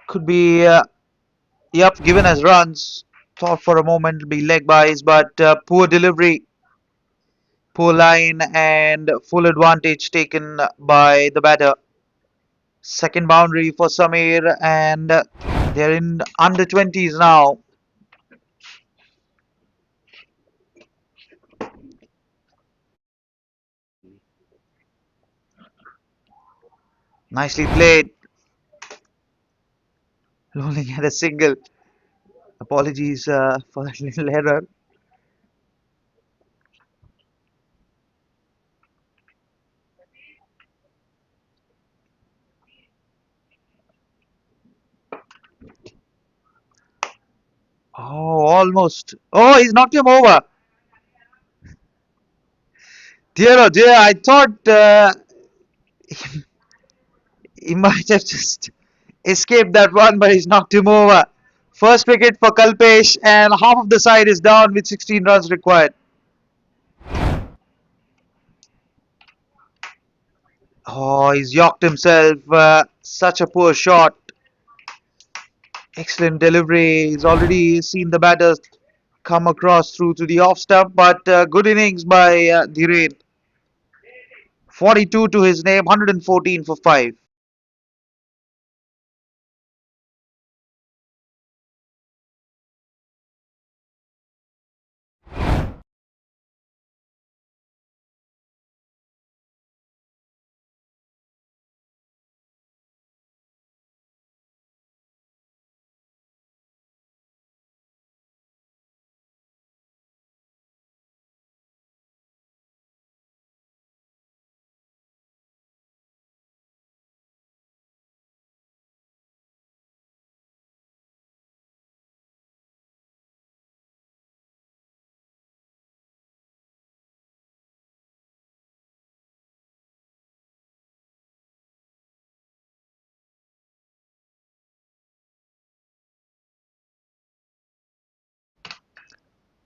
Could be, yep, given as runs. Thought for a moment it'll be leg buys, but poor delivery, poor line, and full advantage taken by the batter. Second boundary for Samir, and they're in under 20s now. Nicely played. Rolling at a single. Apologies for that little error. Oh, almost. Oh, he's knocked him over. Dear oh dear, I thought he might have just escaped that one, but he's knocked him over. First wicket for Kalpesh, and half of the side is down with 16 runs required. Oh, he's yorked himself. Such a poor shot. Excellent delivery. He's already seen the batter come across through to the off stump, but good innings by Dhiren. 42 to his name, 114 for 5.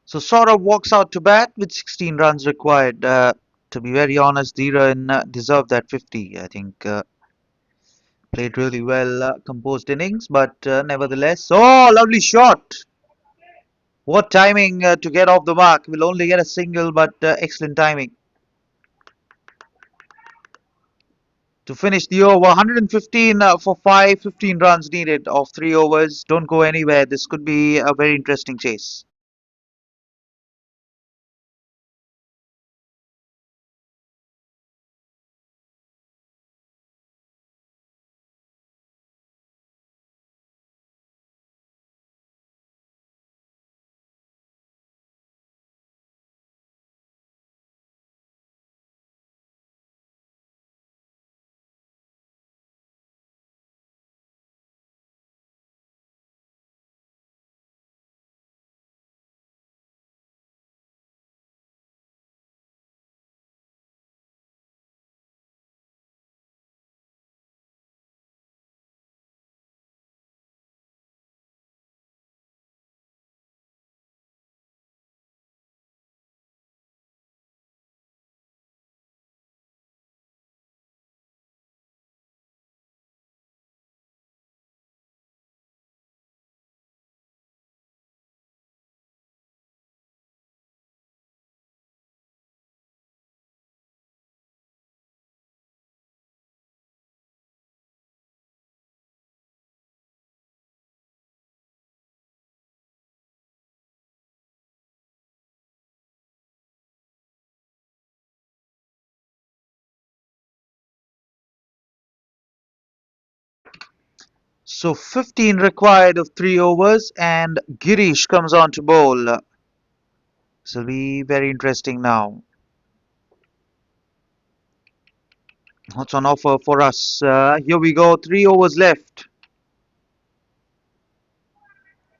So Saurabh walks out to bat with 16 runs required. To be very honest, Dhiren deserved that 50. I think Played really well, composed innings, but nevertheless. Oh, lovely shot! What timing to get off the mark. Will only get a single, but excellent timing to finish the over. 115 for 5, 15 runs needed of 3 overs. Don't go anywhere. This could be a very interesting chase. So 15 required of 3 overs, and Girish comes on to bowl. This will be very interesting now. What's on offer for us? Here we go, 3 overs left.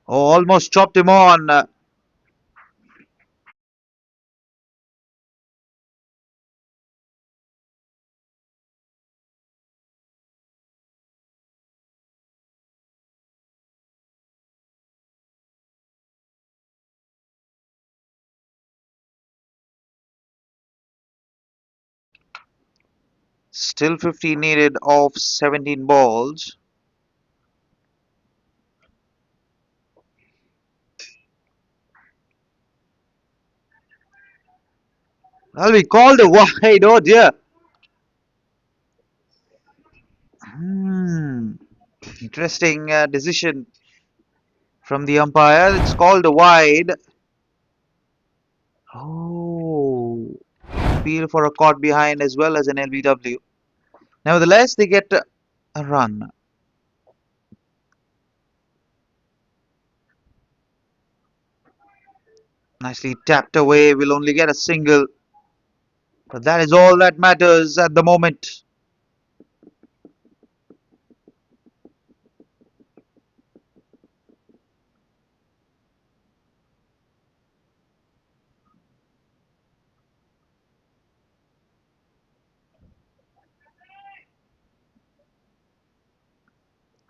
Oh, almost chopped him on. Still 15 needed of 17 balls. Well, we called a wide. Oh dear. Hmm. Interesting decision from the umpire. It's called a wide. Oh. Appeal for a caught behind as well as an LBW. Nevertheless, they get a run. Nicely tapped away. Will only get a single. But that is all that matters at the moment.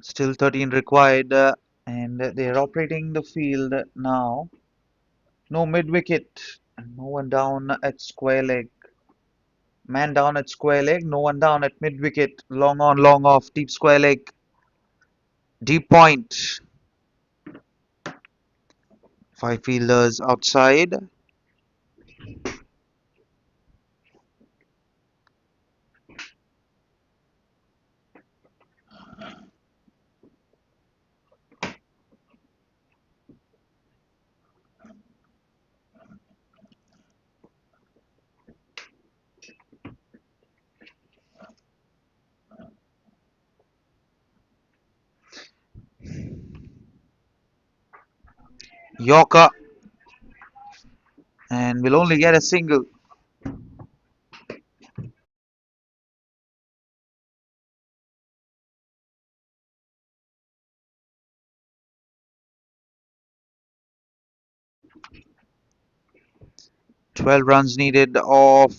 Still 13 required. And they are operating the field now. No mid wicket. No one down at square leg. Man down at square leg. No one down at mid wicket. Long on, long off. Deep square leg. Deep point. 5 fielders outside. Yorker. And will only get a single. 12 runs needed of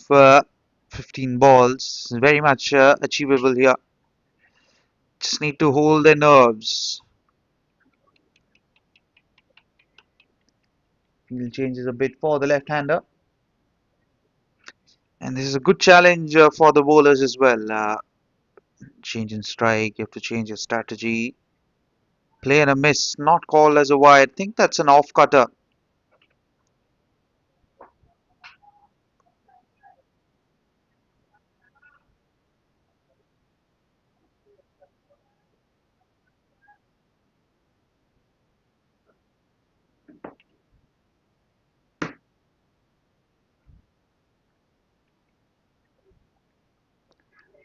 15 balls. Very much achievable here. Just need to hold their nerves. Field changes a bit for the left-hander. And this is a good challenge for the bowlers as well. Change in strike. You have to change your strategy. Play and a miss. Not called as a wide. Think that's an off cutter.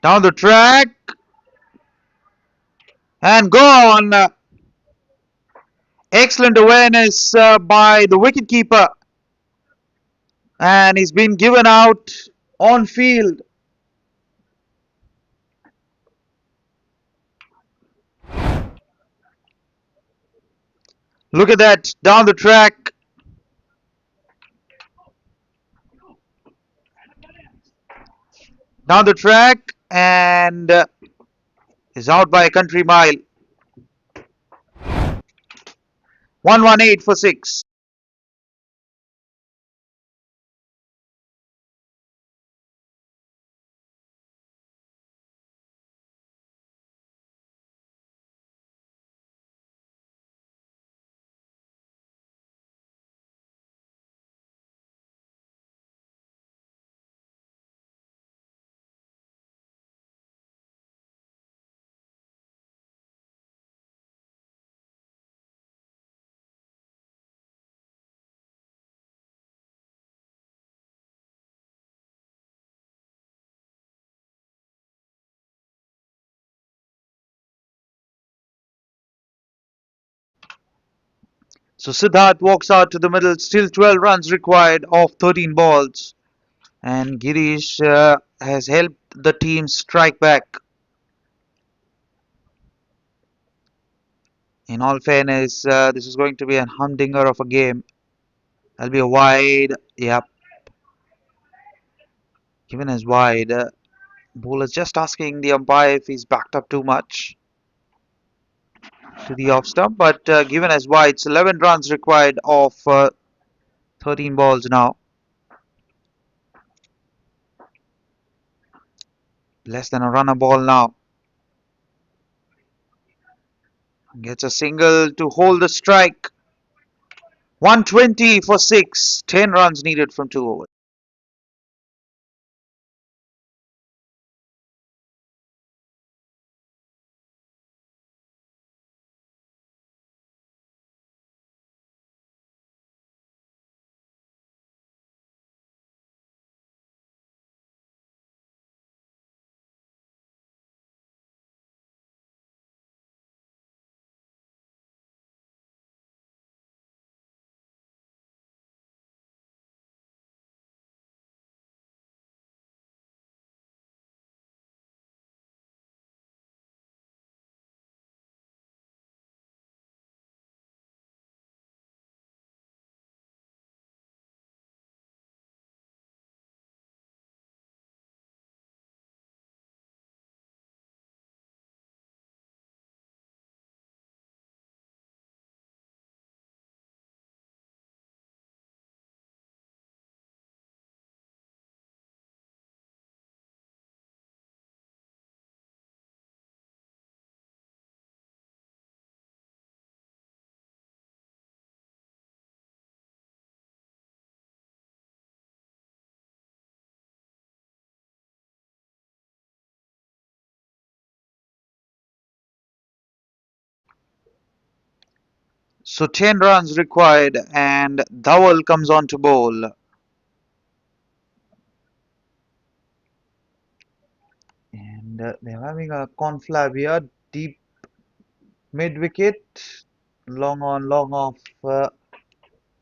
Down the track and gone. Excellent awareness by the wicketkeeper, and he's been given out on field. Look at that, down the track, and is out by a country mile. 118 for 6. So Siddharth walks out to the middle, still 12 runs required off 13 balls. And Girish has helped the team strike back. In all fairness, this is going to be a humdinger of a game. That'll be a wide. Yep, given as wide. Bowler's just asking the umpire if he's backed up too much to the off stump, but given as wide, it's 11 runs required of 13 balls now. Less than a run a ball now. Gets a single to hold the strike. 120 for 6. 10 runs needed from 2 overs. So 10 runs required, and Dhawal comes on to bowl. And they're having a conflab here. Deep mid wicket. Long on, long off. No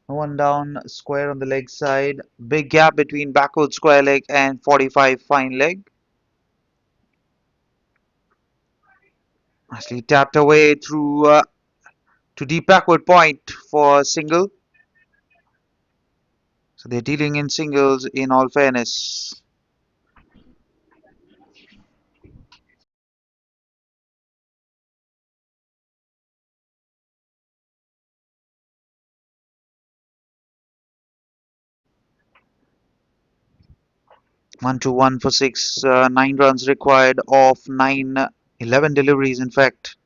one down, square on the leg side. Big gap between backward square leg and 45 fine leg. Nicely tapped away through to deep backward point for a single. So they're dealing in singles in all fairness. 1-1 for 6. 9 runs required of 11 deliveries, in fact.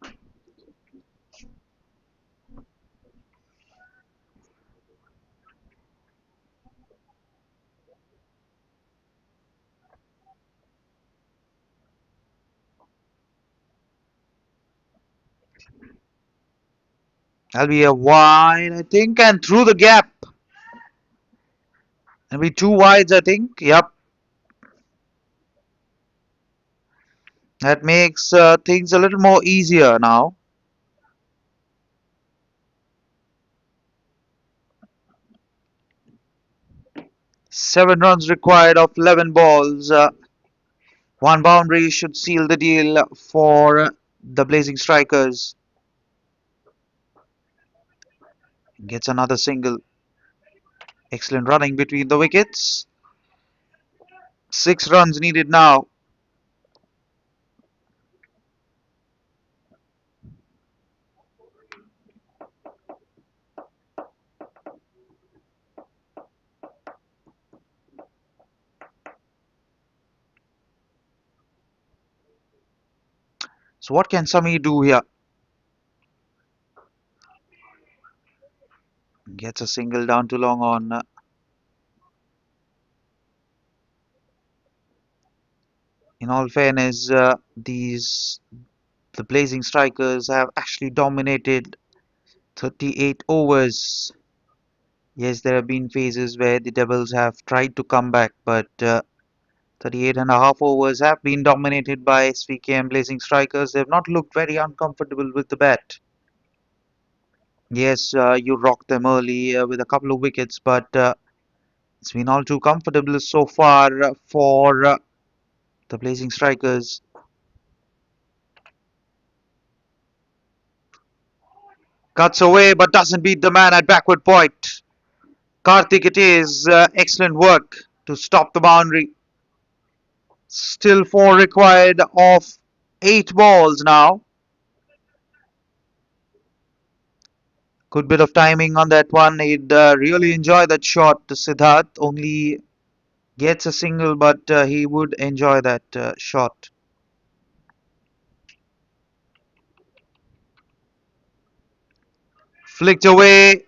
That'll be a wide, I think, and through the gap. That'll be 2 wides, I think. Yep. That makes things a little more easier now. 7 runs required of 11 balls. One boundary should seal the deal for the Blazing Strikers. Gets another single. Excellent running between the wickets. 6 runs needed now. So what can Sami do here? Gets a single down to long on. In all fairness, the Blazing Strikers have actually dominated 38 overs. Yes, there have been phases where the Devils have tried to come back, but 38 and a half overs have been dominated by Svkms Blazing Strikers. They've not looked very uncomfortable with the bat. Yes, you rocked them early with a couple of wickets, but it's been all too comfortable so far for the Blazing Strikers. Cuts away but doesn't beat the man at backward point. Karthik, it is excellent work to stop the boundary. Still 4 required of 8 balls now. Good bit of timing on that one. He'd really enjoy that shot. Siddharth only gets a single, but he would enjoy that shot. Flicked away.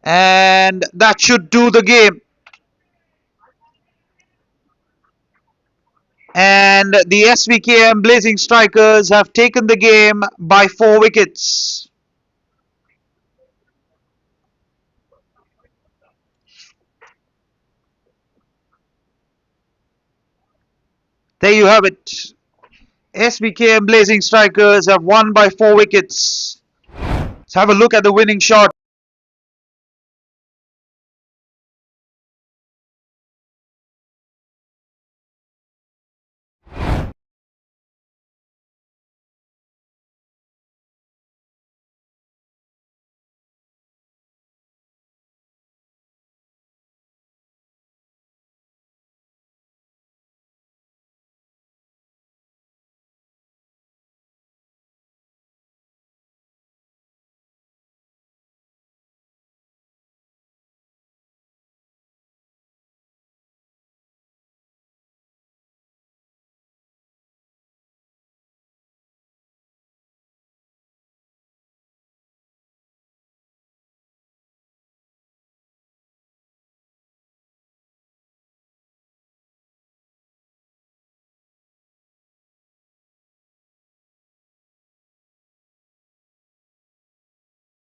And that should do the game. And the SVKM Blazing Strikers have taken the game by 4 wickets. There you have it. SVKM Blazing Strikers have won by 4 wickets. Let's have a look at the winning shot.